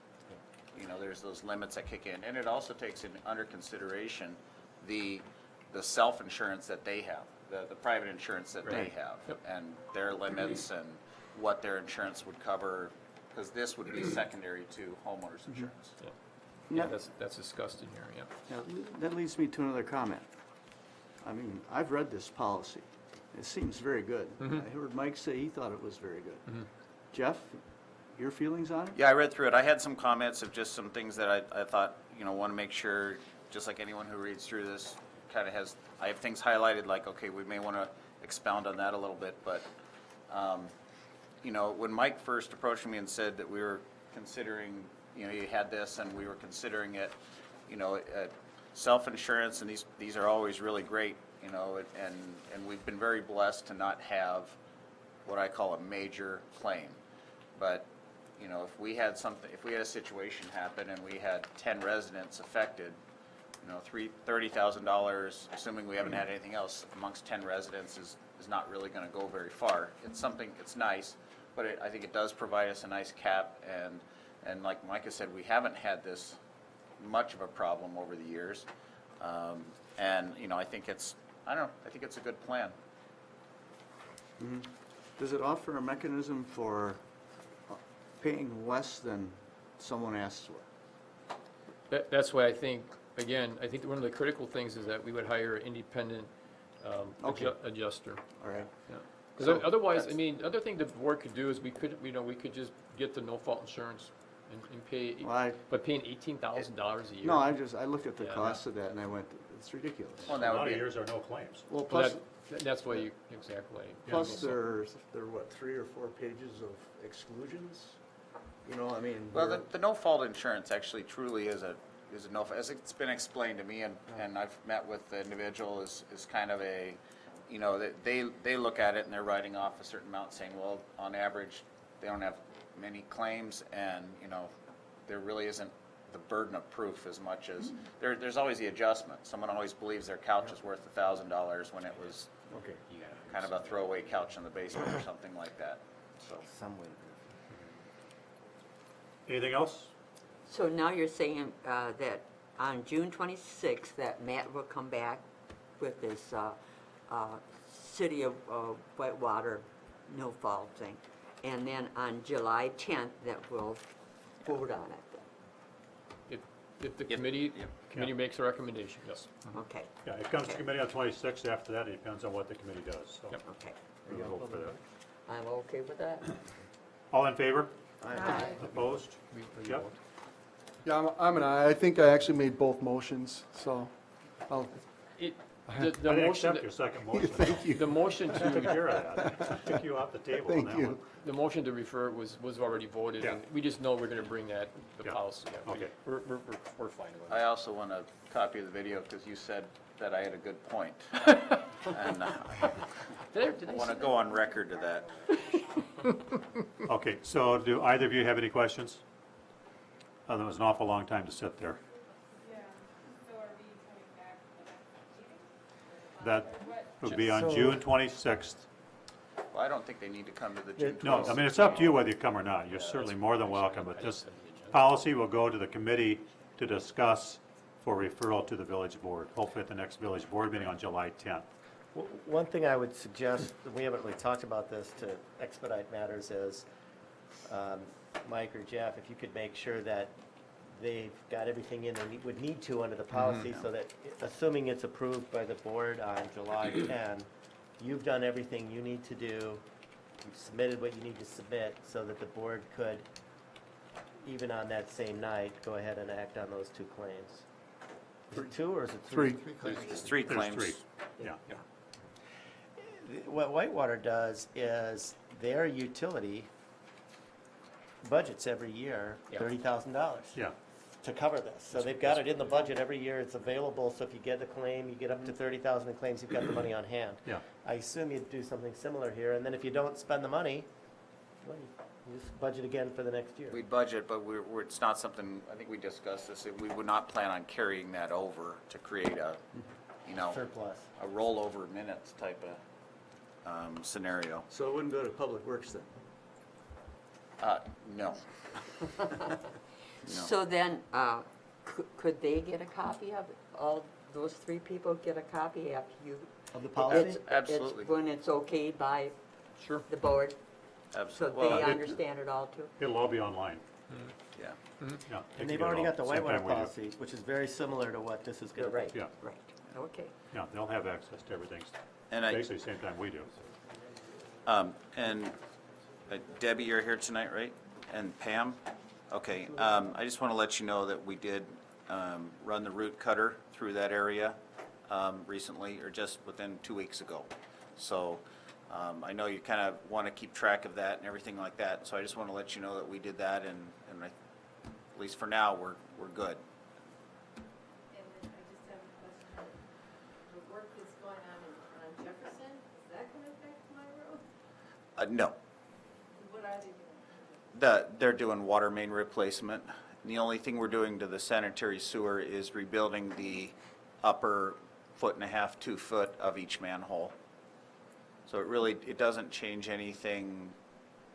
there's those limits that kick in. And it also takes under consideration the self-insurance that they have, the private insurance that they Right. have, Yep. and their limits and what their insurance would cover, because this would be secondary to homeowners insurance. Yeah, Yeah. that's discussed in here, yeah. Now, that leads me to another comment. I mean, I've read this policy. It seems very good. Mhm. I heard Mike say he thought it was very good. Jeff, your feelings on it? Yeah, I read through it. I had some comments of just some things that I thought, want to make sure, just like anyone who reads through this, kind of I have things highlighted like, okay, we may want to expound on that a little bit, but, when Mike first approached me and said that we were considering, you had this and we were considering it, self-insurance, and these are always really great, and we've been very blessed to not have what I call a major claim. But, you know, if we had a situation happen and we had 10 residents affected, you know, $30,000, assuming we haven't had anything else, amongst 10 residents is not really gonna go very far. It's something, it's nice, but I think it does provide us a nice cap, and like Micah said, we haven't had this much of a problem over the years. And, you know, I think it's a good plan. Does it offer a mechanism for paying less than someone asks for? That's why I think, again, I think one of the critical things is that we would hire an independent adjuster. All right. Because otherwise, I mean, the other thing the board could do is we could just get the no-fault insurance and pay, but paying $18,000 a year. No, I looked at the cost of that and I went, it's ridiculous. Well, a lot of years there are no claims. Well, plus, That's why you, exactly. plus there are what, 3 or 4 pages of exclusions? You know, I mean. Well, the no-fault insurance actually truly is a no, as it's been explained to me, and I've met with the individual, is kind of a, you know, that they look at it and they're writing off a certain amount, saying, well, on average, they don't have many claims, and, you know, there really isn't the burden of proof as much as, there's always the adjustment. Someone always believes their couch is worth $1,000 when it was kind of a throwaway couch in the basement or something like that, so. Anything else? So now you're saying that on June 26th, that Matt will come back with this City of Whitewater no-fault thing, and then on July 10th, that we'll vote on it. If the committee makes a recommendation, yes. Okay. Yeah, it comes to committee on 26th. After that, it depends on what the committee does, so. Okay. We'll vote for that. I'm okay with that. All in favor? Aye. Opposed? Yep. Yeah, I'm an aye. I think I actually made both motions, so I'll, The I didn't motion, accept your second motion. thank you. the motion I took to, care of that. Took you off the table on Thank that you. one. the motion to refer was already voted, and we just know we're gonna bring that, the Yeah. policy. Yeah, Okay. We're fine with I it. also want a copy of the video because you said that I had a good point. And Did I I want to say go on record to that. Okay, so do either of you have any questions? That was an awful long time to sit there. That would be on June 26th. Well, I don't think they need to come to the June 26th. No, I mean, it's up to you whether you come or not. You're certainly more than welcome, but this policy will go to the committee to discuss for referral to the village board, hopefully at the next village board meeting on July 10th. One thing I would suggest, we haven't really talked about this to expedite matters, is Mike or Jeff, if you could make sure that they've got everything in they would need to under the policy, so that, assuming it's approved by the board on July 10, you've done everything you need to do, you've submitted what you need to submit, so that the board could, even on that same night, go ahead and act on those 2 claims. Is it 2 or is it 3? 3. There's 3 There's claims. 3, yeah. What Whitewater does is their utility budgets every year $30,000 Yeah, to cover this. So they've got it in the budget every year, it's available, so if you get a claim, you get up to 30,000 in claims, you've got the money on hand. yeah. I assume you'd do something similar here, and then if you don't spend the money, well, you just budget again for the next year. We budget, but it's not something, I think we discussed this, we would not plan on carrying that over to create a, you know, Surplus. a rollover minutes type of scenario. So it wouldn't go to Public Works then? No. So then, could they get a copy of it? All those 3 people get a copy after you? Of the policy? Absolutely. When it's okayed by Sure. the board? Absolutely. So Well, they understand it all too? It'll all be online. yeah. Yeah, they And can they've get it already all got the same Whitewater time we do. policy, which is very similar to what this is going to be. Right, Yeah. right, okay. Yeah, they'll have access to everything, And I, basically same time we do. and Debbie, you're here tonight, right? And Pam? Okay, I just want to let you know that we did run the root cutter through that area recently, or just within 2 weeks ago. So I know you kind of want to keep track of that and everything like that, so I just want to let you know that we did that, and at least for now, we're good. And then I just have a question. The work that's going on Jefferson, is that going to affect my road? No. What are they doing? They're doing water main replacement. And the only thing we're doing to the sanitary sewer is rebuilding the upper 1.5 to 2 foot of each manhole. So it doesn't change anything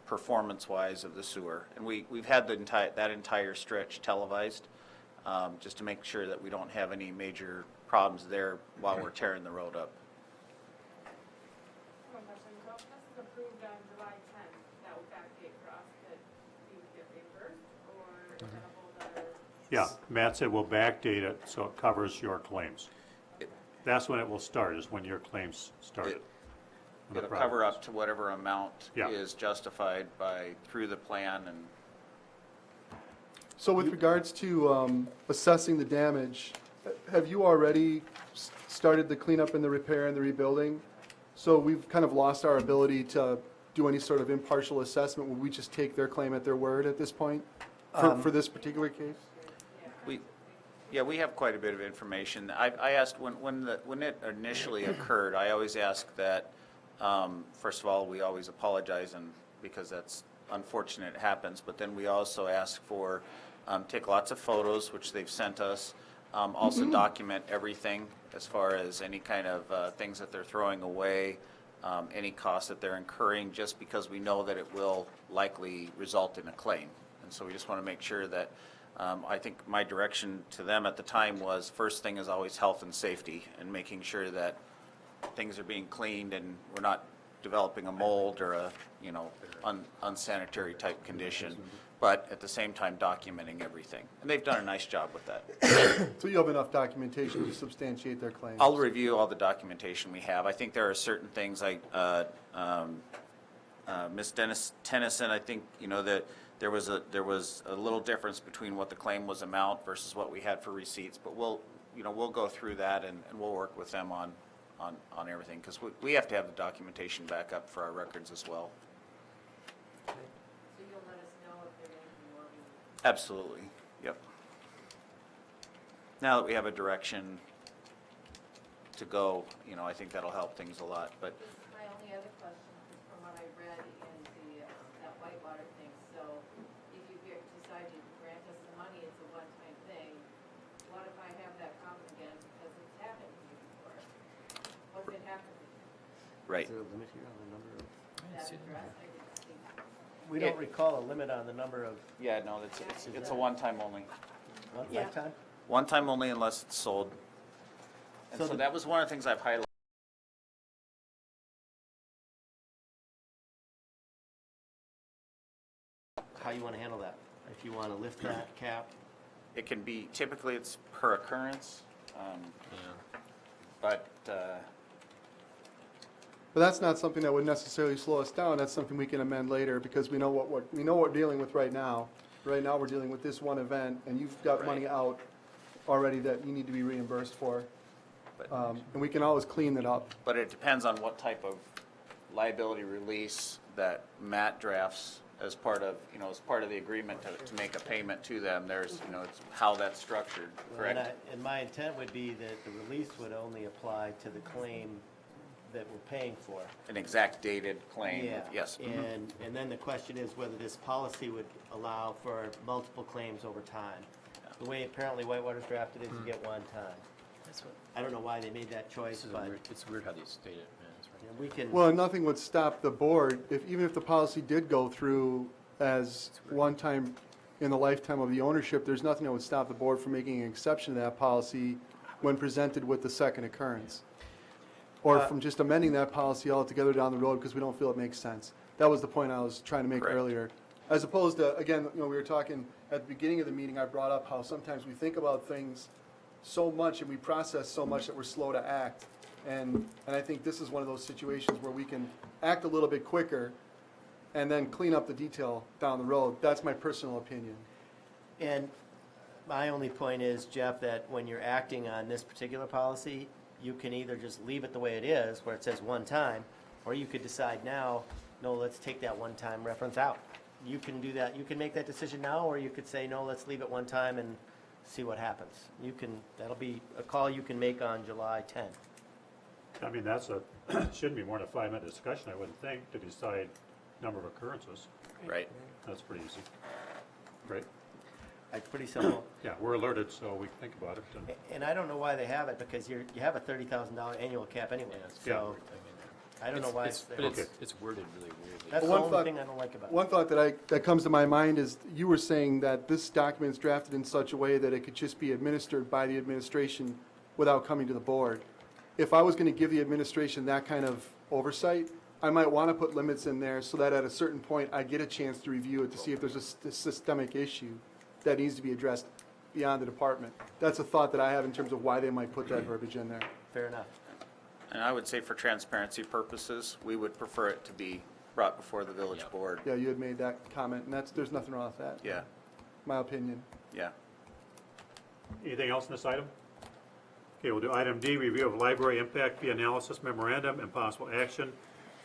performance-wise of the sewer. And we've had that entire stretch televised, just to make sure that we don't have any major problems there while we're tearing the road up. One question, so if this is approved on July 10th, that would backdate for us that we would get reimbursed, or is that a whole other? Yeah, Matt said we'll backdate it so it covers your claims. That's when it will start, is when your claims started. when the It'll cover project up to whatever amount Yeah. is justified through the plan and. So with regards to assessing the damage, have you already started the cleanup and the repair and the rebuilding? So we've kind of lost our ability to do any sort of impartial assessment. Would we just take their claim at their word at this point for this particular case? We have quite a bit of information. I asked when it initially occurred, I always ask that, first of all, we always apologize because that's unfortunate it happens, but then we also ask for, take lots of photos, which they've sent us, also document everything as far as any kind of things that they're throwing away, any costs that they're incurring, just because we know that it will likely result in a claim. And so we just want to make sure that, I think my direction to them at the time was, first thing is always health and safety, and making sure that things are being cleaned and we're not developing a mold or a, unsanitary type condition, but at the same time documenting everything. And they've done a nice job with that. So you have enough documentation to substantiate their claims? I'll review all the documentation we have. I think there are certain things like, Ms. Tennyson, I think, that there was a little difference between what the claim was amount versus what we had for receipts, but we'll go through that and we'll work with them on everything, because we have to have the documentation back up for our records as well. So you'll let us know if there's anything more? Absolutely, yep. Now that we have a direction to go, I think that'll help things a lot, but. My only other question is from what I read in that Whitewater thing, so if you decide to grant us the money, it's a one-time thing. What if I have that problem again, because it's happened to me before? What's been happening? Right. Is there a limit here on the number of? That address, I didn't see. We don't recall a limit on the number of, Yeah, no, it's a one-time only. one Yeah. lifetime? One time only unless it's sold. And So so the- that was one of the things I've highlighted. How you want to handle that? If you want to lift that cap? It can be, typically it's per occurrence, but, But that's not something that would necessarily slow us down. That's something we can amend later, because we know what we're dealing with right now. Right now, we're dealing with this one event, and you've got money out already that you need to be reimbursed for. And we can always clean that up. but it depends on what type of liability release that Matt drafts as part of, as part of the agreement to make a payment to them. There's, it's how that's structured, correct? And my intent would be that the release would only apply to the claim that we're paying for. An exact dated claim, Yeah. yes. And then the question is whether this policy would allow for multiple claims over time. The way apparently Whitewater's drafted is you get one time. I don't know why they made that choice, but It's weird how they state it, man. we can. Well, nothing would stop the board, even if the policy did go through as one time in the lifetime of the ownership, there's nothing that would stop the board from making an exception to that policy when presented with the second occurrence. Or from just amending that policy altogether down the road because we don't feel it makes sense. That was the point I was trying to make Correct. earlier. As opposed to, again, we were talking at the beginning of the meeting, I brought up how sometimes we think about things so much and we process so much that we're slow to act. And I think this is one of those situations where we can act a little bit quicker and then clean up the detail down the road. That's my personal opinion. And my only point is, Jeff, that when you're acting on this particular policy, you can either just leave it the way it is, where it says one time, or you could decide now, no, let's take that one-time reference out. You can do that. You can make that decision now, or you could say, no, let's leave it one time and see what happens. That'll be a call you can make on July 10th. I mean, shouldn't be more than a 5-minute discussion, I wouldn't think, to decide number of occurrences. right? That's pretty easy. Right? It's pretty simple. Yeah, we're alerted, so we think about it. And And I don't know why they have it, because you have a $30,000 annual cap anyway, so I don't know why it's there. But it's worded really weirdly. That's the One only thought- thing I don't like about it. One thought that comes to my mind is, you were saying that this document is drafted in such a way that it could just be administered by the administration without coming to the board. If I was going to give the administration that kind of oversight, I might want to put limits in there so that at a certain point, I get a chance to review it to see if there's a systemic issue that needs to be addressed beyond the department. That's a thought that I have in terms of why they might put that verbiage in there. Fair enough. And I would say for transparency purposes, we would prefer it to be brought before the village board. Yeah, you had made that comment, and there's nothing wrong with that. Yeah, My opinion. yeah. anything else in this item? Okay, we'll do item D, review of library impact fee analysis memorandum and possible action,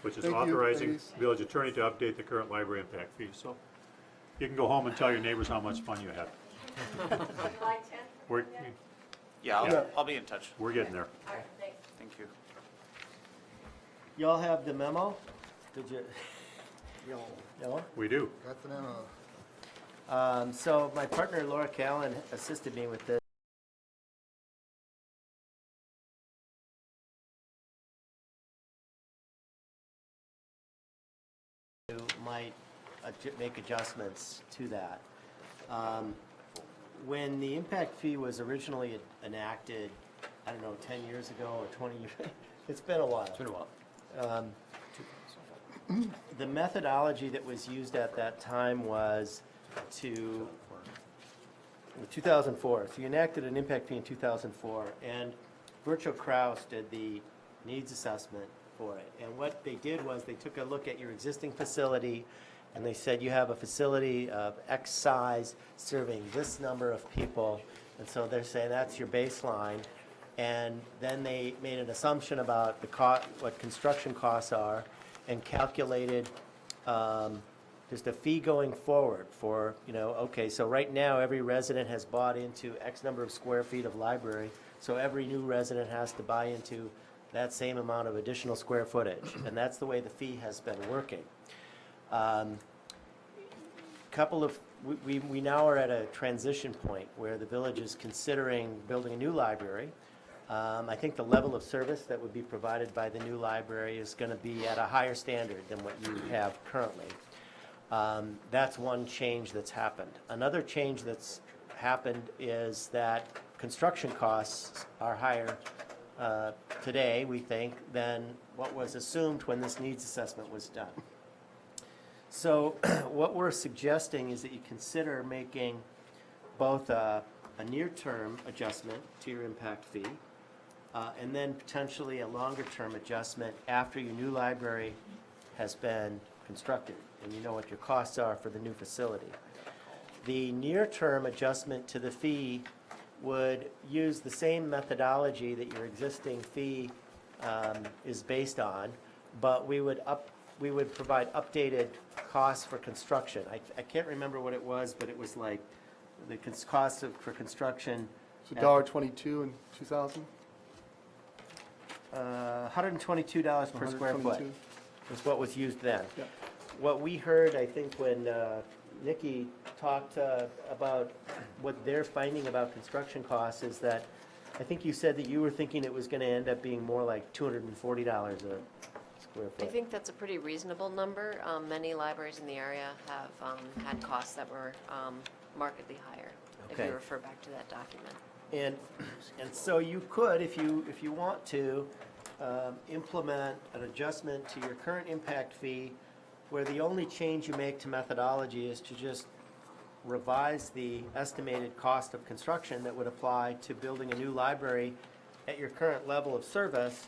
which is Thank you, authorizing ladies. village attorney to update the current library impact fee. So you can go home and tell your neighbors how much fun you had. We're, Yeah, Yeah. I'll be in touch. we're getting there. Thank you. Y'all have the memo? Did you? No? We do. Got the memo. So my partner Laura Callan assisted me with this. Might make adjustments to that. When the impact fee was originally enacted, I don't know, 10 years ago or 20 years, it's been a while. It's been a while. The methodology that was used at that time was 2004. So you enacted an impact fee in 2004, and Virtual Kraus did the needs assessment for it. And what they did was they took a look at your existing facility, and they said you have a facility of X size serving this number of people, and so they're saying that's your baseline. And then they made an assumption about the what construction costs are, and calculated just a fee going forward for, okay, so right now, every resident has bought into X number of square feet of library, so every new resident has to buy into that same amount of additional square footage, and that's the way the fee has been working. We now are at a transition point where the village is considering building a new library. I think the level of service that would be provided by the new library is going to be at a higher standard than what you have currently. That's one change that's happened. Another change that's happened is that construction costs are higher today, we think, than what was assumed when this needs assessment was done. So what we're suggesting is that you consider making both a near-term adjustment to your impact fee, and then potentially a longer-term adjustment after your new library has been constructed and you know what your costs are for the new facility. The near-term adjustment to the fee would use the same methodology that your existing fee is based on, but we would provide updated costs for construction. I can't remember what it was, but it was like the cost for construction. It's $1.22 in 2000? $122 per square foot $122. is what was used then. Yep. What we heard, I think, when Nikki talked about what they're finding about construction costs is that, I think you said that you were thinking it was going to end up being more like $240 a square I foot. think that's a pretty reasonable number. Many libraries in the area have had costs that were markedly higher, if Okay. you refer back to that document. And so you could, if you want to, implement an adjustment to your current impact fee, where the only change you make to methodology is to just revise the estimated cost of construction that would apply to building a new library at your current level of service,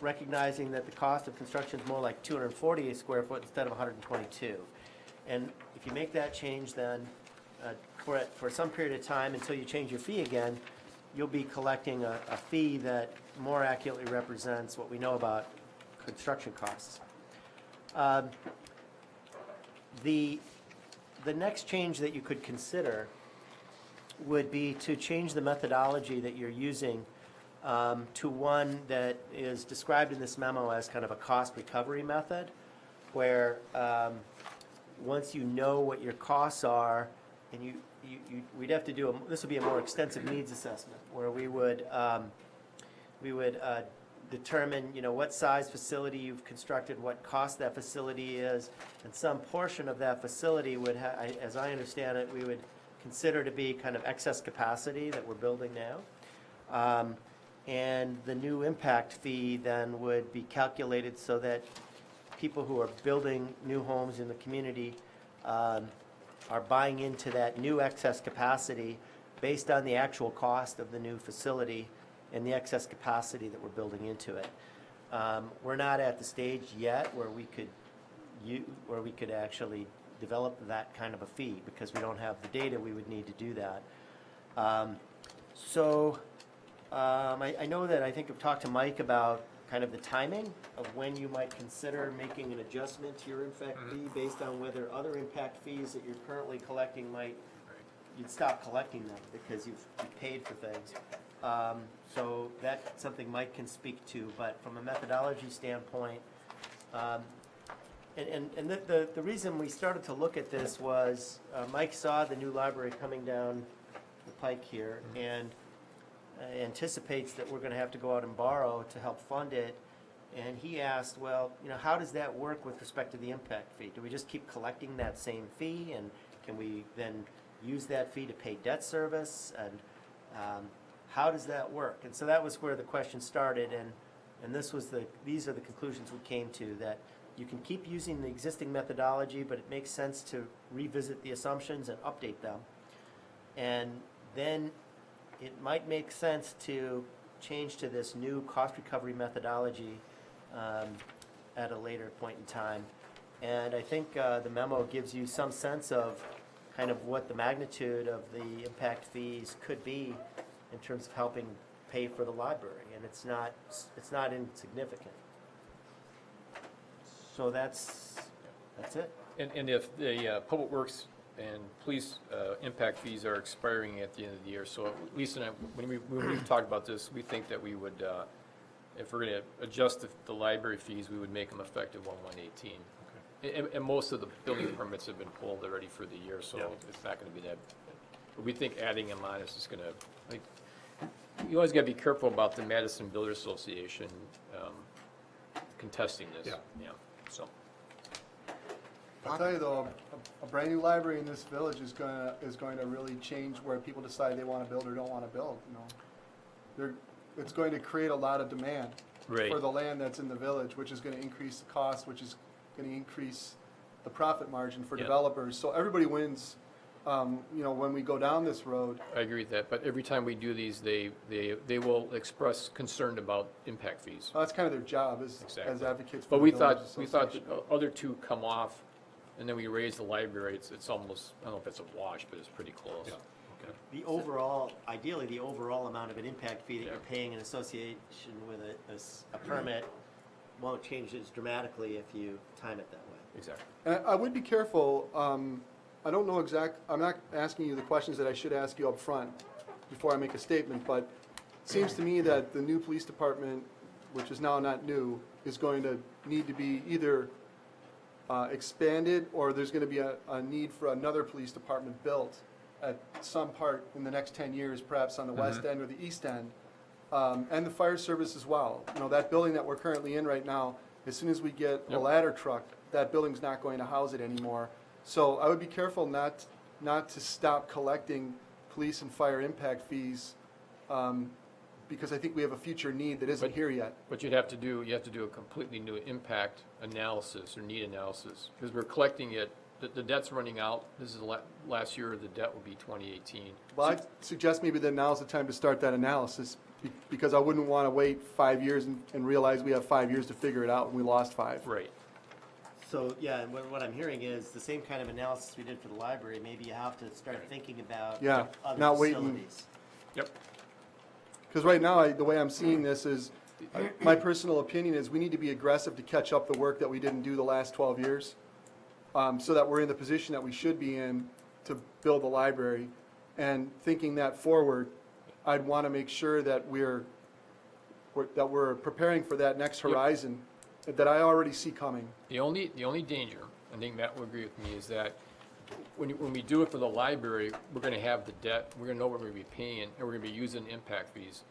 recognizing that the cost of construction is more like $240 a square foot instead of $122. And if you make that change, then for some period of time until you change your fee again, you'll be collecting a fee that more accurately represents what we know about construction costs. The next change that you could consider would be to change the methodology that you're using to one that is described in this memo as kind of a cost recovery method, where once you know what your costs are, and we'd have to do, this would be a more extensive needs assessment, where we would determine, what size facility you've constructed, what cost that facility is, and some portion of that facility would as I understand it, we would consider to be kind of excess capacity that we're building now. And the new impact fee then would be calculated so that people who are building new homes in the community are buying into that new excess capacity based on the actual cost of the new facility and the excess capacity that we're building into it. We're not at the stage yet where we could actually develop that kind of a fee because we don't have the data we would need to do that. I know that I think I've talked to Mike about kind of the timing of when you might consider making an adjustment to your impact fee based on whether other impact fees that you're currently collecting you'd stop collecting them because you've paid for things. So that's something Mike can speak to, but from a methodology standpoint, the reason we started to look at this was Mike saw the new library coming down the pike here and anticipates that we're going to have to go out and borrow to help fund it. And he asked, well, how does that work with respect to the impact fee? Do we just keep collecting that same fee, and can we then use that fee to pay debt service? And how does that work? And so that was where the question started, and these are the conclusions we came to, that you can keep using the existing methodology, but it makes sense to revisit the assumptions and update them. And then it might make sense to change to this new cost recovery methodology at a later point in time. And I think the memo gives you some sense of kind of what the magnitude of the impact fees could be in terms of helping pay for the library, and it's not insignificant. So that's it. And if the Public Works and police impact fees are expiring at the end of the year, so Lisa and I, when we talked about this, we think that we would, if we're going to adjust the library fees, we would make them effective 1/1/18. And most of the building permits have been pulled already for the year, so it's not going to be that. But we think adding them on is just going to, you always got to be careful about the Madison Builders Association contesting this. Yeah. So. I'll tell you though, a brand new library in this village is going to really change where people decide they want to build or don't want to build. It's going to create a lot of demand for the land that's in the village, which is going to increase the cost, which is going to increase the profit margin for developers. So everybody wins. When we go down this road. I agree with that, but every time we do these, they will express concern about impact fees. Well, that's kind of their job as advocates. But we thought the other two come off, and then we raise the library. It's almost, I don't know if it's a wash, but it's pretty close. Yeah. Okay. Ideally, the overall amount of an impact fee that you're paying in association with a permit won't change as dramatically if you time it that way. Exactly. And I would be careful. I don't know I'm not asking you the questions that I should ask you up front before I make a statement, but it seems to me that the new police department, which is now not new, is going to need to be either expanded, or there's going to be a need for another police department built at some part in the next 10 years, perhaps on the west end or the east end, and the fire service as well. That building that we're currently in right now, as soon as we get a ladder truck, that building's not going to house it anymore. So I would be careful not to stop collecting police and fire impact fees, because I think we have a future need that isn't here yet. But you have to do a completely new impact analysis or need analysis, because we're collecting it. The debt's running out. This is last year. The debt will be 2018. Well, I'd suggest maybe that now's the time to start that analysis, because I wouldn't want to wait 5 years and realize we have 5 years to figure it out and we lost 5. Right. So, yeah, and what I'm hearing is the same kind of analysis we did for the library, maybe you have to start thinking about other not facilities. waiting. Yep. Because right now, the way I'm seeing this is, my personal opinion is we need to be aggressive to catch up the work that we didn't do the last 12 years, so that we're in the position that we should be in to build the library. And thinking that forward, I'd want to make sure that we're preparing for that next horizon that I already see coming. The only danger, I think Matt will agree with me, is that when we do it for the library, we're gonna have the debt, we're gonna know what we're gonna be paying, and we're gonna be using impact fees.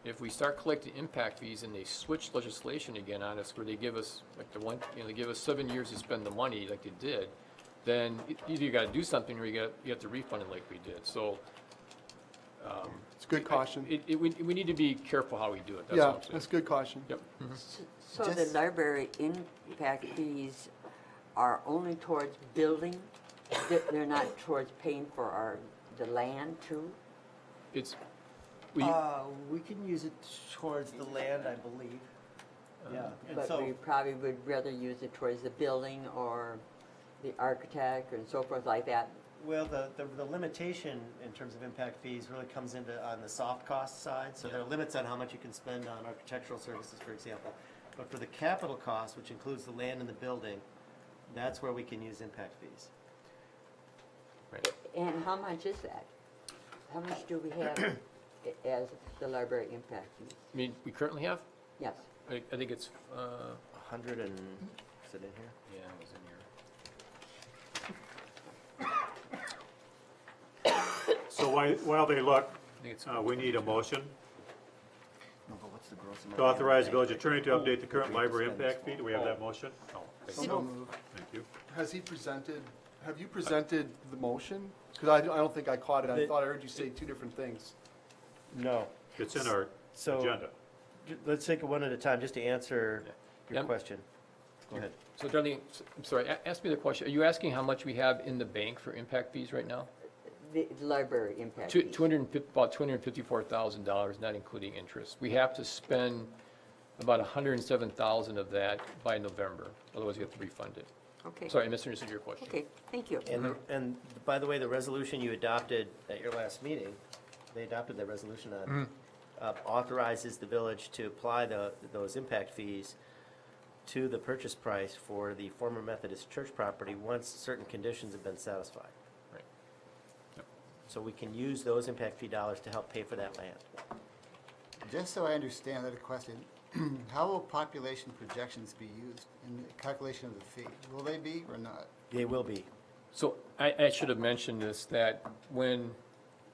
If we start collecting impact fees and they switch legislation again on us, where they give us, like they give us 7 years to spend the money like they did, then either you gotta do something or you have to refund it like we did, so. It's good caution. We need to be careful how we do it, that's all Yeah, I'm saying. that's good caution. Yep. So the library impact fees are only towards building? They're not towards paying for the land too? It's, We can use it towards the land, I believe. Yeah, and But so, we probably would rather use it towards the building or the architect and so forth like that. well, the limitation in terms of impact fees really comes into on the soft cost side. So there are limits on how much you can spend on architectural services, for example. But for the capital cost, which includes the land and the building, that's where we can use impact fees. And how much is that? How much do we have as the library impact fees? I mean, we currently have, Yes. I think it's, 100 and, is it in here? yeah, it was in here. So while they look, I think it's, we need a motion No, but what's the gross amount? to authorize the village attorney to update the current library impact fee. Do we have that motion? So moved. Thank you. Have you presented the motion? Because I don't think I caught it. I thought I heard you say two different things. No. It's in our So- agenda. Let's take it one at a time, just to answer your Yep. question. Go ahead. So Darlene, I'm sorry, ask me the question. Are you asking how much we have in the bank for impact fees right now? The library impact fees. About $254,000, not including interest. We have to spend about $107,000 of that by November, otherwise we have to refund it. Okay. Sorry, I misunderstood your question. Okay, thank you. And by the way, the resolution you adopted at your last meeting, they adopted that resolution on, authorizes the village to apply those impact fees to the purchase price for the former Methodist church property once certain conditions have been satisfied. Right. Yep. So we can use those impact fee dollars to help pay for that land. Just so I understand that question, how will population projections be used in the calculation of the fee? Will they be or not? They will be. So I should have mentioned this, that when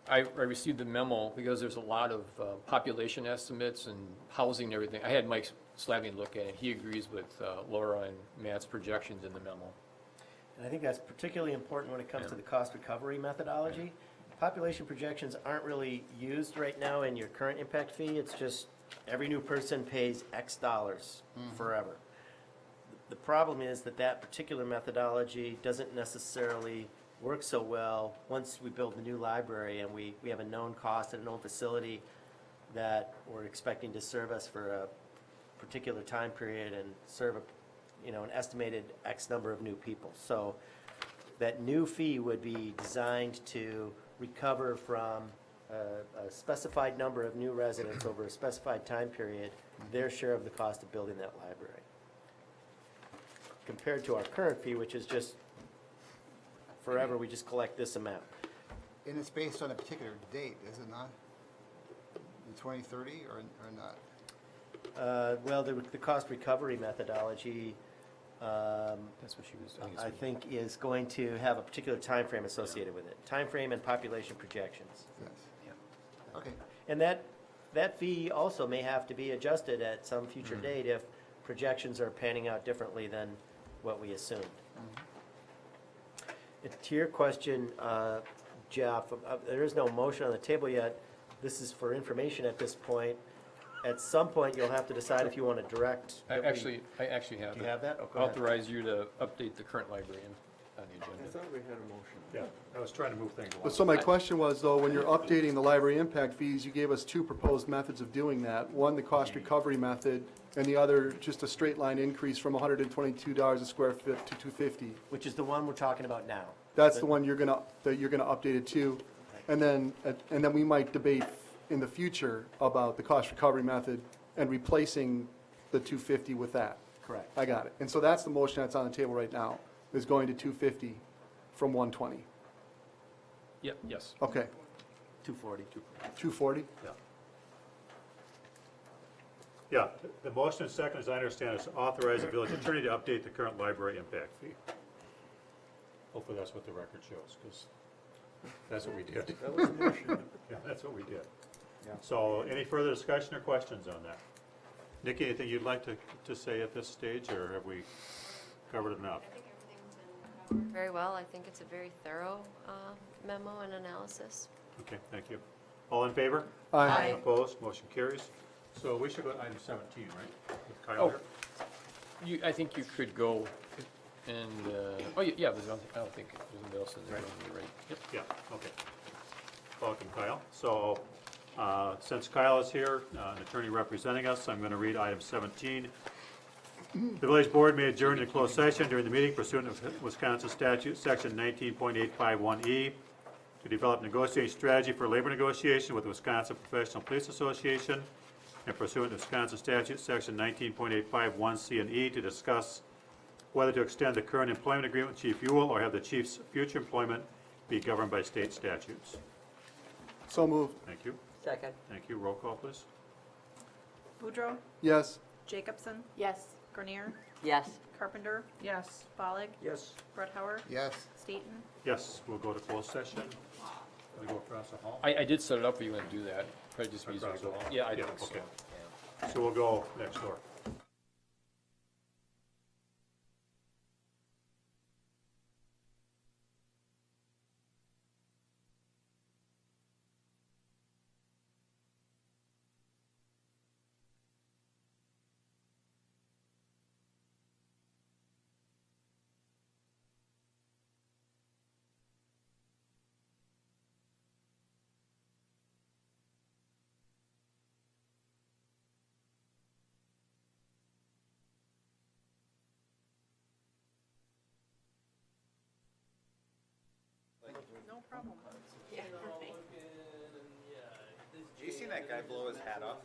I received the memo, because there's a lot of population estimates and housing and everything, I had Mike Slavin look at it. He agrees with Laura and Matt's projections in the memo. And I think that's particularly important when it comes to the cost recovery methodology. Population projections aren't really used right now in your current impact fee. It's just every new person pays X dollars forever. The problem is that particular methodology doesn't necessarily work so well once we build the new library and we have a known cost and a known facility that we're expecting to serve us for a particular time period and serve an estimated X number of new people. So that new fee would be designed to recover from a specified number of new residents over a specified time period, their share of the cost of building that library. Compared to our current fee, which is just forever, we just collect this amount. And it's based on a particular date, is it not? In 2030 or not? Well, the cost recovery methodology, That's what she was, I think, is going to have a particular time frame associated with it. Time frame and population projections. Yes. Okay. And that fee also may have to be adjusted at some future date if projections are panning out differently than what we assumed. To your question, Jeff, there is no motion on the table yet. This is for information at this point. At some point, you'll have to decide if you want to direct. I actually have Do you it. have that? Oh, go ahead. Authorize you to update the current library on the I agenda. thought we had a motion. Yeah, I was trying to move things But along. so my question was, though, when you're updating the library impact fees, you gave us two proposed methods of doing that. One, the cost recovery method, and the other, just a straight line increase from $122 a square foot to $250. Which is the one we're talking about now. That's the one you're gonna update it to. And then we might debate in the future about the cost recovery method and replacing the $250 with that. Correct. I got it. And so that's the motion that's on the table right now, is going to $250 from $120. Yep, yes. Okay, 240. $240? Yeah. Yeah, the motion and second, as I understand, is to authorize the village attorney to update the current library impact fee. Hopefully that's what the record shows, because that's what we did. That was the motion. Yeah, that's what we did. Yeah. So any further discussion or questions on that? Nikki, anything you'd like to say at this stage, or have we covered it enough? I think everything's been covered very well. I think it's a very thorough memo and analysis. Okay, thank you. All in favor? Aye. Opposed? Motion carries. So we should go to item 17, right? With Kyle Oh. here? I think you could go and, yeah, I don't think there's anybody else in there. You're right. Yep. Yeah, okay. Welcome, Kyle. So, since Kyle is here, an attorney representing us, I'm going to read item 17. The village board may adjourn to closed session during the meeting pursuant to Wisconsin statute, section 19.851E, to develop negotiating strategy for labor negotiation with the Wisconsin Professional Police Association, and pursuant to Wisconsin statute, section 19.851C and E, to discuss whether to extend the current employment agreement with Chief Ewell or have the chief's future employment be governed by state statutes. So moved. Thank you. Second. Thank you. Roll call, please. Boudreaux, Yes. Jacobson, Yes. Grenier, Yes. Carpenter. Yes. Bollig, Yes. Brethauer, Yes. Staton. Yes, we'll go to closed session. We go across the hall? I did set it up for you to do that. Probably just easier to Across the go. hall? Yeah, I Yeah, think so. okay. Yeah. So we'll go next door. No problem. Have you seen that guy blow his hat off?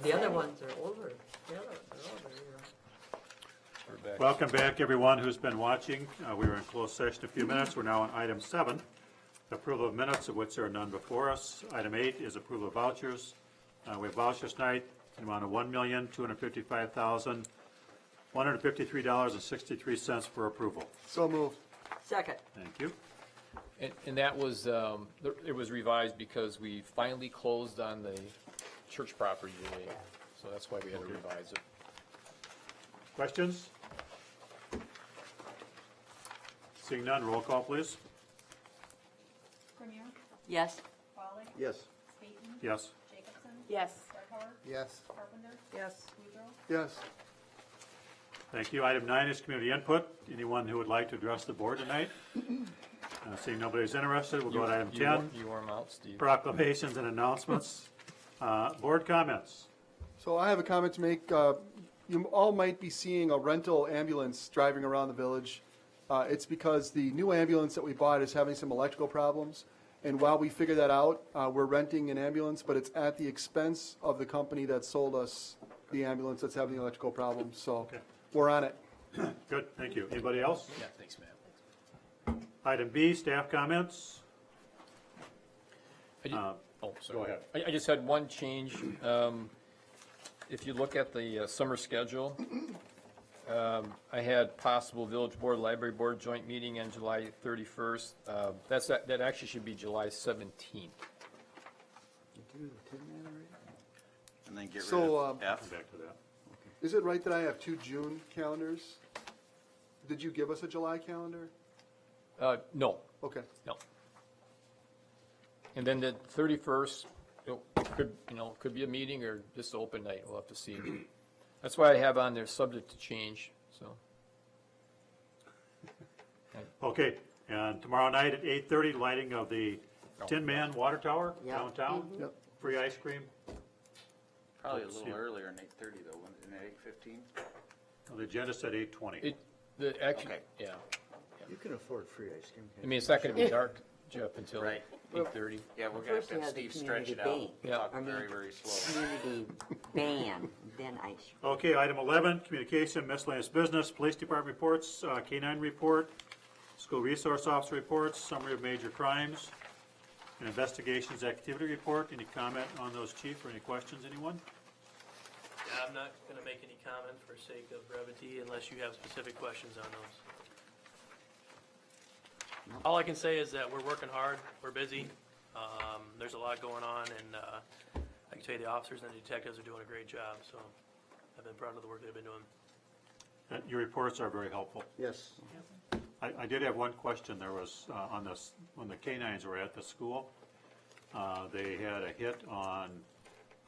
The other ones are over. The other ones are over, you know. We're back. Welcome back, everyone who's been watching. We were in closed session a few minutes. We're now on item 7, approval of minutes, of which there are none before us. Item 8 is approval of vouchers. We have vouchers tonight in the amount of $1,255,153.63 for approval. So moved. Second. Thank you. And that was, it was revised because we finally closed on the church property today, so that's why we had to revise it. Questions? Seeing none, roll call, please. Grenier? Yes. Pollak? Yes. Staton? Yes. Jacobson? Yes. Farquhar? Yes. Carpenter? Yes. Boudreaux? Yes. Thank you. Item 9 is community input. Anyone who would like to address the board tonight? Seeing nobody's interested, we'll go to item 10. You warm out, Steve. Proclamations and announcements. Board comments. So I have a comment to make. You all might be seeing a rental ambulance driving around the village. It's because the new ambulance that we bought is having some electrical problems. And while we figure that out, we're renting an ambulance, but it's at the expense of the company that sold us the ambulance that's having the electrical problems. So we're on it. Good, thank you. Anybody else? Yeah, thanks, Matt. Item B, staff comments. Oh, sorry. Go ahead. I just had one change. If you look at the summer schedule, I had possible village board, library board joint meeting on July 31st. That actually should be July 17th. And then get rid So, of F. Come back to that. Is it right that I have 2 June calendars? Did you give us a July calendar? No, Okay. no. And then the 31st, it could be a meeting or just an open night. We'll have to see. That's why I have on there subject to change, so. Okay, and tomorrow night at 8:30, lighting of the Tin Man Water Tower Yeah. downtown. Yep. Free ice cream. Probably a Let's see. little earlier than 8:30 though, isn't it 8:15? The agenda said 8:20. Actually, Okay. yeah. You can afford free ice cream. I mean, it's not gonna be dark, Jeff, until Right. 8:30. Yeah, we're gonna have First to you have have the Steve stretch it community out, day. Yeah. talk I mean, very, very slow. Community ban, then ice. Okay, item 11, communication, miscellaneous business, police department reports, K-9 report, school resource officer reports, summary of major crimes, and investigations activity report. Any comment on those, chief, or any questions, anyone? Yeah, I'm not gonna make any comment for sake of brevity unless you have specific questions on those. All I can say is that we're working hard, we're busy, there's a lot going on, and I can tell you the officers and the detectives are doing a great job, so I've been proud of the work they've been doing. Your reports are very helpful. Yes. I did have one question. There was, on this, when the K-9s were at the school, they had a hit on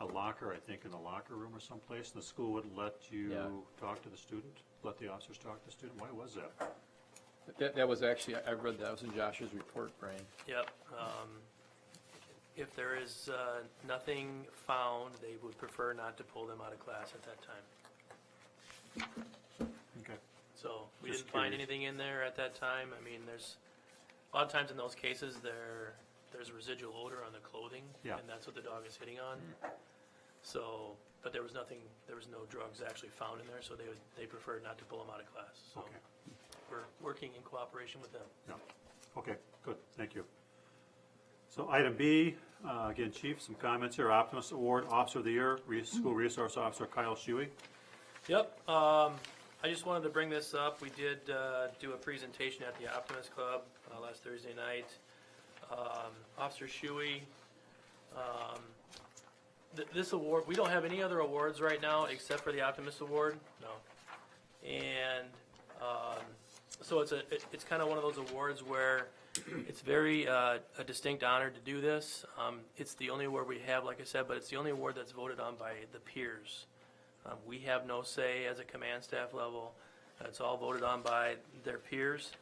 a locker, I think in the locker room or someplace, and the school wouldn't let you Yeah. talk to the student, let the officers talk to the student. Why was that? That was actually, I read that was in Josh's report, Brian. Yep. If there is nothing found, they would prefer not to pull them out of class at that time. Okay. So we Just didn't find curious. anything in there at that time. I mean, there's, a lot of times in those cases, there's a residual odor on the clothing. Yeah. And that's what the dog is hitting on. So, but there was nothing, there was no drugs actually found in there, so they preferred not to pull them out of class. So Okay. we're working in cooperation with them. Yeah. Okay, good, thank you. So item B, again, chief, some comments here. Optimus Award, Officer of the Year, School Resource Officer Kyle Shuey. Yep, I just wanted to bring this up. We did do a presentation at the Optimist Club last Thursday night. Officer Shuey, this award, we don't have any other awards right now except for the Optimist Award, no. And so it's kind of one of those awards where it's very a distinct honor to do this. It's the only award we have, like I said, but it's the only award that's voted on by the peers. We have no say as a command staff level. It's all voted on by their peers.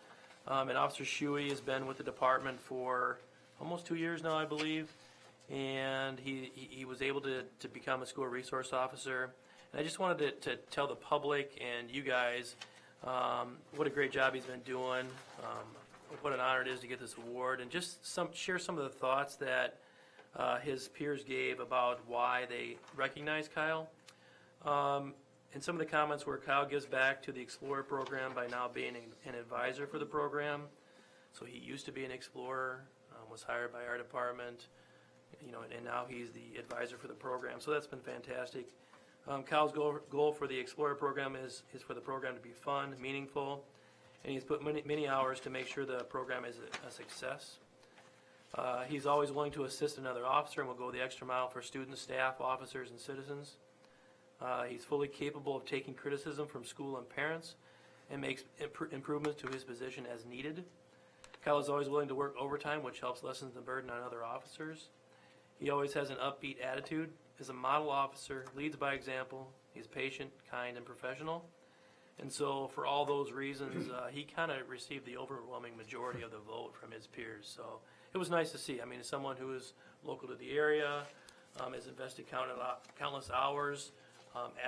And Officer Shuey has been with the department for almost 2 years now, I believe. And he was able to become a school resource officer. And I just wanted to tell the public and you guys what a great job he's been doing, what an honor it is to get this award, and just share some of the thoughts that his peers gave about why they recognize Kyle. And some of the comments were Kyle gives back to the Explorer program by now being an advisor for the program. So he used to be an Explorer, was hired by our department, and now he's the advisor for the program. So that's been fantastic. Kyle's goal for the Explorer program is for the program to be fun, meaningful, and he's put many hours to make sure the program is a success. He's always willing to assist another officer and will go the extra mile for students, staff, officers, and citizens. He's fully capable of taking criticism from school and parents and makes improvements to his position as needed. Kyle is always willing to work overtime, which helps lessen the burden on other officers. He always has an upbeat attitude, is a model officer, leads by example. He's patient, kind, and professional. And so for all those reasons, he kind of received the overwhelming majority of the vote from his peers. So it was nice to see. I mean, as someone who is local to the area, has invested countless hours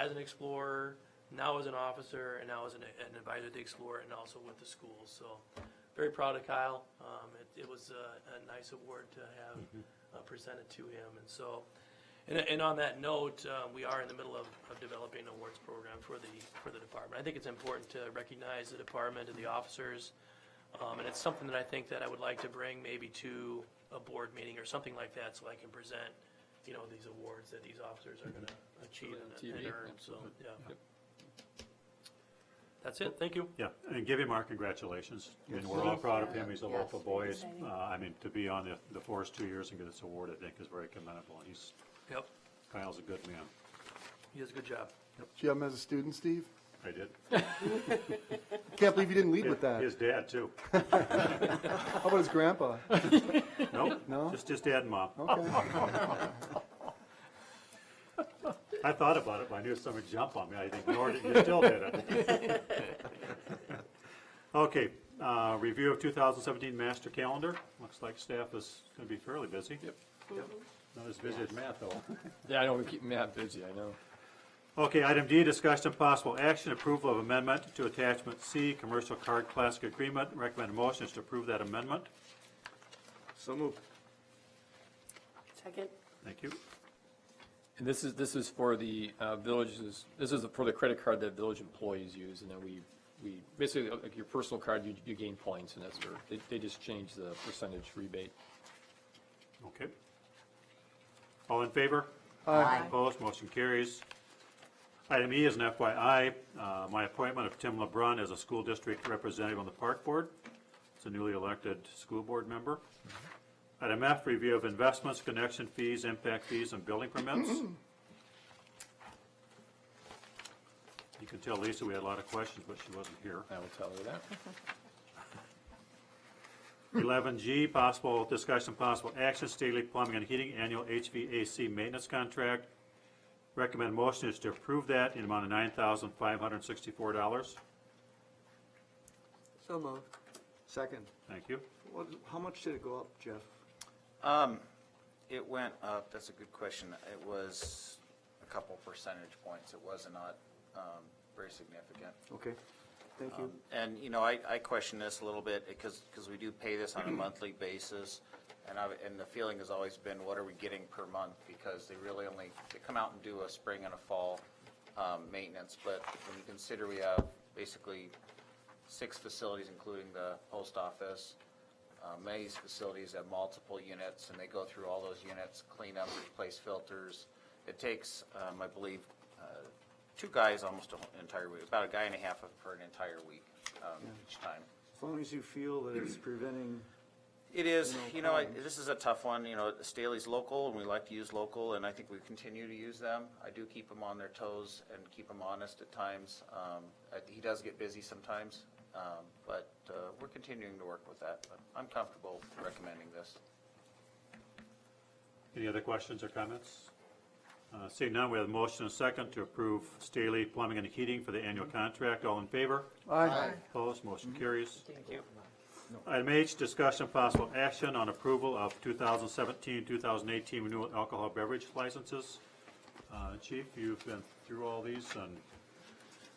as an Explorer, now as an officer, and now as an advisor to the Explorer, and also with the schools. So very proud of Kyle. It was a nice award to have presented to him. And so, and on that note, we are in the middle of developing an awards program for the department. I think it's important to recognize the department and the officers, and it's something that I think that I would like to bring maybe to a board meeting or something like that, so I can present, these awards that these officers are going to achieve and earn. So, yeah. That's it. Thank you. Yeah, and give him our congratulations. I mean, we're all proud of him. He's a local boy. I mean, to be on the force 2 years and get this award, I think, is very commendable. Yep. Kyle's a good man. He does a good job. Did you have him as a student, Steve? I did. Can't believe you didn't lead with that. His dad, too. How about his grandpa? Nope. No? Just his dad and mom. Okay. I thought about it, but I knew somebody would jump on me. I ignored it. You still did it. Okay, review of 2017 master calendar. Looks like staff is going to be fairly busy. Yep. Not as busy as Matt, though. Yeah, I know, we keep Matt busy, I know. Okay, item D, discussion and possible action, approval of amendment to attachment C, commercial card classic agreement. Recommend motion is to approve that amendment. So moved. Second. Thank you. And this is for the villages, this is for the credit card that village employees use, and then we basically, like your personal card, you gain points, and that's where, they just changed the percentage rebate. Okay. All in favor? Aye. Opposed, motion carries. Item E is an FYI, my appointment of Tim LeBrun as a school district representative on the park board. It's a newly elected school board member. Item F, review of investments, connection fees, impact fees, and building permits. You can tell Lisa we had a lot of questions, but she wasn't here. I will tell her that. 11G, possible discussion, possible action, Staley Plumbing and Heating Annual HVAC Maintenance Contract. Recommend motion is to approve that in the amount of $9,564. So moved. Second. Thank you. How much did it go up, Jeff? It went up, that's a good question. It was a couple percentage points. It was not very significant. Okay, thank you. And, I question this a little bit because we do pay this on a monthly basis. And the feeling has always been, what are we getting per month? Because they really they come out and do a spring and a fall maintenance. But when you consider we have basically 6 facilities, including the post office, many of these facilities have multiple units, and they go through all those units, clean up, replace filters. It takes, I believe, 2 guys almost an entire week, about a guy and a half for an entire week each time. As long as you feel that it's preventing. It is, this is a tough one. Staley's local, and we like to use local, and I think we continue to use them. I do keep them on their toes and keep them honest at times. He does get busy sometimes, but we're continuing to work with that. But I'm comfortable recommending this. Any other questions or comments? Seeing none, we have a motion and a second to approve Staley Plumbing and Heating for the annual contract. All in favor? Aye. Opposed, motion carries. Thank you. Item H, discussion of possible action on approval of 2017-2018 renewal alcohol beverage licenses. Chief, you've been through all these and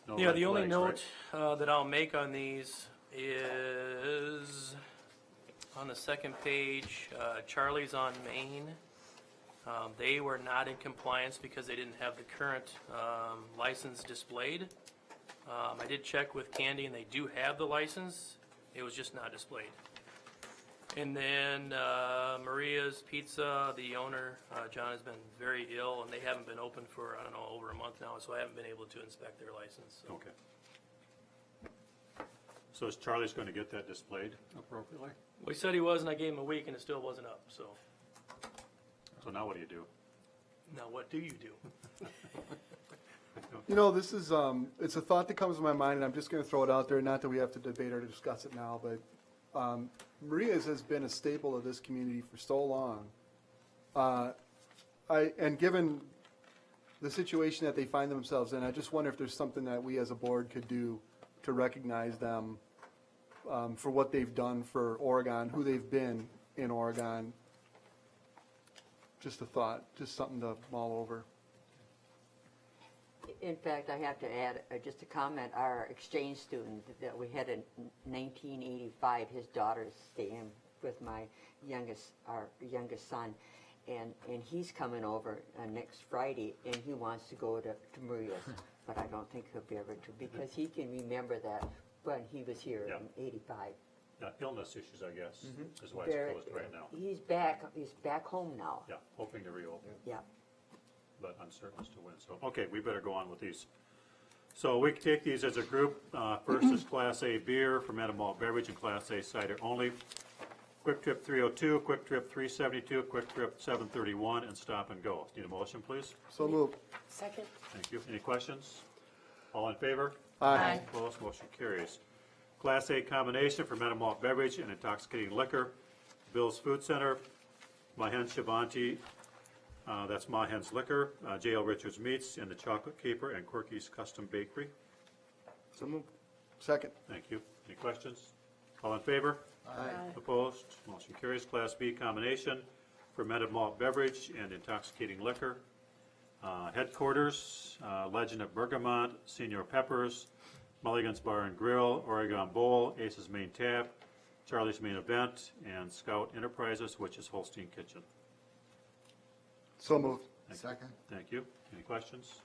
no Yeah, red the only flags, note right? that I'll make on these is on the second page, Charlie's on Main. They were not in compliance because they didn't have the current license displayed. I did check with Candy, and they do have the license. It was just not displayed. And then Maria's Pizza, the owner, John, has been very ill, and they haven't been open for, I don't know, over a month now, so I haven't been able to inspect their license. So. Okay. So is Charlie's going to get that displayed appropriately? Well, he said he was, and I gave him a week, and it still wasn't up, so. So now what do you do? Now, what do you do? You know, this is, it's a thought that comes to my mind, and I'm just going to throw it out there, not that we have to debate or discuss it now, but Maria's has been a staple of this community for so long. And given the situation that they find themselves in, I just wonder if there's something that we as a board could do to recognize them for what they've done for Oregon, who they've been in Oregon. Just a thought, just something to mull over. In fact, I have to add just a comment. Our exchange student that we had in 1985, his daughter's staying with my our youngest son, and he's coming over next Friday, and he wants to go to Maria's, but I don't think he'll be able to because he can remember that when he was here in '85. Illness issues, I guess, is why it's closed right now. He's back home now. Yeah, hoping to reopen. Yeah. But uncertain as to when. So, okay, we better go on with these. So we can take these as a group. First is Class A beer, fermented malt beverage, and Class A cider only. Quick Trip 302, Quick Trip 372, Quick Trip 731, and Stop and Go. Need a motion, please? So moved. Second. Thank you. Any questions? All in favor? Aye. Opposed, motion carries. Class A combination, fermented malt beverage and intoxicating liquor, Bill's Food Center, Mahen Shivanti, that's Mahen's Liquor, J.L. Richards Meats, and the Chocolate Caper and Quirky's Custom Bakery. So moved. Second. Thank you. Any questions? All in favor? Aye. Opposed? Motion carries. Class B combination, fermented malt beverage and intoxicating liquor. Headquarters, Legend of Bergamot, Senior Peppers, Mulligan's Bar and Grill, Oregon Bowl, Ace's Main Tap, Charlie's Main Event, and Scout Enterprises, which is Holstein Kitchen. So moved. Second. Thank you. Any questions?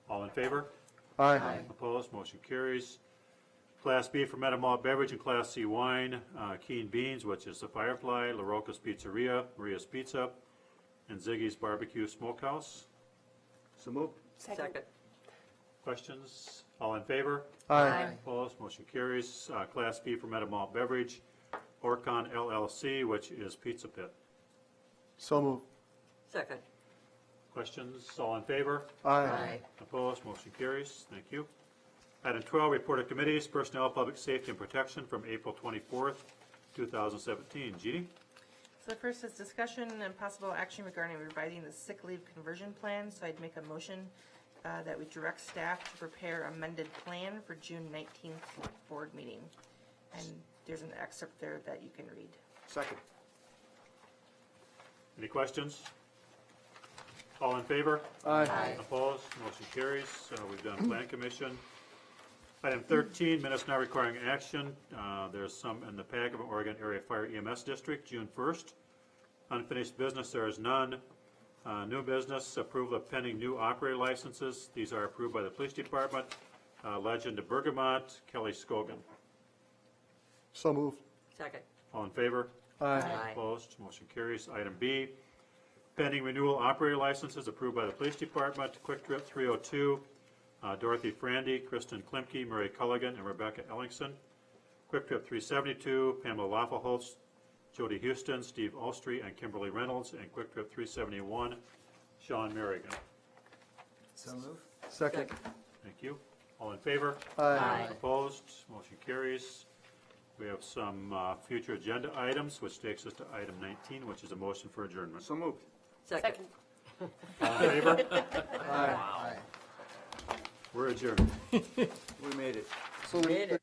All in favor? Aye. Opposed? Motion carries. Class B fermented malt beverage and Class C wine, Keen Beans, which is the Firefly, La Roca's Pizzeria, Maria's Pizza, and Ziggy's Barbecue Smokehouse. So moved. Second. Questions? All in favor? Aye. Opposed? Motion carries. Class B fermented malt beverage, Orcon LLC, which is Pizza Pit. So moved. Second. Questions? All in favor? Aye. Opposed? Motion carries. Thank you. Item 12, report of committees, personnel, public safety, and protection from April 24th, 2017. Jeannie? So the first is discussion and possible action regarding revising the sick leave conversion plan. So I'd make a motion that we direct staff to prepare amended plan for June 19th board meeting. And there's an excerpt there that you can read. Second. Any questions? All in favor? Aye. Opposed? Motion carries. We've done Plan Commission. Item 13, minutes not requiring action. There's some in the packet of Oregon Area Fire EMS District, June 1st. Unfinished business, there is none. New business, approval of pending new operator licenses. These are approved by the Police Department. Legend of Bergamot, Kelly Scogan. So moved. Second. All in favor? Aye. Opposed? Motion carries. Item B, pending renewal operator licenses approved by the Police Department. Quick Trip 302, Dorothy Frandy, Kristen Klimke, Mary Culligan, and Rebecca Ellingson. Quick Trip 372, Pamela Waffleholz, Jody Houston, Steve Olstree, and Kimberly Reynolds. And Quick Trip 371, Sean Merrigan. So move. Second. Thank you. All in favor? Aye. Opposed? Motion carries. We have some future agenda items, which takes us to item 19, which is a motion for adjournment. So moved. Second. All in favor? Aye. We're adjourned. We made it. So Made it.